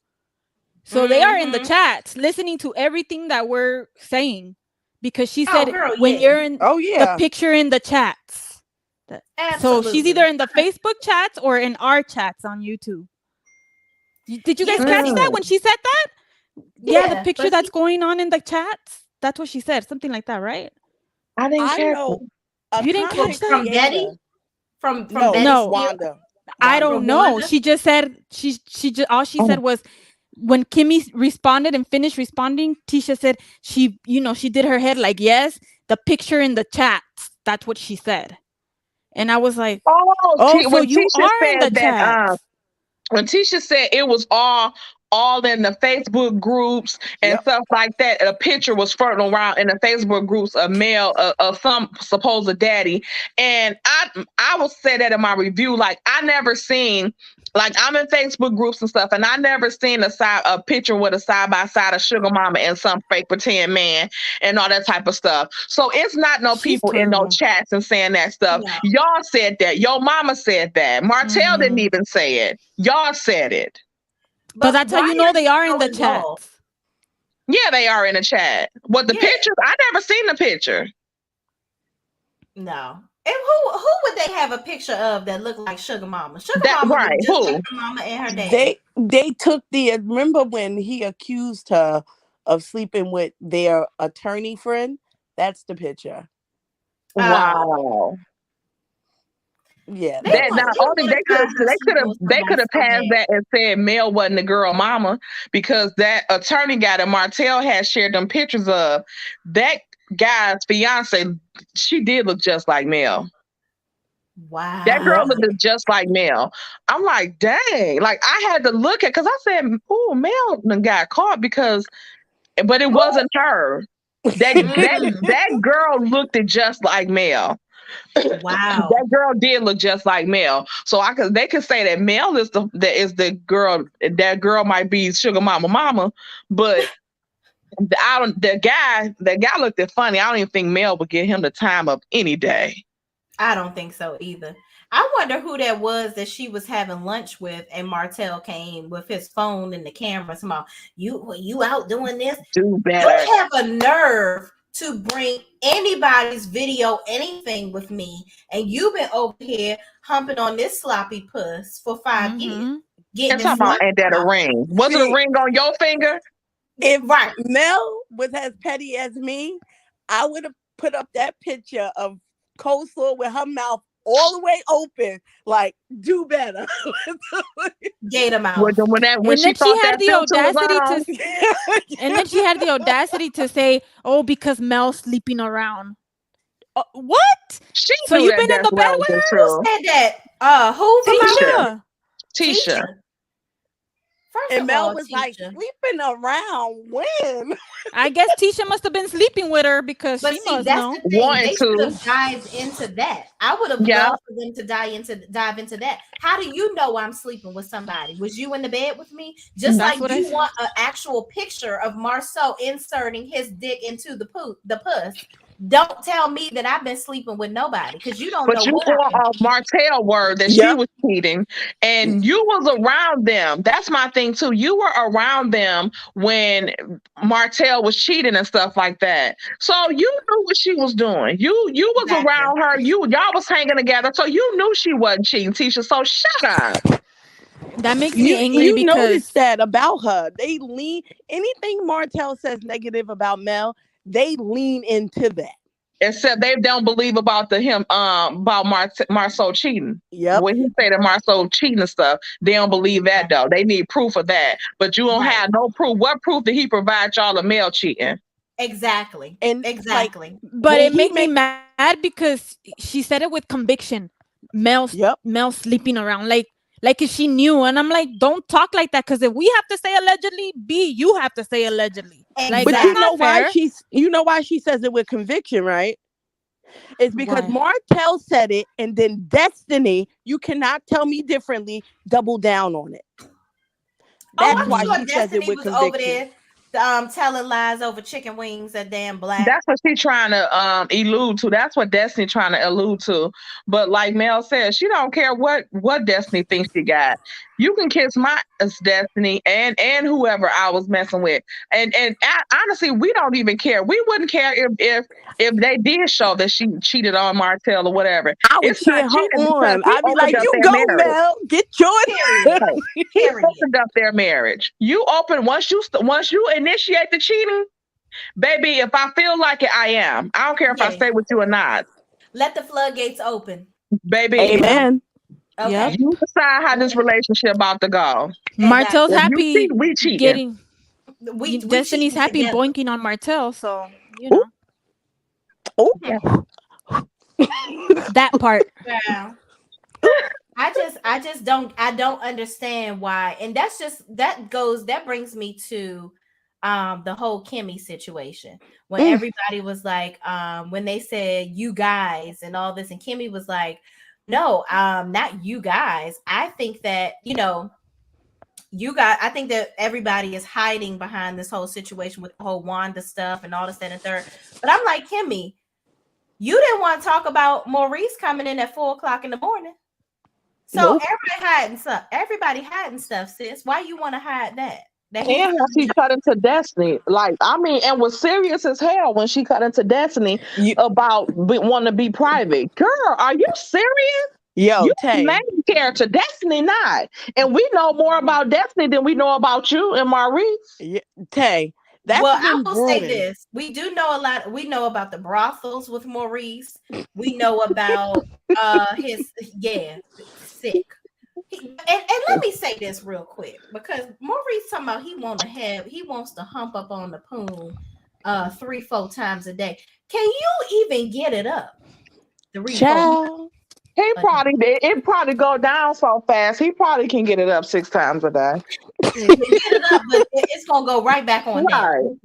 So they are in the chats, listening to everything that we're saying. Because she said when you're in the picture in the chats. So she's either in the Facebook chats or in our chats on YouTube. Did you guys catch that when she said that? Yeah, the picture that's going on in the chats. That's what she said. Something like that, right? I didn't catch it. You didn't catch that? From Betty? From Betty? No. Wanda. I don't know. Wanda? She just said she just all she said was when Kimmy responded and finished responding, Tisha said she did her head like, yes, the picture in the chats. That's what she said. And I was like, so you Tisha are in the chats. When Tisha said it was all in the Facebook groups and stuff like that, a picture was floating around in the Facebook groups of Mel of some supposed daddy. And I will say that in my review, like I never seen, like I'm in Facebook groups and stuff, and I never seen a picture with a side by side of Sugar Mama and some fake pretend man and all that type of stuff. So it's not no people in no chats and saying that stuff. No. Y'all said that. Your mama said that. Martel didn't even say it. Y'all said it. But that's how you know they are in the chat. Yeah, they are in the chat. What the pictures? I never seen the picture. No. And who would they have a picture of that looked like Sugar Mama? Mama right? Who? Like her mama and her dad. They took remember when he accused her of sleeping with their attorney friend? That's the picture. Wow. Yeah, they could have passed that and said Mel wasn't the girl mama because that attorney guy that Martel had shared them pictures of, that guy's fiance, she did look just like Mel. Wow. That girl looked just like Mel. I'm like, dang. Like I had to look at, because I said, oh, Mel got caught but it wasn't her. That girl looked just like Mel. Wow. That girl did look just like Mel. So they could say that Mel is the girl. That girl might be Sugar Mama, but the guy looked funny. I don't even think Mel would give him the time of any day. I don't think so either. I wonder who that was that she was having lunch with, and Martel came with his phone and the camera. Somehow, you out doing this? Do better. You have a nerve to bring anybody's video, anything with me, and you've been over here humping on this sloppy puss for 5 years. And talking about, ain't that a ring? Was it a ring on your finger? If Mel was as petty as me, I would have put up that picture of coleslaw with her mouth all the way open, like, do better. Gator mouth. And then she had the audacity to say, "Oh, because Mel's sleeping around." What? So you've been in the bed with her? Who said that? Who? Tisha. And Mel was like, sleeping around when? I guess Tisha must have been sleeping with her because she must know. The thing. They should have dived into that. I would have loved for them to dive into that. How do you know I'm sleeping with somebody? Was you in the bed with me? Just like you want an actual picture of Marceau inserting his dick into the puss. Don't tell me that I've been sleeping with nobody because you don't know. But you brought a Martel word that she was cheating, and you was around them. That's my thing too. You were around them when Martel was cheating and stuff like that. So you knew what she was doing. You was around her. Y'all was hanging together, so you knew she wasn't cheating, Tisha. So shut up. That makes me angry you because noticed that about her. They lean anything Martel says negative about Mel. They lean into that. Except they don't believe about Marceau cheating. Yep. When he say that Marceau cheating and stuff, they don't believe that though. They need proof of that. But you don't have no proof. What proof did he provide y'all of Mel cheating? Exactly. Exactly. But it made me mad because she said it with conviction. Mel's sleeping around. Like if she knew, and I'm like, don't talk like that, because if we have to say allegedly, you have to say allegedly. Exactly. But you know why she says it with conviction, right? It's because Martel said it, and then Destiny, you cannot tell me differently, double down on it. That's why she says it with conviction. Over there, telling lies over chicken wings at damn Black. That's what she's trying to allude to. That's what Destiny trying to allude to. But like Mel said, she don't care what Destiny thinks she got. You can kiss my Destiny and whoever I was messing with. And honestly, we don't even care. We wouldn't care if they did show that she cheated on Martel or whatever. I would cheer her on. I'd be like, you go, Mel. Get yours. He opened up their marriage. You open once you initiate the cheating, baby. If I feel like it, I am. I don't care if I stay with you or not. Let the floodgates open, baby. Amen. Okay. Yep. You decide how this relationship about to go. Martel's happy we cheating. Getting. We Destiny's happy together. Boinking on Martel, so you know. Oh, that part. Yeah. I just don't understand why, and that brings me to the whole Kimmy situation when everybody was like when they said you guys and all this, and Kimmy was like, no, not you guys. I think that I think that everybody is hiding behind this whole situation with the whole Wanda stuff and all this, that, and third. But I'm like, Kimmy, you didn't want to talk about Maurice coming in at 4:00 in the morning. So everybody hiding stuff, sis. Why you want to hide that? And she cut into Destiny, and was serious as hell when she cut into Destiny about wanting to be private. Girl, are you serious? Yo, you Tay. Main character, Destiny not, and we know more about Destiny than we know about you and Maurice. Yeah, Tay. That's I will say this: we do know a lot. We know about the brothels with Maurice. We know about his sick. And let me say this real quick, because Maurice talking about he wants to hump up on the poon 3-4 times a day. Can you even get it up? It probably go down so fast. He probably can get it up 6 times a day. Get it up, but it's gonna go right back on down.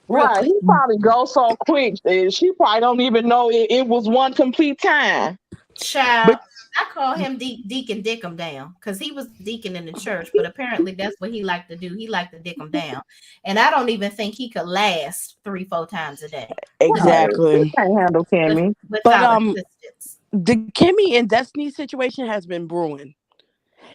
Right. He probably goes so quick. She probably don't even know it was one complete time. Child. I call him Deacon Dick him down, because he was deacon in the church, but apparently that's what he liked to do. He liked to dick him down, and I don't even think he could last 3-4 times a day. Exactly. He can't handle Kimmy. But The Kimmy and Destiny situation has been brewing.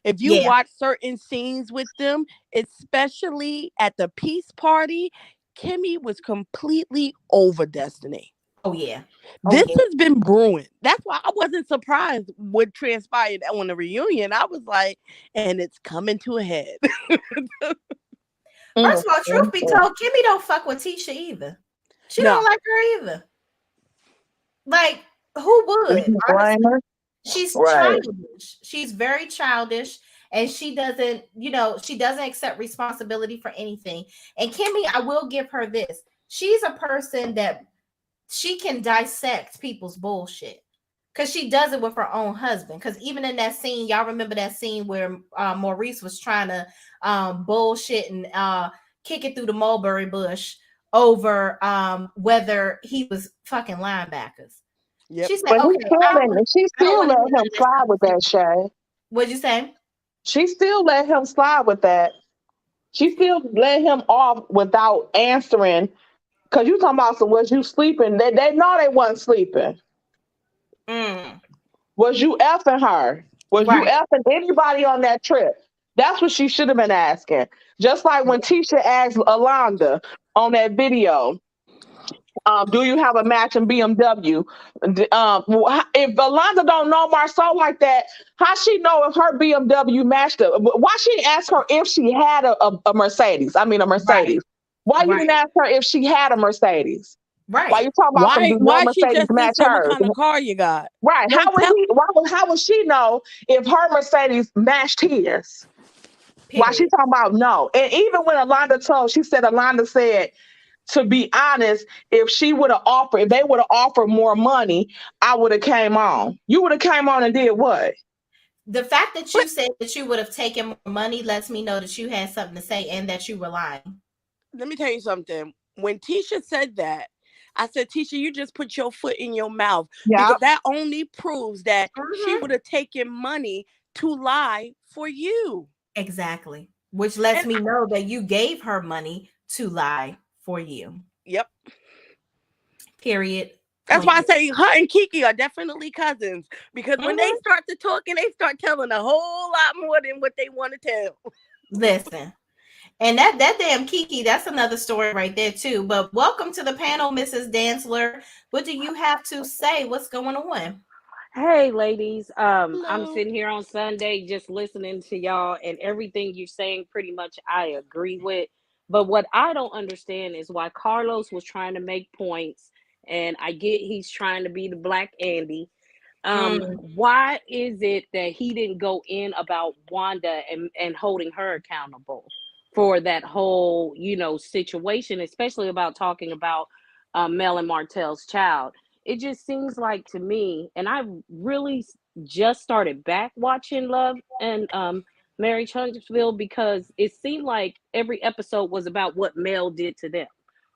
If you Yeah. watch certain scenes with them, especially at the peace party, Kimmy was completely over Destiny. Oh yeah. This yeah. has been brewing. That's why I wasn't surprised what transpired on the reunion. I was like, and it's coming to a head. First of all, truth be told, Kimmy don't fuck with Tisha either. She don't like her either. Like, who would? Honestly, she's childish. She's very childish, and she doesn't, she doesn't accept responsibility for anything. And Kimmy, I will give her this. She's a person that she can dissect people's bullshit. Because she does it with her own husband. Because even in that scene, y'all remember that scene where Maurice was trying to bullshit and kick it through the mulberry bush over whether he was fucking linebackers. Yep. She said, but okay, she still let him slide with that, Shay. What'd you say? She still let him slide with that. She still let him off without answering. Because you talking about, so was you sleeping? They know they wasn't sleeping. Was you effing her? Was you effing anybody on that trip? That's what she should have been asking. Just like when Tisha asked Alonda on that video, do you have a matching BMW? If Alonda don't know Marceau like that, how she know if her BMW matched it? Why she didn't ask her if she had a Mercedes? I mean, a Mercedes. Why you didn't ask her if she had a Mercedes? Right. Why you talking about why she Mercedes just match didn't say hers? what kind of car you got? Right. How would she know if her Mercedes matched his? Why she talking about no? And even when Alonda said, to be honest, if they would have offered more money, I would have came on. You would have came on and did what? The fact that you said that you would have taken more money lets me know that you had something to say and that you were lying. Let me tell you something. When Tisha said that, I said, Tisha, you just put your foot in your mouth. Because that only proves that she would have taken money to lie for you. Exactly. Which lets me know that you gave her money to lie for you. Yep. Period. That's why I say her and Kiki are definitely cousins. Because when they start to talk and they start telling a whole lot more than what they want to tell. Listen. And that damn Kiki, that's another story right there too. But welcome to the panel, Mrs. Dantzler. What do you have to say? What's going on? Hey, ladies. I'm sitting here on Sunday just listening to y'all, and everything you're saying pretty much I agree with. But what I don't understand is why Carlos was trying to make points, and I get he's trying to be the Black Andy. Why is it that he didn't go in about Wanda and holding her accountable for that whole, situation, especially about talking about Mel and Martel's child? It just seems like to me, and I really just started back watching Love and Marriage Huntsville because it seemed like every episode was about what Mel did to them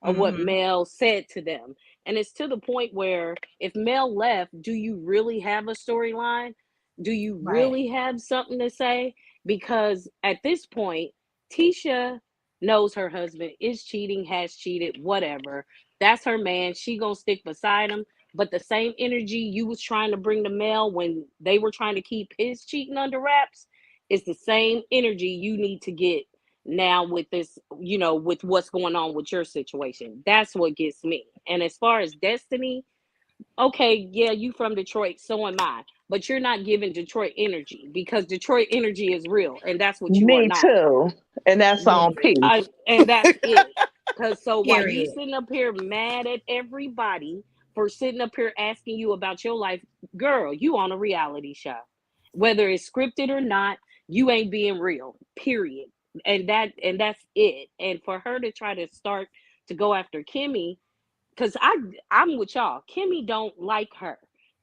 or what Mel said to them. And it's to the point where if Mel left, do you really have a storyline? Do you really have something to say? Because at this point, Tisha knows her husband is cheating, has cheated, whatever. That's her man. She gonna stick beside him. But the same energy you was trying to bring to Mel when they were trying to keep his cheating under wraps is the same energy you need to get now with this, with what's going on with your situation. That's what gets me. And as far as Destiny, okay, yeah, you from Detroit, so am I. But you're not giving Detroit energy because Detroit energy is real, and that's what you are not. Me too. And that's on peace. And that's it. Because so while you sitting up here mad at everybody for sitting up here asking you about your life, girl, you on a reality show. Whether it's scripted or not, you ain't being real, period. And that's it. And for her to try to start to go after Kimmy, because I'm with y'all. Kimmy don't like her.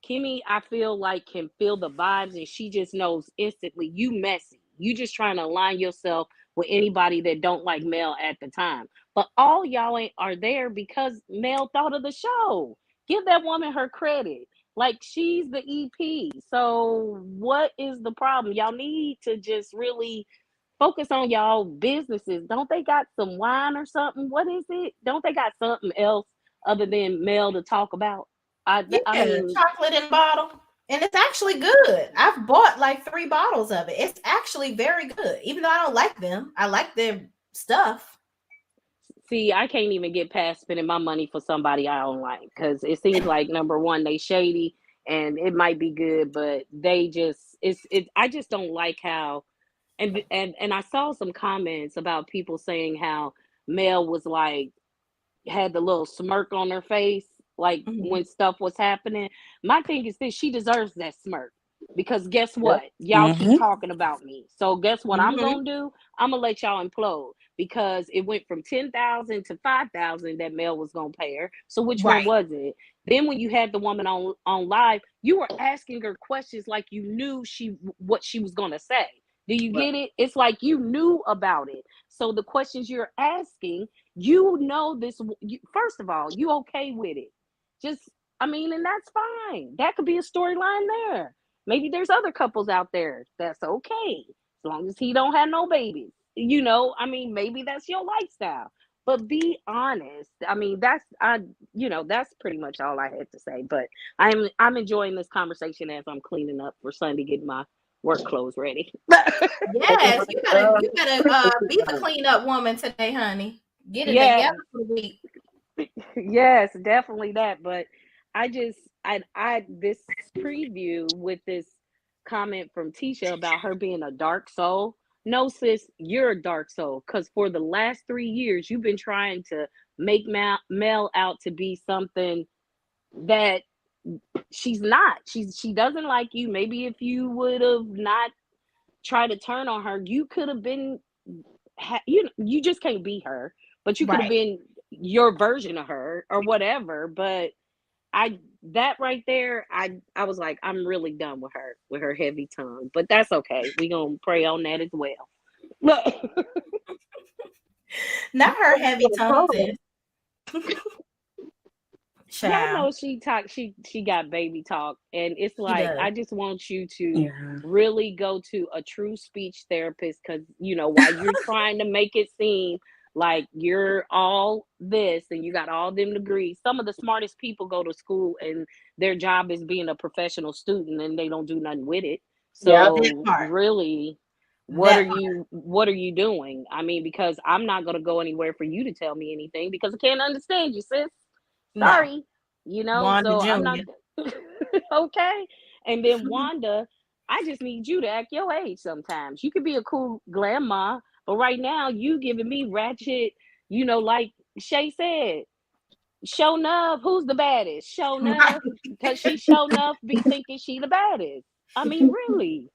Kimmy, I feel like, can feel the vibes, and she just knows instantly you messy. You just trying to align yourself with anybody that don't like Mel at the time. But all y'all are there because Mel thought of the show. Give that woman her credit. Like, she's the EP. So what is the problem? Y'all need to just really focus on y'all businesses. Don't they got some wine or something? What is it? Don't they got something else other than Mel to talk about? I mean, chocolate in a bottle. And it's actually good. I've bought like 3 bottles of it. It's actually very good. Even though I don't like them, I like their stuff. See, I can't even get past spending my money for somebody I don't like because it seems like number one, they shady and it might be good, but they just I just don't like how and I saw some comments about people saying how Mel was like had the little smirk on her face, like Mhm. when stuff was happening. My thing is this: she deserves that smirk because guess what? Y'all keep talking about me. So guess what I'm Mhm. gonna do? I'm gonna let y'all implode because it went from 10,000 to 5,000 that Mel was gonna pay her. So which one Right. was it? Then when you had the woman on live, you were asking her questions like you knew what she was gonna say. Do you get it? It's like you knew about it. So the questions you're asking, you know this. First of all, you okay with it? Just, I mean, and that's fine. That could be a storyline there. Maybe there's other couples out there that's okay as long as he don't have no babies. You know, I mean, maybe that's your lifestyle. But be honest. I mean, that's pretty much all I had to say. But I'm enjoying this conversation as I'm cleaning up for Sunday, getting my work clothes ready. Yes, you gotta be the cleanup woman today, honey. Get it Yes, together for the week. yes, definitely that. But I this preview with this comment from Tisha about her being a dark soul. No, sis, you're a dark soul because for the last 3 years you've been trying to make Mel out to be something that she's not. She doesn't like you. Maybe if you would have not tried to turn on her, you could have been you just can't be her, but you could have Right. been your version of her or whatever. But I that right there, I was like, I'm really done with her heavy tongue. But that's okay. We gonna pray on that as well. Look, Not her heavy tongue, sis. y'all Child. know she got baby talk, and it's She like does. I just want you to really go to a true speech therapist because while you're trying to make it seem like you're all this and you got all them degrees, some of the smartest people go to school and their job is being a professional student and they don't do nothing with it. That So part. really, what are That part. you doing? I mean, because I'm not going to go anywhere for you to tell me anything because I can't understand you, sis. No. Sorry, Wanda so I'm not Jr. okay. And then Wanda, I just need you to act your age sometimes. You could be a cool grandma, but right now you giving me ratchet, like Shay said, show enough. Who's the baddest? Show Right. enough, because she show enough be thinking she the baddest. I mean, really.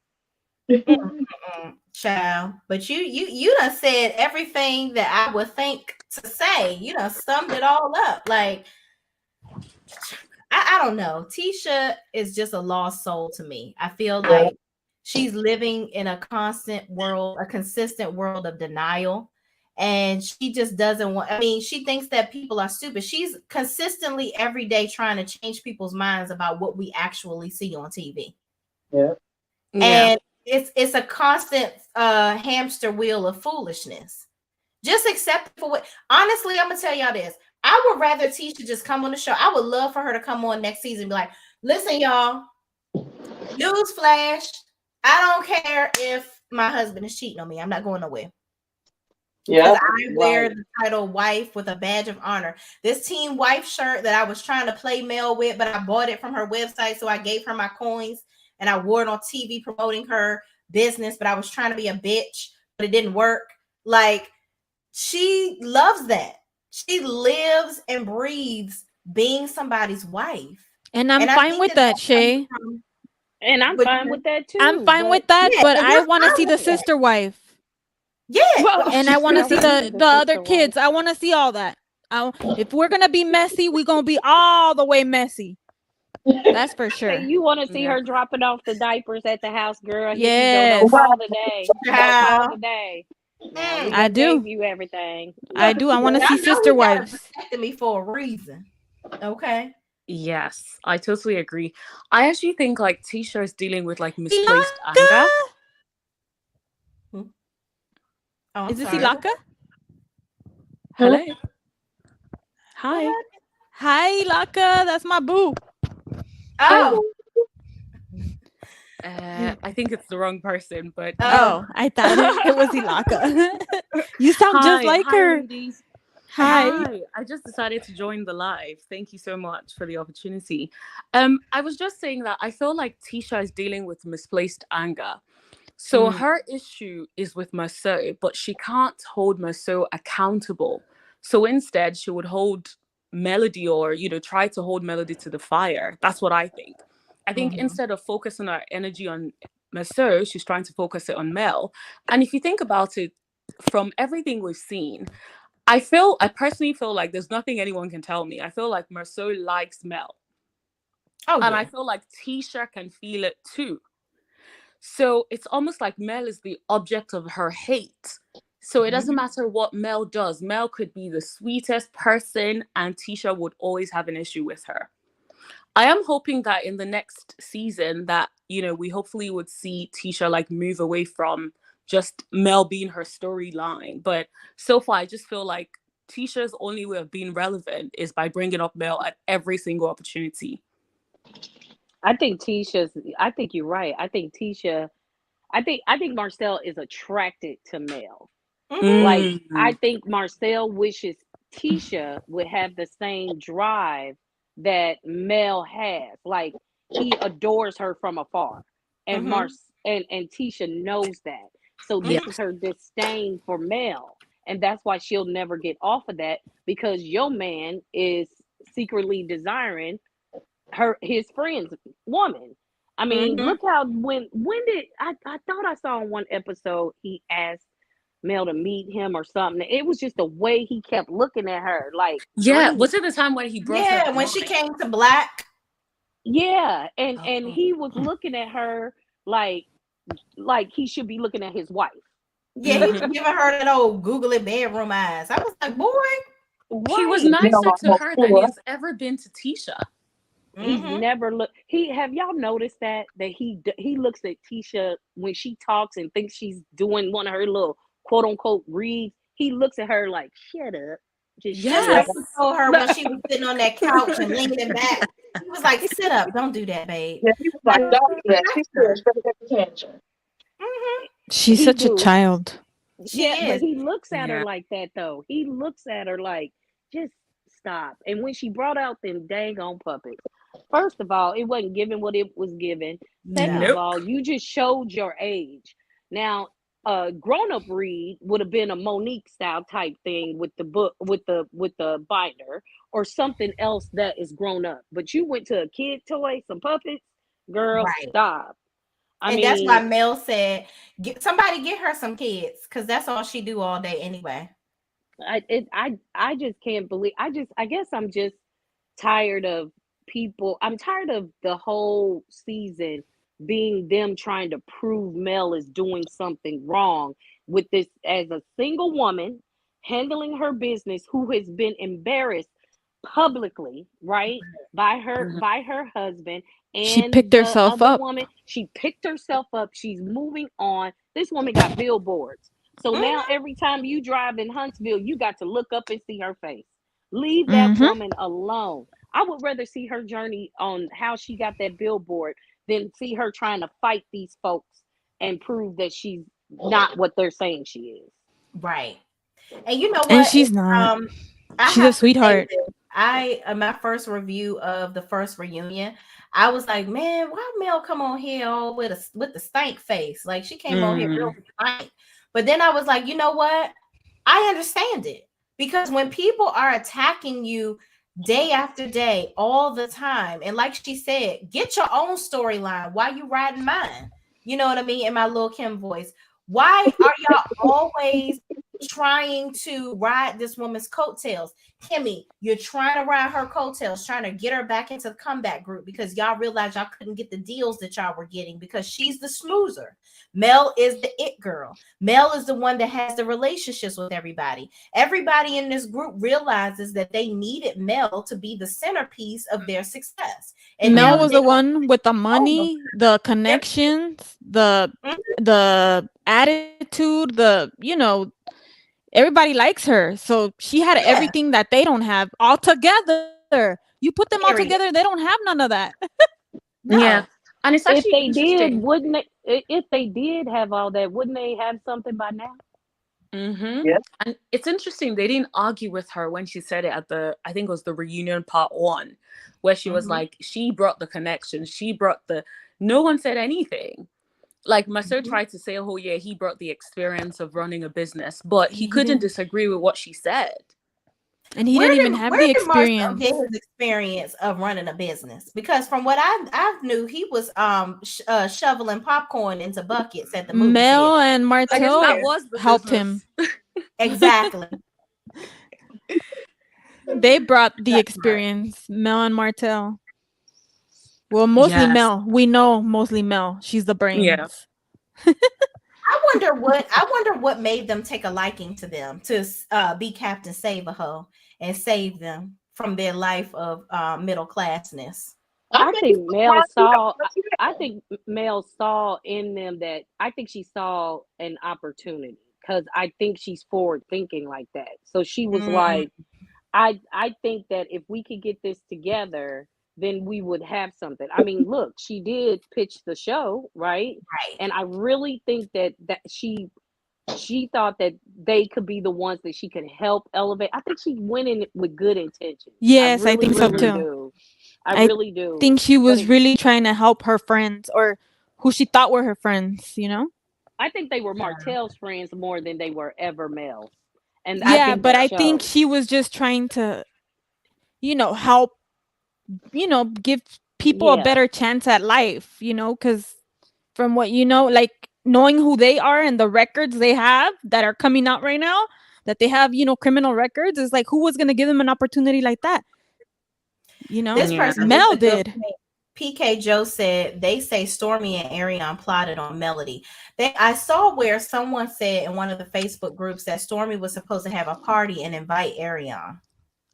Child. But you done said everything that I would think to say. You done summed it all up. Like, I don't know. Tisha is just a lost soul to me. I feel like she's living in a consistent world of denial. And she just doesn't want, I mean, she thinks that people are stupid. She's consistently every day trying to change people's minds about what we actually see on TV. Yeah. And it's a constant hamster wheel of foolishness. Just accept it for what, honestly, I'm gonna tell y'all this. I would rather Tisha just come on the show. I would love for her to come on next season and be like, listen, y'all, news flash. I don't care if my husband is cheating on me. I'm not going nowhere. Yeah. Because I wear the title wife with a badge of honor. This team wife shirt that I was trying to play Mel with, but I bought it from her website. So I gave her my coins and I wore it on TV promoting her business, but I was trying to be a bitch, but it didn't work. Like, she loves that. She lives and breathes being somebody's wife. And I'm And I fine think with that that, comes Shay. from And I'm with fine with that I'm too. fine But with that, yeah, but and I we're want to see fine the with that. sister wife. Yeah. well, And she I want to still see gonna be the other sister wife. kids. I want to see all that. If we're gonna be messy, we're gonna be all the way messy. That's for sure. Hey, you want to see her dropping off the diapers at the house, girl? Here you go. Yes, Don't call today. Don't call Child. today. Now we I done gave do. you everything. I do. I want to I see know sister he got a wives. vasectomy for a reason. Okay. Yes, I totally agree. I actually think like Tisha is dealing with like misplaced Ilaka? anger. Oh, I'm Is this sorry. Ilaka? Hello. Hi. Hi, Ilaka. That's my boo. Oh. I think it's the wrong person, but Oh, I thought it was Ilaka. You sound just like hi, her. ladies. Hi. Hi, I just decided to join the live. Thank you so much for the opportunity. I was just saying that I feel like Tisha is dealing with misplaced anger. So her issue is with Marceau, but she can't hold Marceau accountable. So instead, she would hold Melody, or try to hold Melody to the fire. That's what I think. I think instead of focusing her energy on Marceau, she's trying to focus it on Mel. And if you think about it, from everything we've seen, I personally feel like there's nothing anyone can tell me. I feel like Marceau likes Mel. And I feel like Tisha can feel it too. So it's almost like Mel is the object of her hate. So it doesn't matter what Mel does. Mel could be the sweetest person and Tisha would always have an issue with her. I am hoping that in the next season that, we hopefully would see Tisha like move away from just Mel being her storyline. But so far, I just feel like Tisha's only way of being relevant is by bringing up Mel at every single opportunity. I think you're right. I think Marcel is attracted to Mel. Like, I think Marcel wishes Tisha would have the same drive that Mel has. Like, he adores her from afar. And and Tisha knows that. So this is her disdain for Mel. And that's why she'll never get off of that, because your man is secretly desiring his friend's woman. I mean, look how when did I thought I saw in one episode he asked Mel to meet him or something. It was just the way he kept looking at her, like, was it the time when he brought her when she came to Black? And he was looking at her like he should be looking at his wife. He was giving her that old googly bedroom eyes. I was like, boy, he was nicer to her than he has ever been to Tisha. He's never looked. Have y'all noticed that he looks at Tisha when she talks and thinks she's doing one of her little quote unquote reads? He looks at her like, shut up. Just like he told her when she was sitting on that couch and leaning back. He was like, sit up, don't do that, babe. Yeah, he was like, don't do that. She's still straight attention. She's such a child. But he looks at her like that though. He looks at her like, just stop. And when she brought out them dang on puppets, first of all, it wasn't given what it was given. Second of all, you just showed your age. Now, grown-up read would have been a Monique style type thing with the book, with the binder, or something else that is grown up. But you went to a kid toy, some puppets, girl, stop. I mean, that's why Mel said, somebody get her some kids, because that's all she do all day anyway. I just can't believe. I guess I'm just tired of people. I'm tired of the whole season being them trying to prove Mel is doing something wrong with this, as a single woman handling her business, who has been embarrassed publicly, right, by her husband. And she picked herself up. Woman, she picked herself up. She's moving on. This woman got billboards. So now every time you drive in Huntsville, you got to look up and see her face. Leave that woman alone. I would rather see her journey on how she got that billboard than see her trying to fight these folks and prove that she's not what they're saying she is. Right. And you know what? And she's not. She's a sweetheart. My first review of the first reunion, I was like, man, why Mel come on here all with the stank face? Like, she came on here real stank. But then I was like, you know what? I understand it. Because when people are attacking you day after day, all the time, and like she said, get your own storyline. Why you riding mine? You know what I mean? In my Lil' Kim voice. Why are y'all always trying to ride this woman's coattails? Kimmy, you're trying to ride her coattails, trying to get her back into the comeback group because y'all realized y'all couldn't get the deals that y'all were getting because she's the snoozer. Mel is the it girl. Mel is the one that has the relationships with everybody. Everybody in this group realizes that they needed Mel to be the centerpiece of their success. And Mel was the one with the money, the connections, the attitude, everybody likes her. So she had everything that they don't have all together. You put them all together, they don't have none of that. No. And it's If actually they did, interesting. wouldn't they? If they did have all that, wouldn't they have something by now? Mm-hmm. Yeah. And it's interesting. They didn't argue with her when she said it at I think it was the reunion part 1, where she was like, she brought the connection. She brought no one said anything. Like Marcel tried to say, oh yeah, he brought the experience of running a business, but he couldn't disagree with what she said. And he didn't even have the Marcel experience. get his experience of running a business? Because from what I knew, he was shoveling popcorn into buckets at the movie Mel theater. and I guess Martel that was the helped business. him. Exactly. They brought the experience. Mel and Martel. Well, mostly Yes. Mel. We know mostly Mel. She's the brains. Yeah. I wonder what made them take a liking to them to be Captain Save-A-Ho and save them from their life of middle classness. I think Mel saw. I think Mel saw in them that I think she saw an opportunity because I think she's forward thinking like that. So she was like, I think that if we could get this together, then we would have something. I mean, look, she did pitch the show, right? Right. And I really think that she thought that they could be the ones that she could help elevate. I think she went in with good intentions. Yes, I I think so really too. do. I really do. I think she was really trying to help her friends or who she thought were her friends, you know? I think they were Martel's friends more than they were ever Mel's. And Yeah, I think but that I think showed. she was just trying to, help, give people a Yeah. better chance at life, because from what like knowing who they are and the records they have that are coming out right now, that they have, criminal records, is like, who was going to give them an opportunity like that? This person, Mel did. PK Joe said they say Stormi and Arion plotted on Melody. I saw where someone said in one of the Facebook groups that Stormi was supposed to have a party and invite Arion.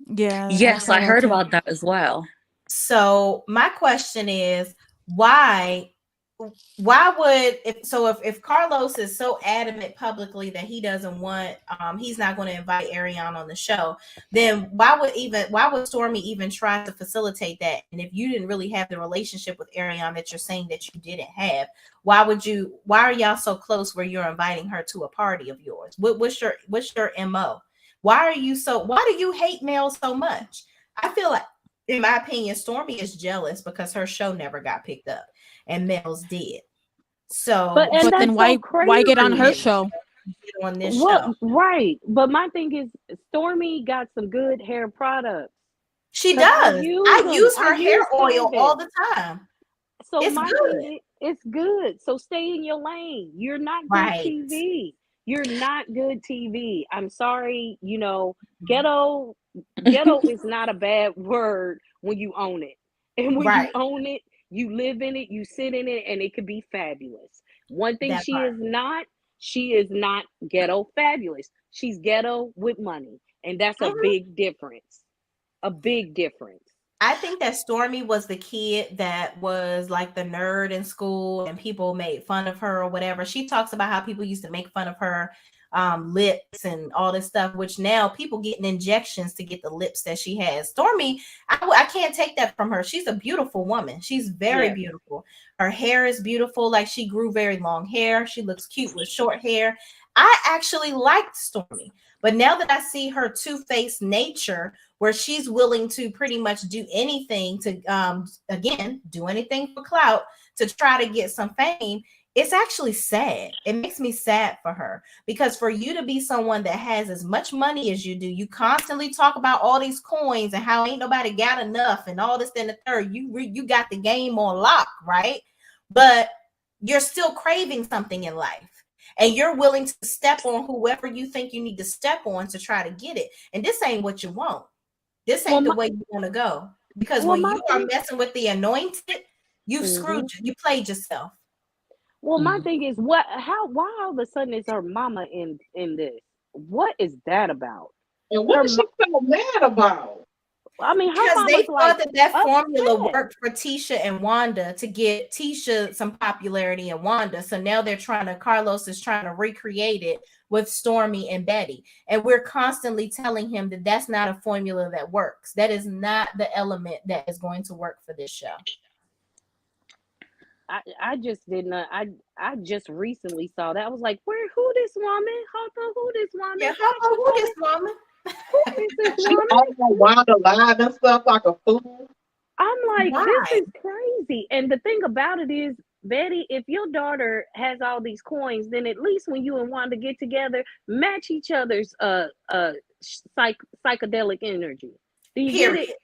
Yeah. Yes, I heard about that as well. So my question is, why would if Carlos is so adamant publicly that he doesn't want he's not going to invite Arion on the show, then why would Stormi even try to facilitate that? And if you didn't really have the relationship with Arion that you're saying that you didn't have, why are y'all so close where you're inviting her to a party of yours? What's your MO? Why do you hate Mel so much? I feel like, in my opinion, Stormi is jealous because her show never got picked up and Mel's did. So, but then why get on her show? Get on this show. Right. But my thing is, Stormi got some good hair products. She does. I use her hair oil all the time. So it's good. It's good. So stay in your lane. You're not good TV. You're not good TV. I'm sorry. Ghetto is not a bad word when you own it. And when you own it, you live in it, you sit in it, and it could be fabulous. One thing she is not ghetto fabulous. She's ghetto with money. And that's a big difference. A big difference. I think that Stormi was the kid that was like the nerd in school and people made fun of her or whatever. She talks about how people used to make fun of her lips and all this stuff, which now people getting injections to get the lips that she has. Stormi, I can't take that from her. She's a beautiful woman. She's very beautiful. Her hair is beautiful. Like, she grew very long hair. She looks cute with short hair. I actually liked Stormi. But now that I see her two-faced nature, where she's willing to pretty much do anything to, again, do anything for clout to try to get some fame, it's actually sad. It makes me sad for her, because for you to be someone that has as much money as you do, you constantly talk about all these coins and how ain't nobody got enough and all this and the third. You got the game on lock, right? But you're still craving something in life. And you're willing to step on whoever you think you need to step on to try to get it. And this ain't what you want. This ain't the way you want to go. Because when you are messing with the anointed, you screwed you. You played yourself. Well, my thing is, why all of a sudden is her mama in this? What is that about? And what is she so mad about? I mean, because they thought that formula worked for Tisha and Wanda to get Tisha some popularity in Wanda. So now Carlos is trying to recreate it with Stormi and Betty. And we're constantly telling him that that's not a formula that works. That is not the element that is going to work for this show. I just did not. I just recently saw that. I was like, who this woman? Hold on, who this woman? Yeah, who this woman? Who is this She woman? all Wanda live and stuff like a fool. I'm like, Why? this is crazy. And the thing about it is, Betty, if your daughter has all these coins, then at least when you and Wanda get together, match each other's psychedelic energy. Do you get it?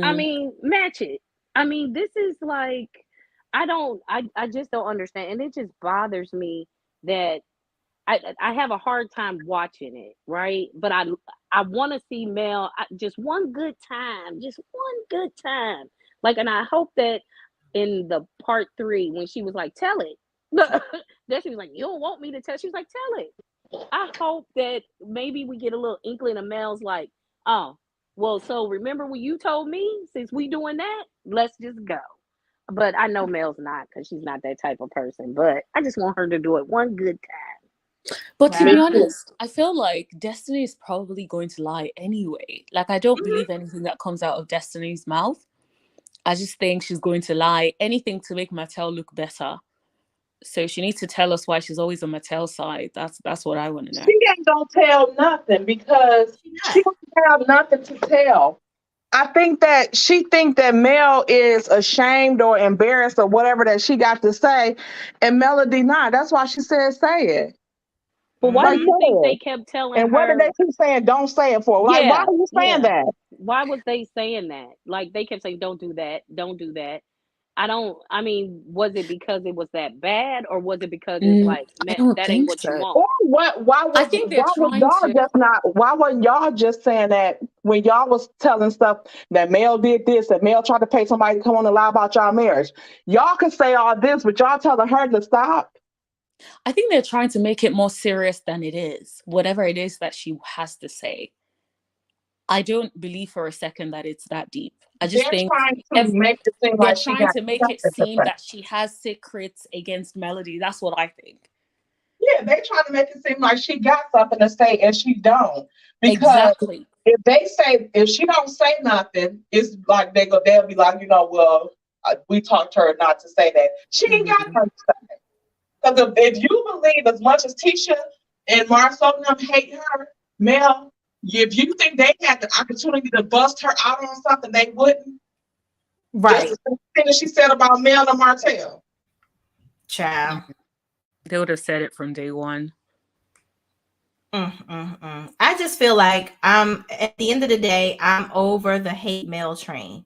I mean, match it. I mean, this is like, I just don't understand. And it just bothers me that I have a hard time watching it, right? But I want to see Mel just one good time, Like, and I hope that in the part 3, when she was like, tell it, then she was like, you don't want me to tell. She was like, tell it. I hope that maybe we get a little inkling of Mel's like, oh, well, so remember when you told me, since we doing that, let's just go. But I know Mel's not, because she's not that type of person. But I just want her to do it one good time. But to be honest, I feel like Destiny is probably going to lie anyway. Like, I don't believe anything that comes out of Destiny's mouth. I just think she's going to lie, anything to make Martel look better. So she needs to tell us why she's always on Martel's side. That's what I want to know. She ain't gonna tell nothing because she don't have nothing to tell. I think that she think that Mel is ashamed or embarrassed or whatever that she got to say, and Melody not. That's why she said say it. But why do you think they kept telling her? And what did they keep saying? Don't say it for. Like, why are you saying that? Why was they saying that? Like, they kept saying, "Don't do that. Don't do that." I mean, was it because it was that bad, or was it because it's like, man, that ain't what you want? Or what? Why wasn't y'all just saying that when y'all was telling stuff that Mel did this, that Mel tried to pay somebody to come on and lie about y'all marriage? Y'all can say all this, but y'all telling her to stop. I think they're trying to make it more serious than it is. Whatever it is that she has to say, I don't believe for a second that it's that deep. I just think they're trying to make it seem like that she has secrets against Melody. That's what I think. Yeah, they trying to make it seem like she got something to say and she don't. Because if she don't say nothing, it's like they'll be like, well, we talked to her not to say that. She ain't got nothing to say. Because if you believe as much as Tisha and Marcel and them hate her, Mel, if you think they had the opportunity to bust her out on something, they wouldn't. Right. Just the thing that she said about Mel and Martel. Child. They would have said it from day one. I just feel like at the end of the day, I'm over the hate mail train.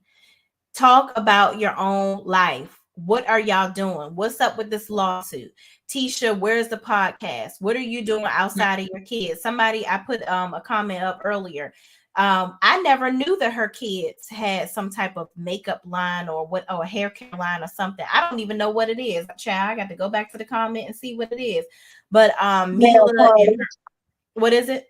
Talk about your own life. What are y'all doing? What's up with this lawsuit? Tisha, where's the podcast? What are you doing outside of your kids? Somebody, I put a comment up earlier. I never knew that her kids had some type of makeup line or a hair care line or something. I don't even know what it is. Child, I got to go back to the comment and see what it is. But Mila, what is it?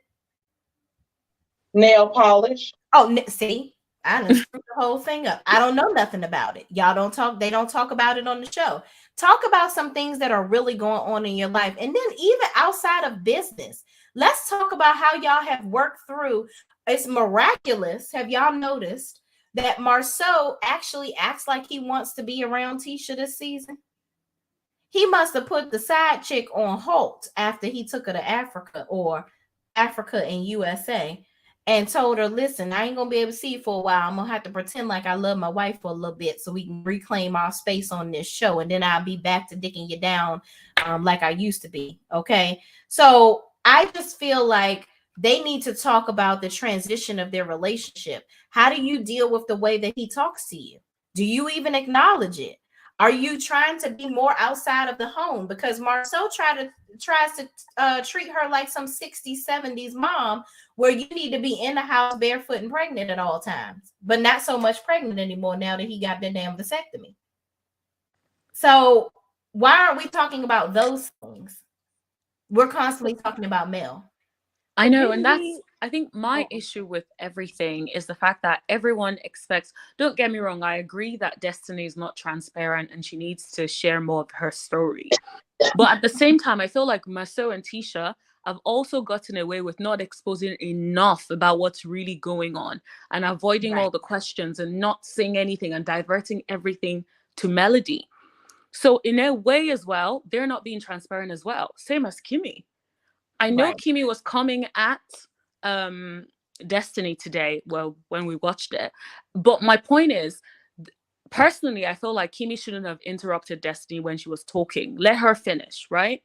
Nail polish. Oh, see, I done screwed the whole thing up. I don't know nothing about it. Y'all don't talk. They don't talk about it on the show. Talk about some things that are really going on in your life. And then even outside of business, let's talk about how y'all have worked through. It's miraculous. Have y'all noticed that Marceau actually acts like he wants to be around Tisha this season? He must have put the side chick on hold after he took her to Africa and USA and told her, listen, I ain't going to be able to see you for a while. I'm going to have to pretend like I love my wife for a little bit so we can reclaim our space on this show. And then I'll be back to dicking you down like I used to be. Okay. So I just feel like they need to talk about the transition of their relationship. How do you deal with the way that he talks to you? Do you even acknowledge it? Are you trying to be more outside of the home? Because Marceau tries to treat her like some 60s, 70s mom, where you need to be in the house barefoot and pregnant at all times, but not so much pregnant anymore now that he got the damn vasectomy. So why aren't we talking about those things? We're constantly talking about Mel. I know, and I think my issue with everything is the fact that everyone expects, don't get me wrong, I agree that Destiny is not transparent and she needs to share more of her story. But at the same time, I feel like Marceau and Tisha have also gotten away with not exposing enough about what's really going on and avoiding all the questions and not saying anything and diverting everything to Melody. So in a way as well, they're not being transparent as well. Same as Kimmy. I know Kimmy was coming at Destiny today, well, when we watched it. But my point is, personally, I feel like Kimmy shouldn't have interrupted Destiny when she was talking. Let her finish, right?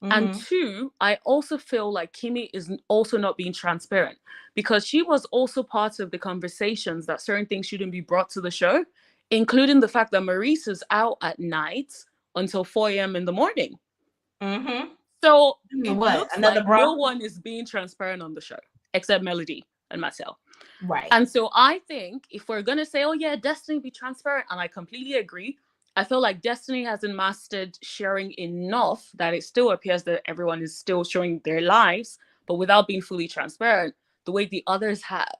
And two, I also feel like Kimmy is also not being transparent because she was also part of the conversations that certain things shouldn't be brought to the show, including the fact that Maurice is out at night until 4 a.m. in the morning. So it looks like no one is being transparent on the show except Melody and Martel. Right. And so I think if we're going to say, oh yeah, Destiny be transparent, and I completely agree, I feel like Destiny hasn't mastered sharing enough that it still appears that everyone is still showing their lives, but without being fully transparent, the way the others have.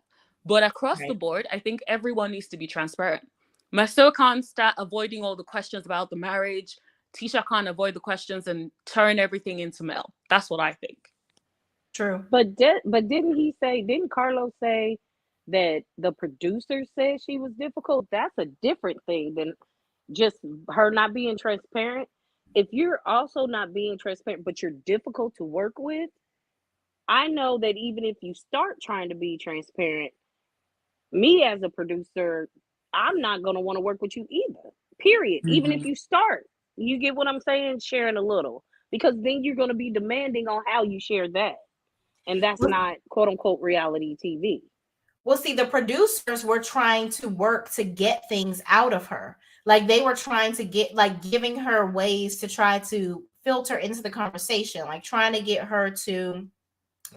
But across the board, I think everyone needs to be transparent. Marcel can't start avoiding all the questions about the marriage. Tisha can't avoid the questions and turn everything into Mel. That's what I think. True. But didn't Carlos say that the producer said she was difficult? That's a different thing than just her not being transparent. If you're also not being transparent, but you're difficult to work with, I know that even if you start trying to be transparent, me as a producer, I'm not going to want to work with you either, period. Even if you start, you get what I'm saying, sharing a little, because then you're going to be demanding on how you share that. And that's not quote unquote reality TV. Well, see, the producers were trying to work to get things out of her. Like they were trying to get, like giving her ways to try to filter into the conversation, like trying to get her to,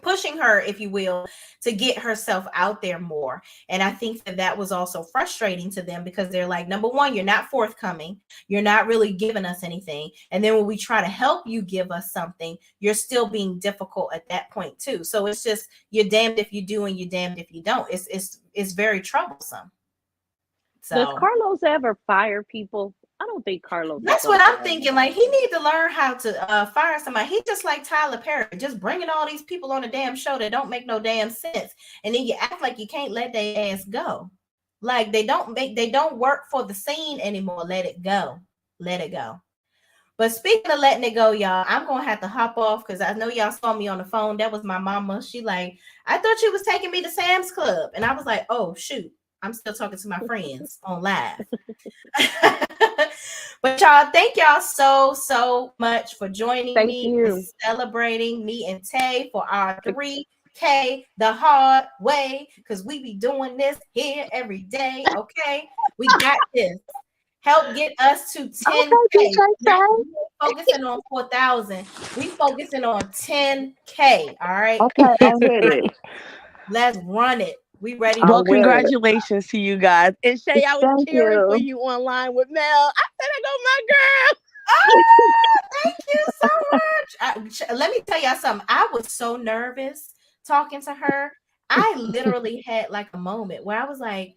pushing her, if you will, to get herself out there more. And I think that that was also frustrating to them because they're like, number one, you're not forthcoming. You're not really giving us anything. And then when we try to help you give us something, you're still being difficult at that point too. So it's just, you're damned if you do and you're damned if you don't. It's very troublesome. So does Carlos ever fire people? I don't think Carlos. That's what I'm thinking. Like he need to learn how to fire somebody. He just like Tyler Perry, just bringing all these people on a damn show that don't make no damn sense, and then you act like you can't let their ass go. Like they don't work for the scene anymore. Let it go. Let it go. But speaking of letting it go, y'all, I'm gonna have to hop off because I know y'all saw me on the phone. That was my mama. She like, I thought you was taking me to Sam's Club, and I was like, oh shoot. I'm still talking to my friends on live. But y'all, thank y'all so much for joining me and celebrating me and Tay for our 3K the hard way, because we be doing this here every day. Okay, we got this. Help get us to 10K. Focusing on 4,000. We focusing on 10K. All right. Okay, I'm with it. Let's run it. We ready? Well, congratulations to you guys. And Shay, I was cheering for you online with Mel. I said, I go, my girl. Oh, thank you so much. Let me tell y'all something. I was so nervous talking to her. I literally had like a moment where I was like,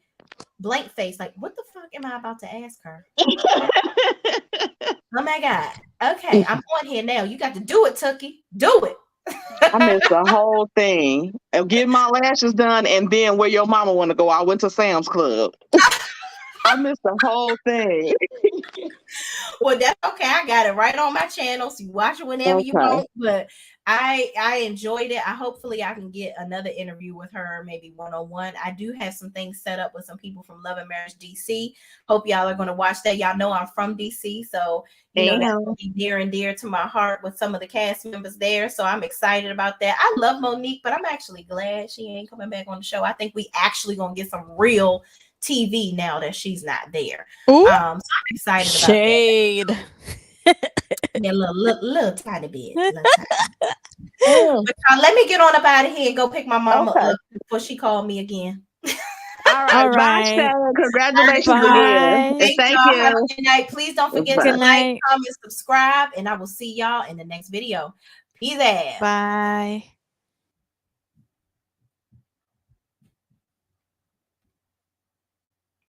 blank face, like, what the fuck am I about to ask her? Oh my God. Okay, I'm on here now. You got to do it, Tookie. Do it. I missed the whole thing. Get my lashes done, and then where your mama want to go. I went to Sam's Club. I missed the whole thing. Well, that's okay. I got it right on my channel, so you watch it whenever you want. But I enjoyed it. Hopefully I can get another interview with her, maybe one-on-one. I do have some things set up with some people from Love and Marriage DC. Hope y'all are going to watch that. Y'all know I'm from DC, so you know that's going to be near and dear to my heart with some of the cast members there. So I'm excited about that. I love Monique, but I'm actually glad she ain't coming back on the show. I think we actually going to get some real TV now that she's not there. So I'm excited about Shade. Yeah, little tiny bit. But let me get on up out of here and go pick my mama up before she called me again. All right. Bye, congratulations again. Thank you. Have a good night. Please don't forget to like, comment, subscribe, and I will see y'all in the next video. Peace out. Bye.